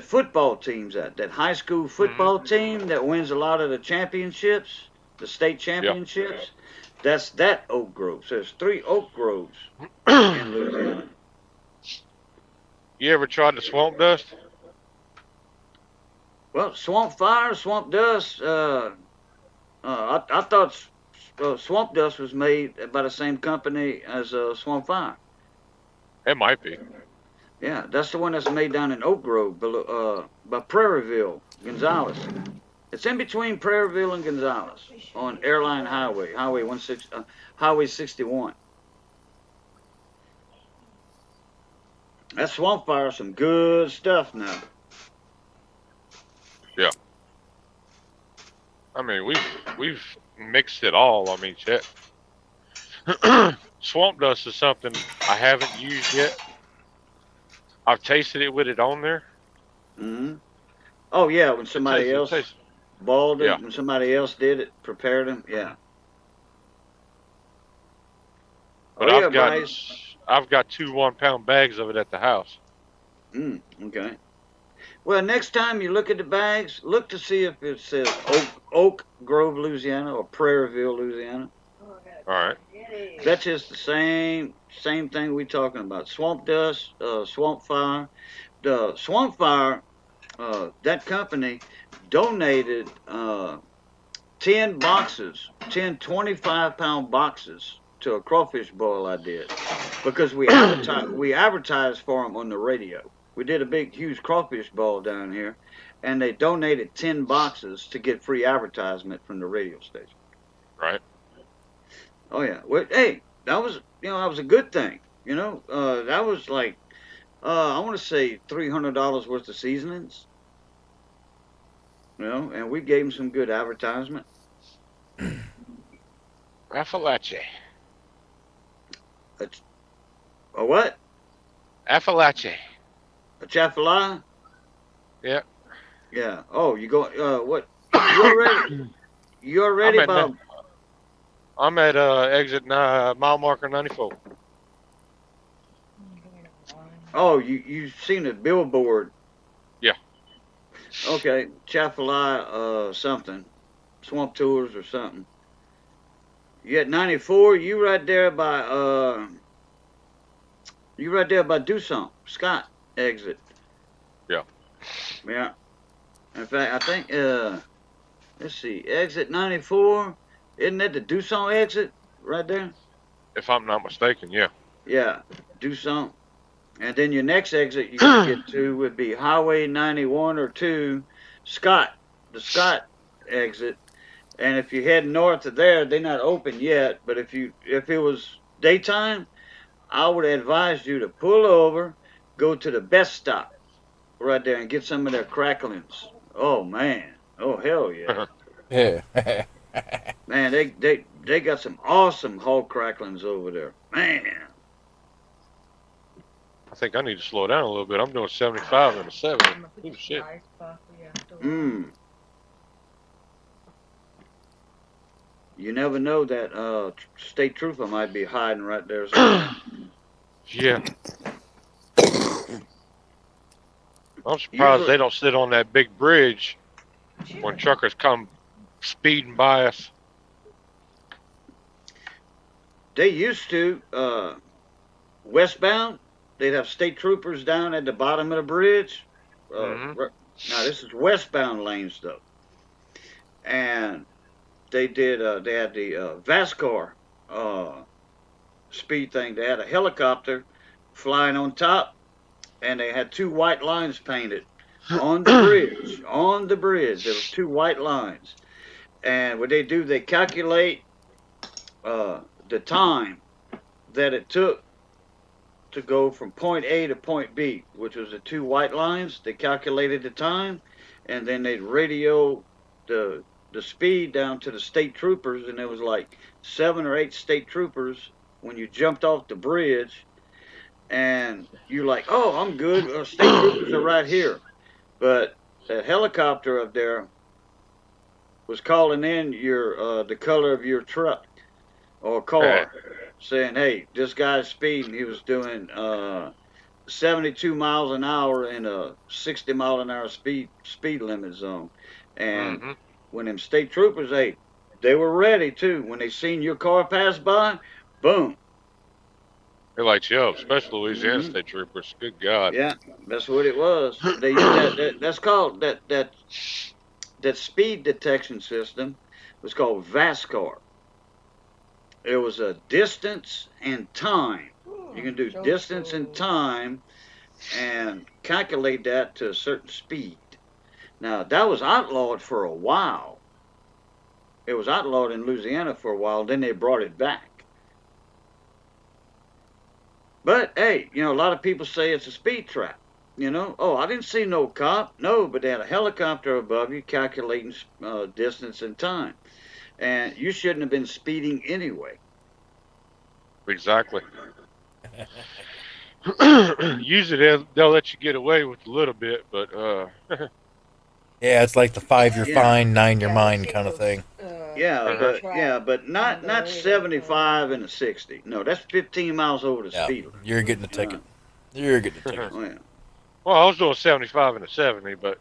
football team's at. That high school football team that wins a lot of the championships, the state championships. That's that Oak Grove. So there's 3 Oak Groves in Louisiana. You ever tried the swamp dust? Well, swamp fire, swamp dust. I thought swamp dust was made by the same company as swamp fire. It might be. Yeah, that's the one that's made down in Oak Grove, by Prairieville, Gonzales. It's in between Prairieville and Gonzales on Airline Highway, Highway 61. That swamp fire is some good stuff now. Yeah. I mean, we've mixed it all. I mean, shit. Swamp dust is something I haven't used yet. I've tasted it with it on there. Mm-hmm. Oh yeah, when somebody else balled it, Yeah. when somebody else did it, prepared them, yeah. But Oh, yeah, I've got 2 1-pound bags of it at the house. Okay. Well, next time you look at the bags, look to see if it says Oak Grove, Louisiana, or Prairieville, Louisiana. All right. That's just the same thing we're talking about. Swamp dust, swamp fire. The swamp fire, that company donated 10 boxes, 10 25-pound boxes to a crawfish boil I did, because we advertised for them on the radio. We did a big, huge crawfish boil down here, and they donated 10 boxes to get free advertisement from the radio station. Right. Oh yeah. Well, hey, that was a good thing. That was like, I want to say $300 worth of seasonings. And we gave them some good advertisement. Appalachia. A what? Appalachia. A Chaffalaya? Yeah. Yeah. Oh, you go? What? You're ready about? I'm at exit mile marker 94. Oh, you've seen a billboard? Yeah. Okay, Chaffalaya, something, Swamp Tours or something. You at 94? You right there by Dusant, Scott exit. Yeah. Yeah. In fact, I think let's see, exit 94. Isn't that the Dusant exit right there? If I'm not mistaken, yeah. Yeah, Dusant. And then your next exit you can get to would be Highway 91 or 2, the Scott exit. And if you head north of there, they're not open yet. But if it was daytime, I would advise you to pull over, go to the best stop right there, and get some of their cracklings. Oh man, oh hell yeah. Yeah. Man, they got some awesome hog cracklings over there. Man. I think I need to slow down a little bit. I'm doing 75 and a 70. Oh, shit. You never know that state trooper might be hiding right there. Yeah. I'm surprised they don't sit on that big bridge when truckers come speeding by us. They used to, westbound, they'd have state troopers down at the bottom of the bridge. Now, this is westbound lanes, though. And they had the VASCAR speed thing. They had a helicopter flying on top, and they had 2 white lines painted on the bridge. On the bridge, there was 2 white lines. And what they do, they calculate the time that it took to go from point A to point B, which was the 2 white lines. They calculated the time, and then they'd radio the speed down to the state troopers, and there was like 7 or 8 state troopers when you jumped off the bridge, and you're like, "Oh, I'm good. State troopers are right here." But that helicopter up there was calling in your the color of your truck or Yeah. car, saying, "Hey, this guy's speeding. He was doing 72 miles an hour in a 60-mile-an-hour speed limit zone." And Mm-hmm. when them state troopers, hey, they were ready too. When they seen your car pass by, boom. It lights you up, especially Louisiana Hmm. state troopers. Good God. Yeah, that's what it was. They used that's called that speed detection system was called VASCAR. It was a distance and time. You can do So distance and cool. time and calculate that to a certain speed. Now, that was outlawed for a while. It was outlawed in Louisiana for a while, then they brought it back. But hey, a lot of people say it's a speed trap. Oh, I didn't see no cop. No, but they had a helicopter above you calculating distance and time. And you shouldn't have been speeding anyway. Exactly. Usually they'll let you get away with a little bit, but Yeah, it's like the 5-year Yeah. fine, 9-year Yeah, mine kind of thing. Yeah, speed but trap on the not way to 75 and a 60. No, that's 15 miles over the Yeah, speed limit. you're getting a ticket. You're getting a ticket. Oh yeah. well, I was doing 75 and a 70, but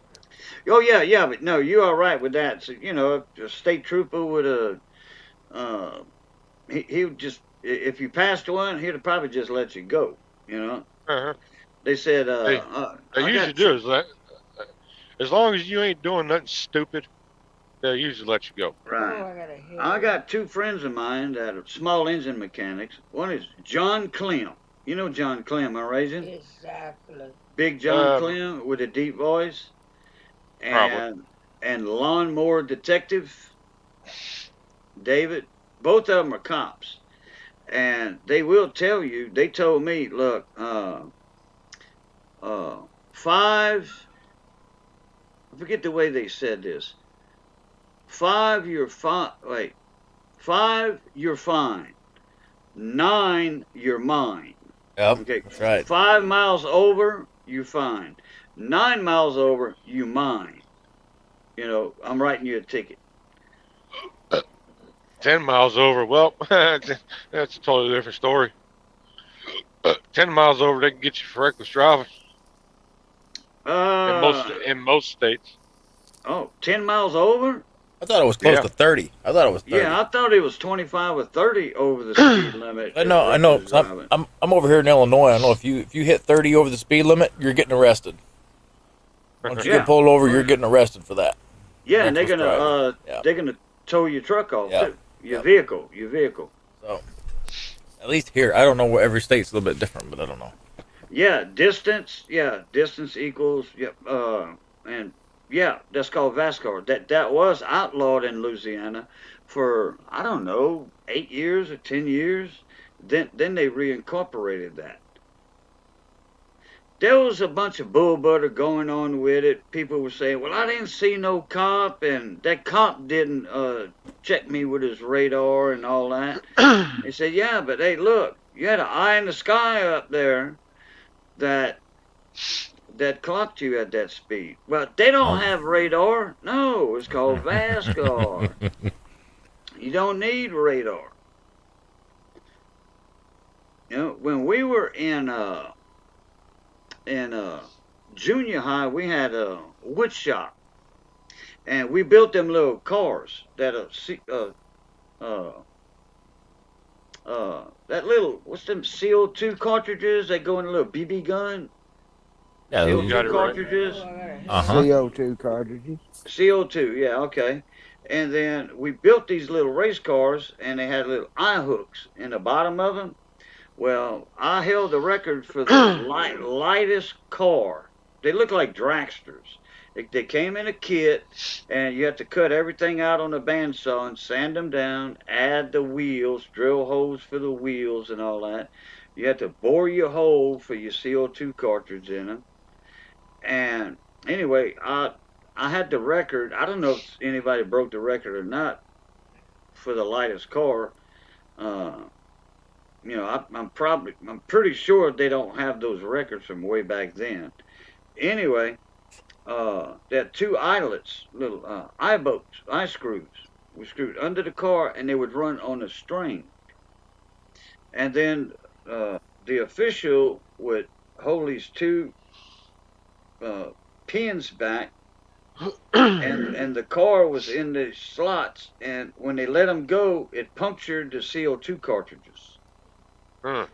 Oh yeah, but no, you are right with that. So if a state trooper would have, he would just if you passed one, he'd have probably just let you go. uh They said, they I usually got do is that as long as you ain't doing nothing stupid, they'll usually let you go. Oh, right. I gotta hit I it. got two friends of mine that are small engine mechanics. One is John Clem. You know John Clem, I raising Exactly. Big John Uh, Clem with a deep voice, Probably. and Lawnmower Detective David. Both of them are cops, and they will tell you. They told me, look, five. I forget the way they said this. Five, you're fine. Wait, five, you're fine. Nine, you're mine. Yep, Okay, that's right. 5 miles over, you fine. 9 miles over, you mine. I'm writing you a ticket. 10 miles over, well, that's a totally different story. 10 miles over, they can get you for reckless driving Uh, in most states. 10 miles over? I thought it was close Yeah. to 30. I thought it was 30. Yeah, I thought it was 25 or 30 over the speed limit. I know. reckless 'Cause driving. I'm over here in Illinois. I know if you hit 30 over the speed limit, you're getting arrested. Once you Yeah. get pulled over, you're getting arrested for that. Yeah, and reckless driving. Yeah. they're gonna tow your truck off Yeah. too. Your Yep. vehicle. So, at least here, I don't know where every state's a little bit different, but I don't know. Yeah, distance. Yeah, distance equals. Yep. And yeah, that's called VASCAR. That was outlawed in Louisiana for I don't know 8 years or 10 years. Then they reincorporated that. There was a bunch of bull butter going on with it. People were saying, "Well, I didn't see no cop, and that cop didn't check me with his radar and all that." They said, "Yeah, but hey, look, you had an eye in the sky up there that clocked you at that speed. Well, they don't have radar. No, it's called VASCAR. You don't need radar." When we were in junior high, we had a wood shop, and we built them little cars that that little what's them CO2 cartridges that go in a little BB gun. Yeah, You got CO2 it right. cartridges. Oh, I gotta hit Uh-huh. it. CO2 cartridges. CO2, yeah, okay. And then we built these little race cars, and they had little eye hooks in the bottom of them. Well, I held the record for the lightest car. They look like dragsters. They came in a kit, and you have to cut everything out on a bandsaw and sand them down, add the wheels, drill holes for the wheels and all that. You have to bore your hole for your CO2 cartridge in them. And anyway, I had the record. I don't know if anybody broke the record or not for the lightest car. I'm pretty sure they don't have those records from way back then. Anyway, they had two eyelets, little eye bolts, eye screws, were screwed under the car, and they would run on a string. And then the official would hold these two uh, pins back, and the car was in the slots. And when they let them go, it punctured the CO2 cartridges, Huh.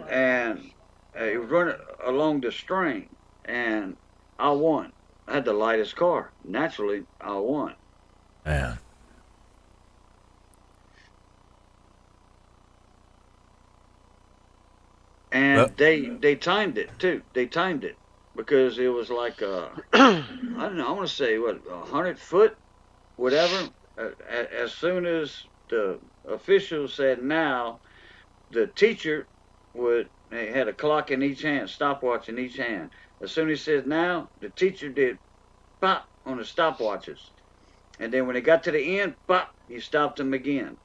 and it would run along the string. And I won. I had the lightest car. Naturally, I won. Man. And they timed it too. They timed it because it was like I don't know. I want to say what 100 foot, whatever. As soon as the official said now, the teacher would they had a clock in each hand, stopwatch in each hand. As soon as he said now, the teacher did pop on the stopwatches, and then when they got to the end, pop, he stopped them again.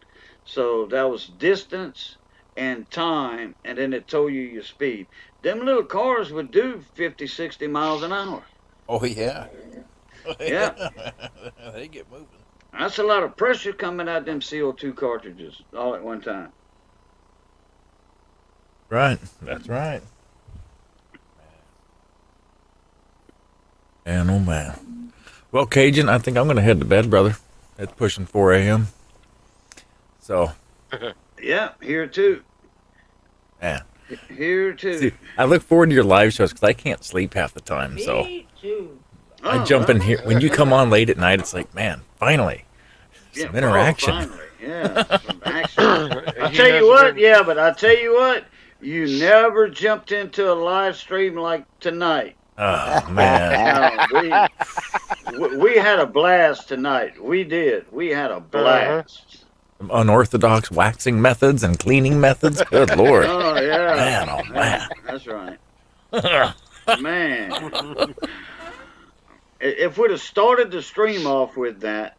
So that was distance and time, and then it told you your speed. Them little cars would do 50, 60 miles an hour. Oh, yeah. Yeah. They get moving. That's a lot of pressure coming out them CO2 cartridges all at one time. Right. That's right. Man, oh, man. Well, Cajun, I think I'm going to head to bed, brother. It's pushing 4 a.m. So. Yeah, here too. Yeah. Here too. See, I look forward to your live shows because I can't sleep half the time. So Me too. I jump in here. When you come on late at night, it's like, man, finally. Some interaction. Finally. Yeah, some action. I tell you what, yeah, but I tell you what, you never jumped into a live stream like tonight. Oh, man. We had a blast tonight. We did. We had a blast. Unorthodox waxing methods and cleaning methods. Good Lord. Oh, yeah. Man, oh, man. That's right. Man. If we'd have started the stream off with that,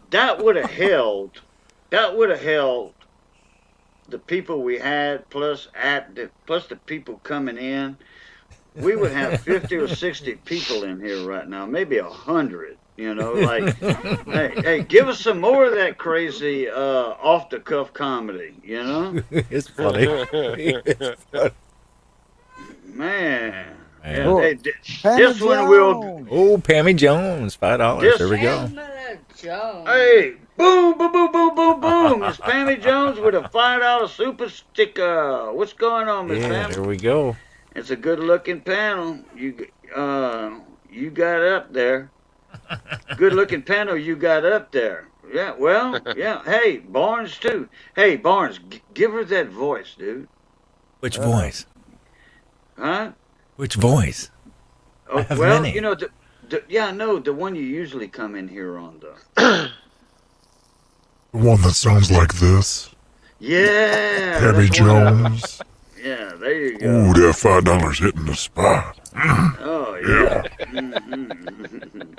that would have held the people we had plus the people coming in. We would have 50 or 60 people in here right now, maybe 100. Like, hey, give us some more of that crazy off the cuff comedy. It's funny. It's funny. Man. Man. Oh, Hey, Pammy this one will. Jones. Oh, Pammy Jones, $5. This- There we go. Pamela Jones. Hey, boom, boom, boom, boom, boom, boom. Miss Pammy Jones with a $5 super sticker. What's going on, Miss Yeah, Pammy? there we go. It's a good-looking panel. You got up there. Good-looking panel you got up there. Yeah, well, yeah. Hey, Barnes too. Hey, Barnes, give her that voice, dude. Which voice? Huh? Which voice? Oh, have well, many. I know the one you usually come in here on, though. The one that sounds like this. Yeah. Pammy that's one. Jones. Yeah, there you go. Ooh, that $5 hitting the spot. Oh, yeah. Mhm.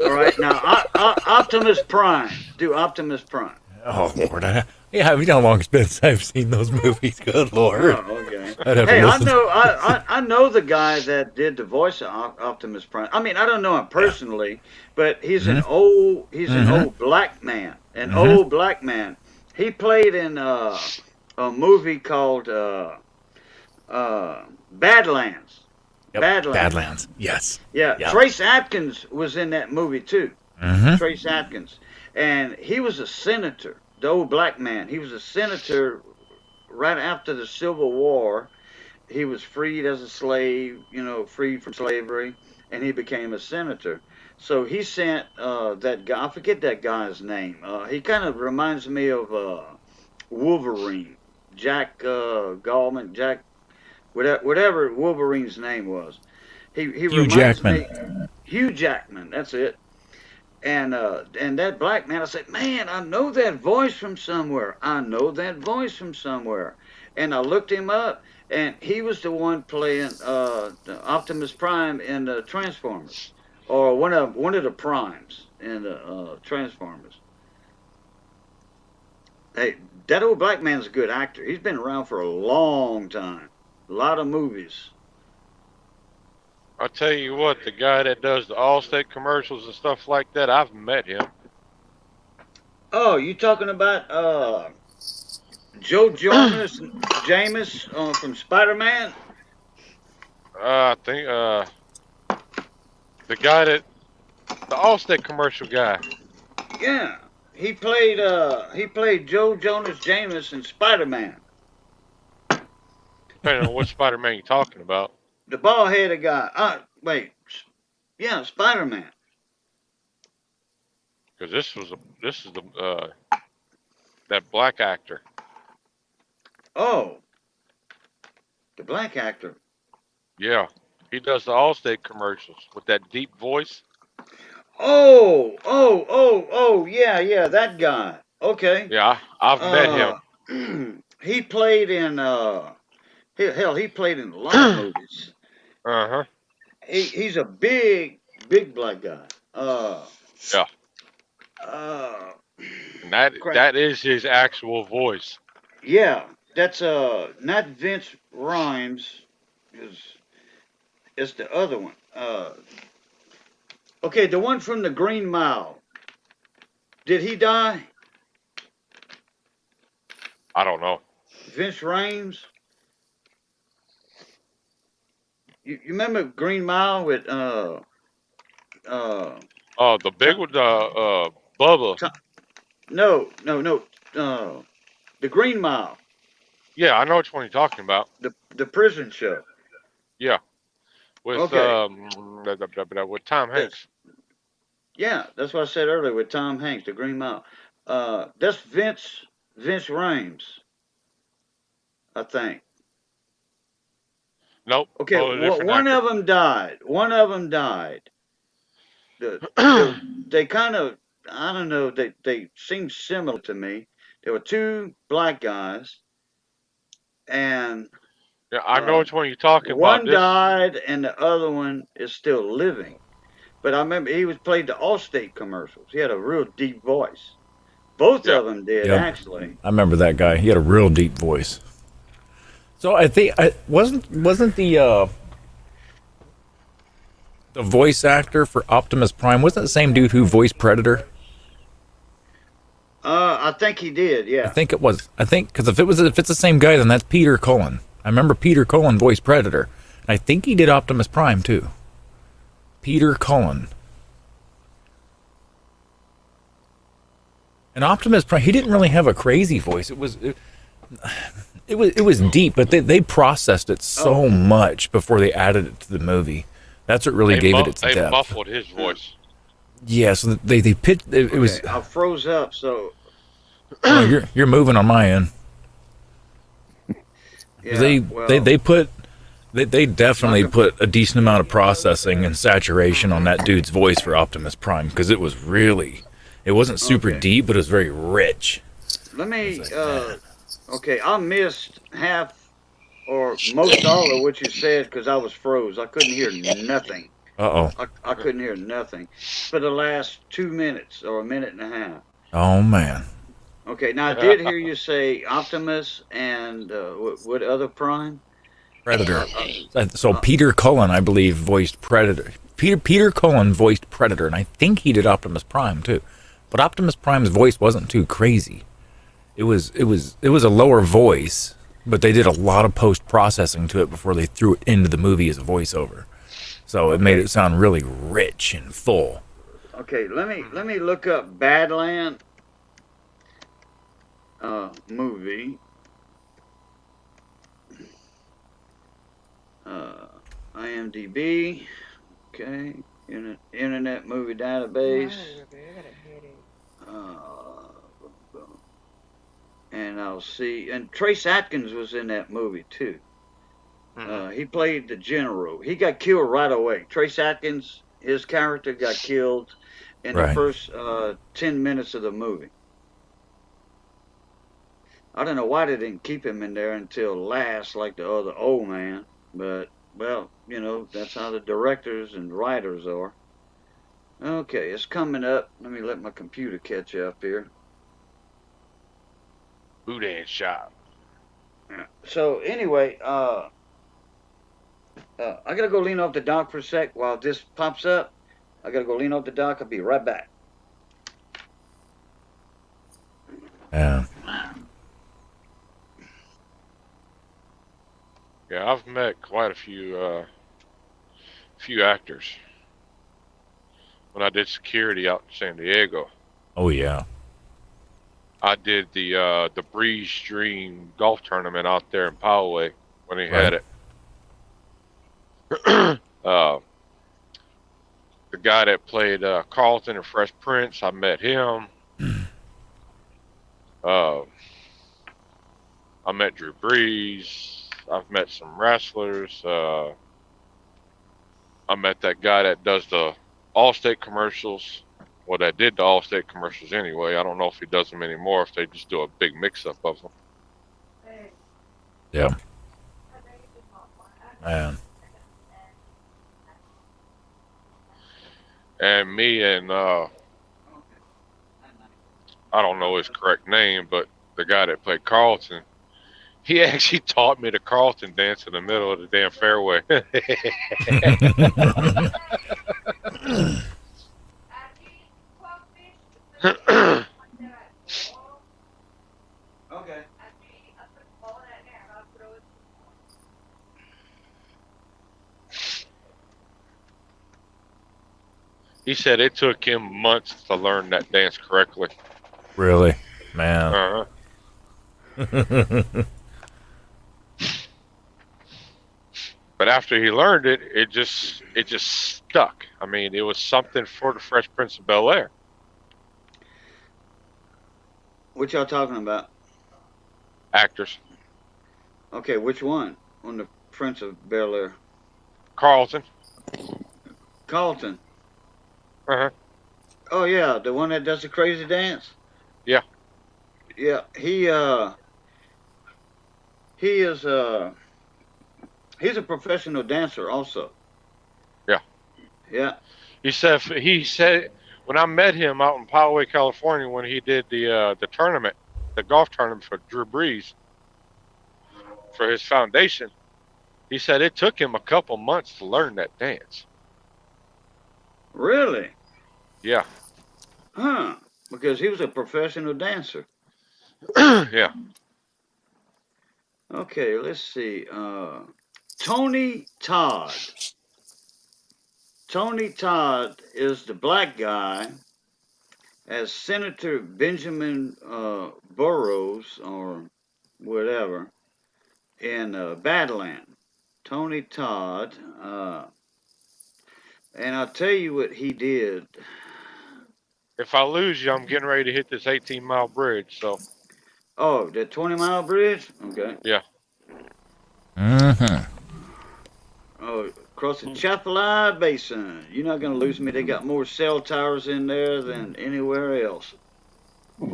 All right, now, Optimus Prime. Do Optimus Prime. Oh, Lord. You know how long it's been since I've seen those movies. Good Lord. Oh, okay. I'd have to Hey, I listen. know I know the guy that did the voice of Optimus Prime. I mean, I don't know him personally, but he's an old black man. Old black man. He played in a movie called Badlands. Yep, Badlands. Yes. Yeah, Yep. Trace Atkins was in that movie too. Mm-hmm. Trace Atkins, and he was a senator. The old black man. He was a senator right after the Civil War. He was freed as a slave, freed from slavery, and he became a senator. So he sent that guy. I forget that guy's name. He kind of reminds me of Wolverine, Jack Gallman, Jack, whatever Wolverine's name was. He Hugh reminds Jackman. me. Hugh Jackman. That's it. And that black man, I said, man, I know that voice from somewhere. And I looked him up, and he was the one playing the Optimus Prime in the Transformers, or one of the Primes in the Transformers. Hey, that old black man's a good actor. He's been around for a long time. A lot of movies. I'll tell you what, the guy that does the Allstate commercials and stuff like that, I've met him. Oh, you talking about Joe Jonas James from Spider-Man? I think the guy that the Allstate commercial guy. Yeah. He played Joe Jonas James in Spider-Man. Depending on what Spider-Man you're talking about. The bald-headed guy. Wait. Yeah, Spider-Man. Because this is the that black actor. Oh, the black actor. Yeah, he does the Allstate commercials with that deep voice. Oh, yeah, that guy. Okay. Yeah, I've met him. He played in hell, he played in a lot of movies. Uh-huh. He's a big black guy. Yeah. Uh, And that is his actual voice. yeah, that's not Vince Rhymes. It's the other one. Okay, the one from the Green Mile. Did he die? I don't know. Vince Rhymes. You remember Green Mile with Oh, the big one, Bubba. no, the Green Mile, Yeah, I know which one you're talking about. the prison show. Yeah, with Okay. with Tom Hanks. Yeah, that's what I said earlier with Tom Hanks, the Green Mile. That's Vince Rhymes, I think. Nope. Okay, Totally different one actor. of them died. One of them died. They kind of, I don't know, they seem similar to me. There were two black guys, and Yeah, I know which one you're talking about. one This. died, and the other one is still living. But I remember he played the Allstate commercials. He had a real deep voice. Both Yeah. of them did, Yep. actually. I remember that guy. He had a real deep voice. So I think I wasn't the voice actor for Optimus Prime wasn't the same dude who voiced Predator. I think he did, I yeah. think it was. I think because if it's the same guy, then that's Peter Cullen. I remember Peter Cullen voiced Predator. And I think he did Optimus Prime too. Peter Cullen. And Optimus Prime, he didn't really have a crazy voice. It was deep, but they processed it so much before they added it to the movie. That's what really gave it its They depth. muffled his voice. Yeah, so they pitched it was. I froze up, so Oh, you're moving on my end. yeah. They definitely put a decent amount of processing and saturation on that dude's voice for Optimus Prime because it wasn't super Okay. deep, but it was very rich. Let me. Okay, I missed half or most all of what you said because I was froze. I couldn't hear nothing. Uh-oh. I couldn't hear nothing for the last 2 minutes or a minute and a half. Oh man. Okay, now I did hear you say Optimus and what other Prime? Predator. So Peter Cullen, I believe, voiced Predator. Peter Cullen voiced Predator, and I think he did Optimus Prime too. But Optimus Prime's voice wasn't too crazy. It was a lower voice, but they did a lot of post processing to it before they threw it into the movie as a voiceover. So it made it sound really rich and full. Okay, let me look up Badland movie. IMDb. Okay, Internet Movie Database. And I'll see. And Trace Atkins was in that movie too. He played the general. He got killed right away. Trace Atkins, his character got killed in the Right. first 10 minutes of the movie. I don't know why they didn't keep him in there until last, like the other old man. But, well, that's how the directors and writers are. Okay, it's coming up. Let me let my computer catch up here. Boudin shop. So anyway, I gotta go lean off the dock for a sec while this pops up. I gotta go lean off the dock. I'll be right back. Yeah. Yeah, I've met quite a few actors when I did security out in San Diego. Oh yeah. I did the Breeze Dream golf tournament out there in Poway when he had it. The guy that played Carlton in Fresh Prince, I met him. I met Drew Brees. I've met some wrestlers. I met that guy that does the Allstate commercials. Well, that did the Allstate commercials anyway. I don't know if he does them anymore, if they just do a big mix-up of them. Yeah. Man. And me and, I don't know his correct name, but the guy that played Carlton, he actually taught me the Carlton dance in the middle of the damn fairway. Okay. He said it took him months to learn that dance correctly. Really, man. Uh-huh. But after he learned it, it just stuck. I mean, it was something for the Fresh Prince of Bel-Air. What y'all talking about? Actors. Okay, which one? On the Prince of Bel-Air. Carlton. Carlton. Uh-huh. Oh yeah, the one that does the crazy dance? Yeah. Yeah, he's a professional dancer also. Yeah. Yeah. He said when I met him out in Poway, California, when he did the tournament, the golf tournament for Drew Brees for his foundation, he said it took him a couple months to learn that dance. Really? Yeah. Huh. Because he was a professional dancer. Yeah. Okay, let's see. Tony Todd. Tony Todd is the black guy as Senator Benjamin Burroughs or whatever in Badland. Tony Todd. And I'll tell you what he did. If I lose you, I'm getting ready to hit this 18-mile bridge. So. Oh, the 20-mile bridge? Okay. Yeah. Mm-hmm. Oh, across the Chapelai Basin. You're not going to lose me. They got more cell towers in there than anywhere else. I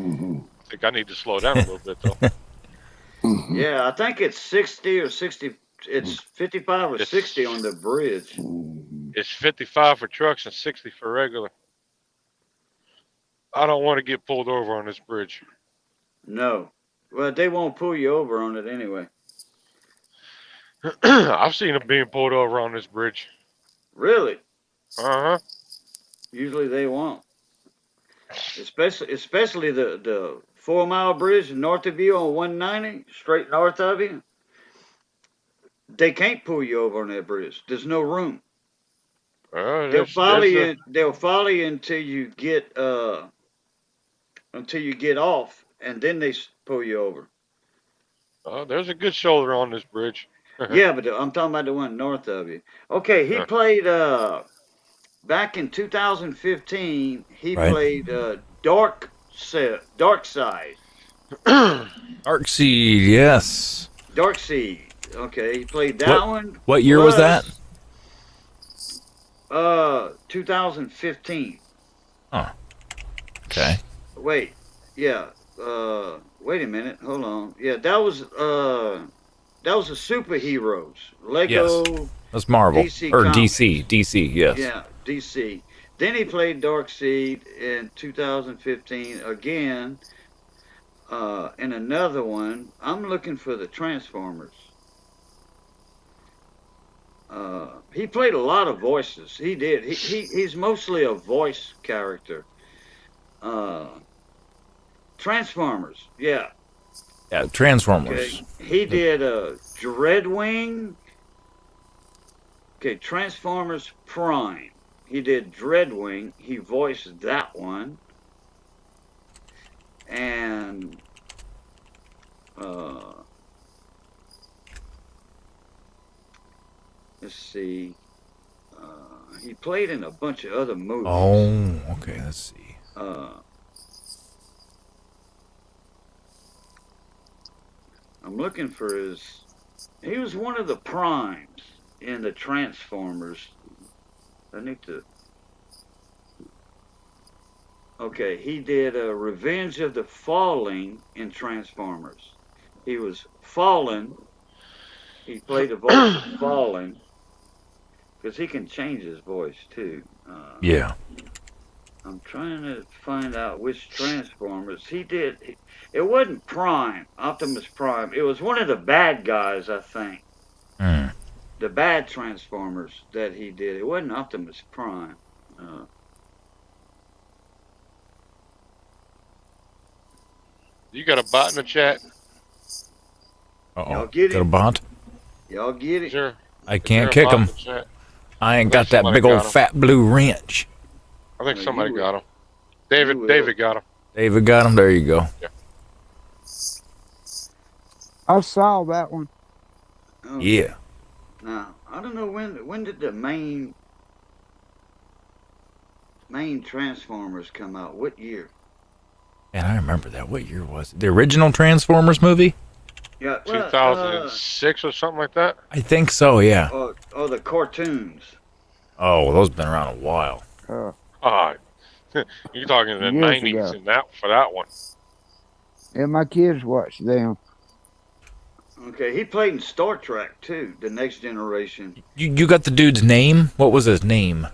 think I need to slow down a little bit, though. Yeah, I think it's 60 or 60. It's 55 or 60 on the bridge. It's 55 for trucks and 60 for regular. I don't want to get pulled over on this bridge. No. Well, they won't pull you over on it anyway. I've seen them being pulled over on this bridge. Really? Uh-huh. Usually they won't. Especially the 4-mile bridge north of you on 190, straight north of you. They can't pull you over on that bridge. There's no room. They'll follow you. They'll follow you until you get off, and then they pull you over. There's a good shoulder on this bridge. Yeah, but I'm talking about the one north of you. Okay, he played back in 2015. He played Dark Side. Dark Seed, yes. Dark Seed. Okay, he played that one. What year was that? 2015. Oh. Okay. Wait. Yeah. Wait a minute. Hold on. Yeah, that was the superheroes. Lego. Yes. That's Marvel. DC or Comics. DC, yes. Yeah, DC. Then he played Dark Seed in 2015 again. And another one, I'm looking for the Transformers. He played a lot of voices. He did. He's mostly a voice character. Uh, Transformers, yeah. Yeah, Transformers. Okay. He did Dreadwing. Okay, Transformers Prime. He did Dreadwing. He voiced that one. And let's see. He played in a bunch of other movies. Oh, okay. Let's see. I'm looking for his. He was one of the primes in the Transformers. I need to. Okay, he did Revenge of the Falling in Transformers. He was Fallen. He played the voice of Fallen. Because he can change his voice too. Yeah. I'm trying to find out which Transformers he did. It wasn't Prime, Optimus Prime. It was one of the bad guys, I think. Mm. The bad Transformers that he did. It wasn't Optimus Prime. You got a bot in the chat? Uh-oh. Y'all get Got a it? bot? Y'all get it? Sure. I can't kick him. I ain't got that somebody big old got 'em. fat blue wrench. I think No, somebody you got him. You will. David got him. David got him. There you go. I saw that one. Okay. Yeah. Now, I don't know when did the main Transformers come out? What year? Man, I remember that. What year was it? The original Transformers movie? Yeah, 2006 or something like that? I think so, yeah. or the cartoons. Oh, those have been around a while. Ah, you're talking the Years 90s ago. and that for that one. And my kids watched them. Okay, he played in Star Trek too, The Next Generation. You got the dude's name? What was his name?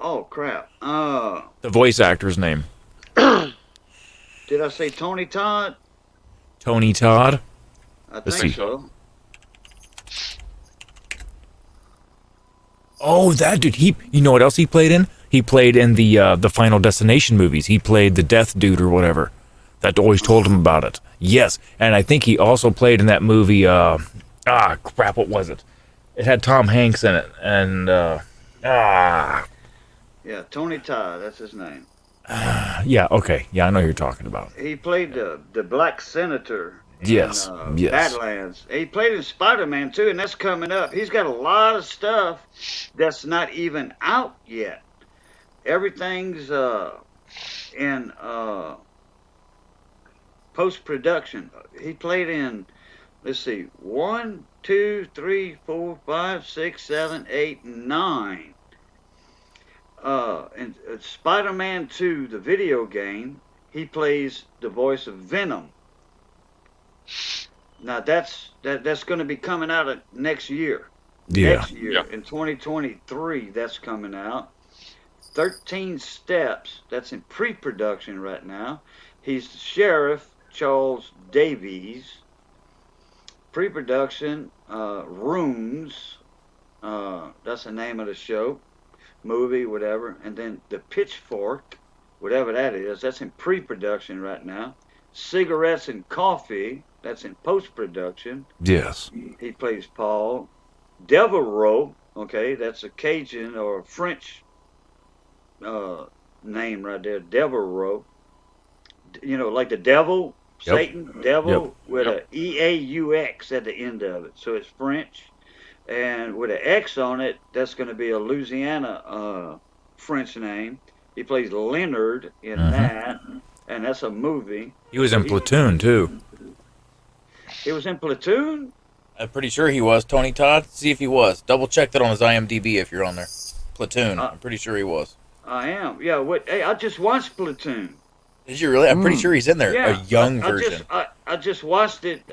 Oh crap! The voice actor's name. Did I say Tony Todd? Tony Todd? I Let's think see. so. Oh, that dude. You know what else he played in? He played in the Final Destination movies. He played the Death Dude or whatever. That always told him about it. Yes, and I think he also played in that movie. Crap, what was it? It had Tom Hanks in it, and Yeah, Tony Todd. That's his name. yeah, okay, yeah, I know who you're talking about. He played the Black Senator. Yes, yes. Badlands. He played in Spider-Man too, and that's coming up. He's got a lot of stuff that's not even out yet. Everything's in post-production. He played in, let's see, 1, 2, 3, 4, 5, 6, 7, 8, 9. In Spider-Man 2, the video game, he plays the voice of Venom. Now that's going to be coming out next year. Yeah. Next year, in 2023, that's coming out. 13 Steps, that's in pre-production right now. He's Sheriff Charles Davies. Pre-production, Rooms, that's the name of the show, movie, whatever. And then The Pitchfork, whatever that is, that's in pre-production right now. Cigarettes and Coffee, that's in post-production. Yes. He plays Paul. Devereaux, okay, that's a Cajun or French name right there, Devereaux. You know, like the devil, Yep. Satan, devil, Yep. with a E-A-U-X at the end of it. So it's French. And with an X on it, that's going to be a Louisiana French name. He plays Leonard in that, and that's a movie. He was in Platoon, too. He was in Platoon? I'm pretty sure he was. Tony Todd? See if he was. Double check that on his IMDb if you're on there. Platoon. I'm pretty sure he was. I am. Yeah, hey, I just watched Platoon. Did you really? I'm pretty sure he's in there. Yeah, A young version. I just watched it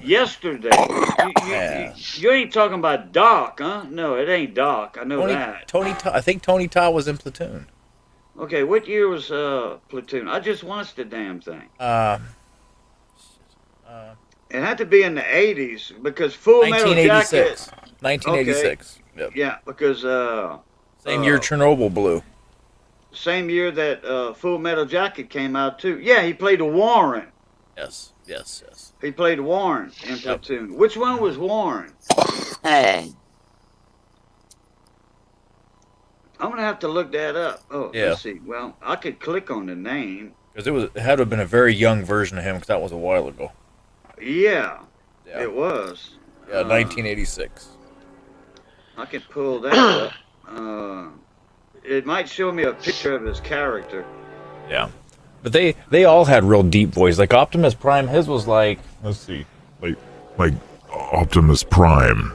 yesterday. You ain't talking about Doc, huh? No, it ain't Doc. I know that. Tony Todd. I think Tony Todd was in Platoon. Okay, what year was Platoon? I just watched the damn thing. Uh, It had to be in the 80s because Full Metal Jacket. 1986. Okay, 1986. Yep. yeah, because Same year Chernobyl blew. same year that Full Metal Jacket came out too. Yeah, he played Warren. Yes, yes, yes. He played Warren in Yep. Platoon. Which one was Warren? I'm gonna have to look that up. Oh, Yeah. let's see. Well, I could click on the name. Because it had to have been a very young version of him, because that was a while ago. Yeah, Yeah, it was. 1986. I can pull that up. It might show me a picture of his character. Yeah. But they all had real deep voice. Like Optimus Prime, his was like, Let's see. Like Optimus Prime.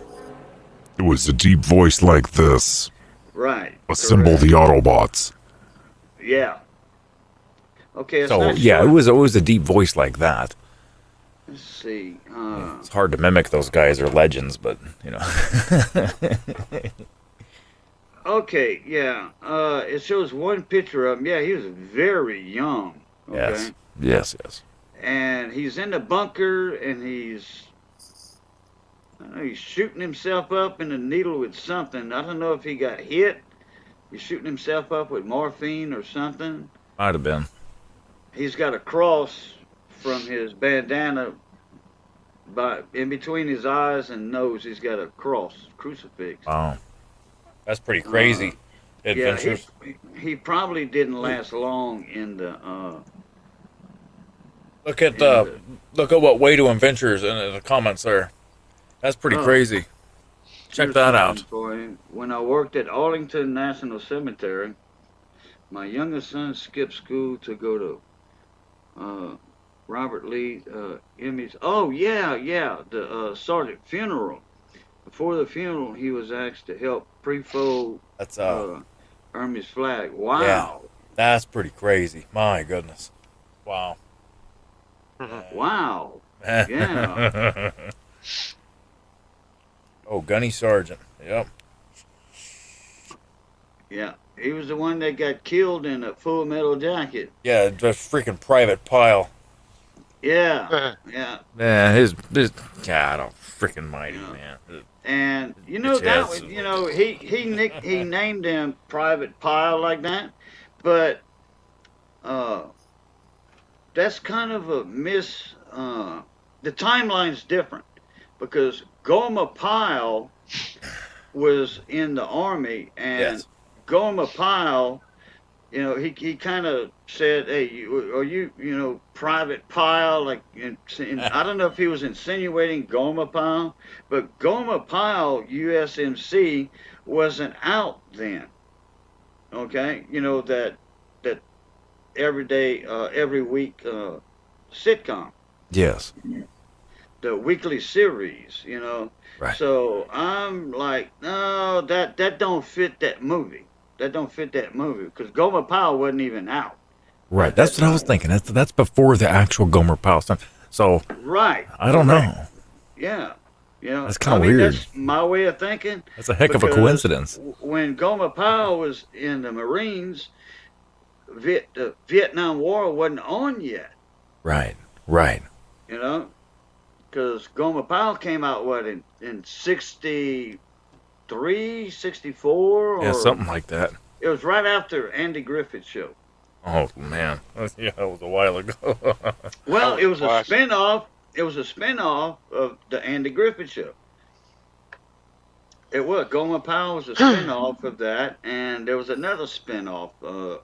It was a deep voice like this. Right. Assemble correct. the Autobots. Yeah. Okay. It's so not yeah, showing- it was always a deep voice like that. Let's see. It's hard to mimic those guys. They're legends, but you know. Okay. Yeah. It shows one picture of him. Yeah, he was very young. Okay. Yes. And he's in the bunker, and I don't know, he's shooting himself up in the needle with something. I don't know if he got hit. He's shooting himself up with morphine or something. Might have been. He's got a cross from his bandana in between his eyes and nose. He's got a crucifix. Wow. That's pretty crazy. Adventures. Yeah, he probably didn't last long in the. Look at what Way to Adventures in the comments there. That's pretty crazy. Check that out. When I worked at Arlington National Cemetery, my youngest son skipped school to go to Robert Lee Emmy's. Oh yeah, the Sergeant funeral. Before the funeral, he was asked to help pre-fold That's Army's flag. Wow. Yeah. That's pretty crazy. My goodness. Wow. Wow. Yeah. Oh, Gunny Sergeant. Yep. Yeah. He was the one that got killed in a Full Metal Jacket. Yeah, just freaking Private Pile. Yeah. Yeah. Man, his God, oh, freaking mighty, man. And you know that was, you know, he named him Private Pile like that, but that's kind of a the timeline's different because Gomer Pyle was in the Army, and Yes. Gomer Pyle, you know, he kind of said, "Hey, are you know, Private Pyle?" Like, I don't know if he was insinuating Gomer Pyle, but Gomer Pyle USMC wasn't out then. Okay, you know that every week sitcom, Yes. the weekly series, you know. Right. So I'm like, no, that don't fit that movie. That don't fit that movie because Gomer Pyle wasn't even out. Right. That's what I was thinking. That's before the actual Gomer Pyle stuff. So Right. I don't know. Yeah. You know, That's kinda weird. That's my way of thinking. That's a heck of a because coincidence. When Gomer Pyle was in the Marines, the Vietnam War wasn't on yet. Right. You know, because Gomer Pyle came out in 63, 64, Yeah, or something like that. it was right after Andy Griffith's show. Oh man. Yeah, that was a while ago. Well, it was a classic. spinoff. It was a spinoff of the Andy Griffith show. It was. Gomer Pyle was a spinoff of that, and there was another spinoff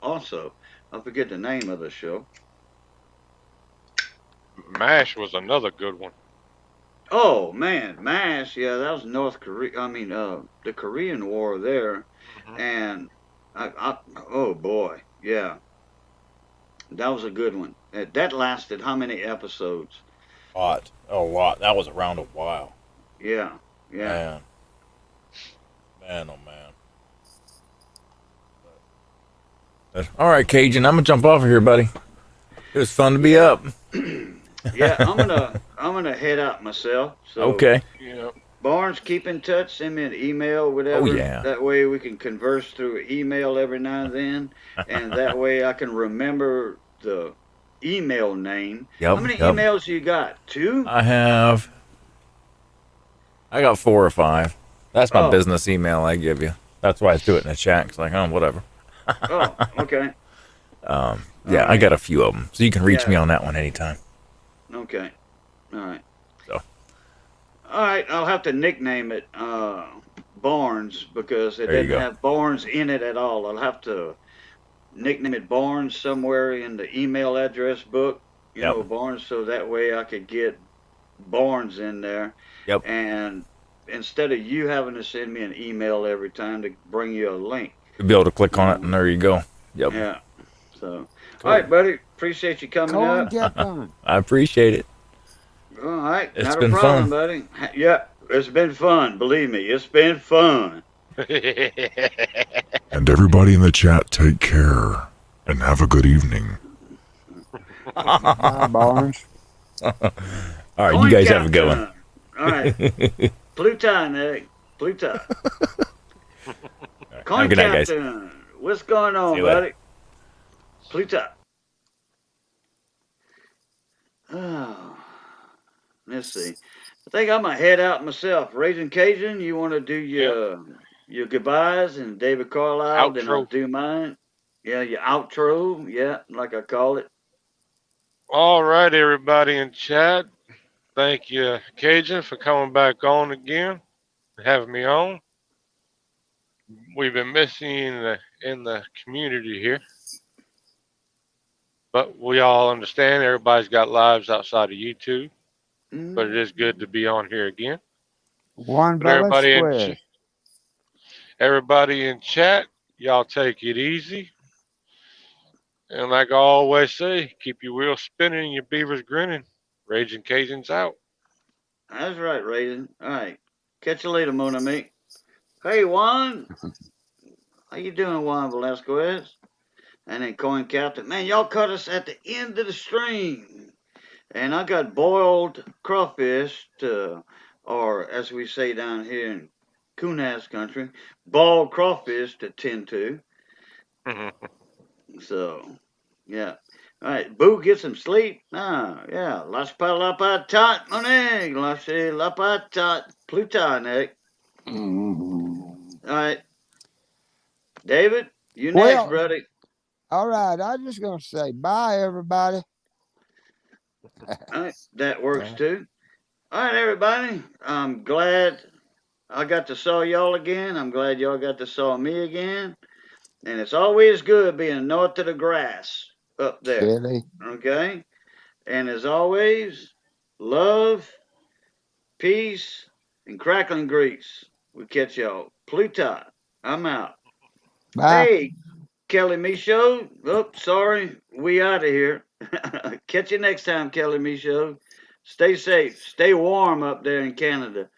also. I forget the name of the show. MASH was another good one. Oh man, MASH. Yeah, that was North Korea. I mean, the Korean War there, and oh boy, yeah, that was a good one. That lasted how many episodes? A lot. That was around a while. Yeah, yeah. Man, oh man. All right, Cajun, I'm gonna jump off of here, buddy. It was fun to be up. Yeah, I'm gonna head out myself. So Okay. You know, Barnes, keep in touch. Send me an email, whatever. Oh, yeah. That way we can converse through email every now and then, and that way I can remember the email name. Yep, How many yep. emails you got? 2? I got 4 or 5. That's my Oh. business email I give you. That's why I threw it in the chat. It's like, oh, whatever. Oh, okay. Yeah, I got a few of them, so you can reach Yeah. me on that one anytime. Okay. All right. So. All right. I'll have to nickname it Barnes because it There you doesn't go. have Barnes in it at all. I'll have to nickname it Barnes somewhere in the email address book. You Yep. know, Barnes, so that way I could get Barnes in there. Yep. And instead of you having to send me an email every time to bring you a link. You'll be able to click on it, and there you go. Yep. Yeah. So, Cool. all right, buddy. Appreciate you coming Coin up. kept on. I appreciate it. All right. It's Not been a problem, fun. buddy. Yeah, it's been fun. Believe me, it's been fun. And everybody in the chat, take care and have a good evening. Bye, Barnes. All right, Coin you guys have a good one. countdown. All right. Pluton, Nick. Pluton. Coin Have a good night, guys. countdown. What's going on, See you later. buddy? Pluton. Oh, let's see. I think I'm gonna head out myself. Raging Cajun, you want to do your goodbyes, and David Carlisle, then I'll Outro. do mine. Yeah, your outro. Yeah, like I call it. All right, everybody in chat. Thank you, Cajun, for coming back on again and having me on. We've been missing you in the community here. But we all understand everybody's got lives outside of YouTube. But it is good to be on here again. One But everybody Velasquez. everybody in chat, y'all take it easy. And like I always say, keep your wheels spinning and your beavers grinning. Raging Cajuns out. That's right, Raging. All right. Catch you later, Mona Meek. Hey, Juan. How you doing, Juan Velasquez? And then Coin Captain. Man, y'all caught us at the end of the stream. And I got boiled crawfish or as we say down here in Kunas country, boiled crawfish to tend to. So, yeah. All right, Boo, get some sleep. Ah, yeah. Las palapatat, monig. Las lapatat, plutonic. All right. David, you next, Well, buddy. all right. I'm just going to say bye, everybody. All right, that works too. All right, everybody. I'm glad I got to saw y'all again. I'm glad y'all got to saw me again. And it's always good being north of the grass up there. Kelly. Okay? And as always, love, peace, and crackling grease. We'll catch y'all. Pluton, I'm out. Bye. Hey, Kelly Michaud. Oh, sorry. We out of here. Catch you next time, Kelly Michaud. Stay safe. Stay warm up there in Canada.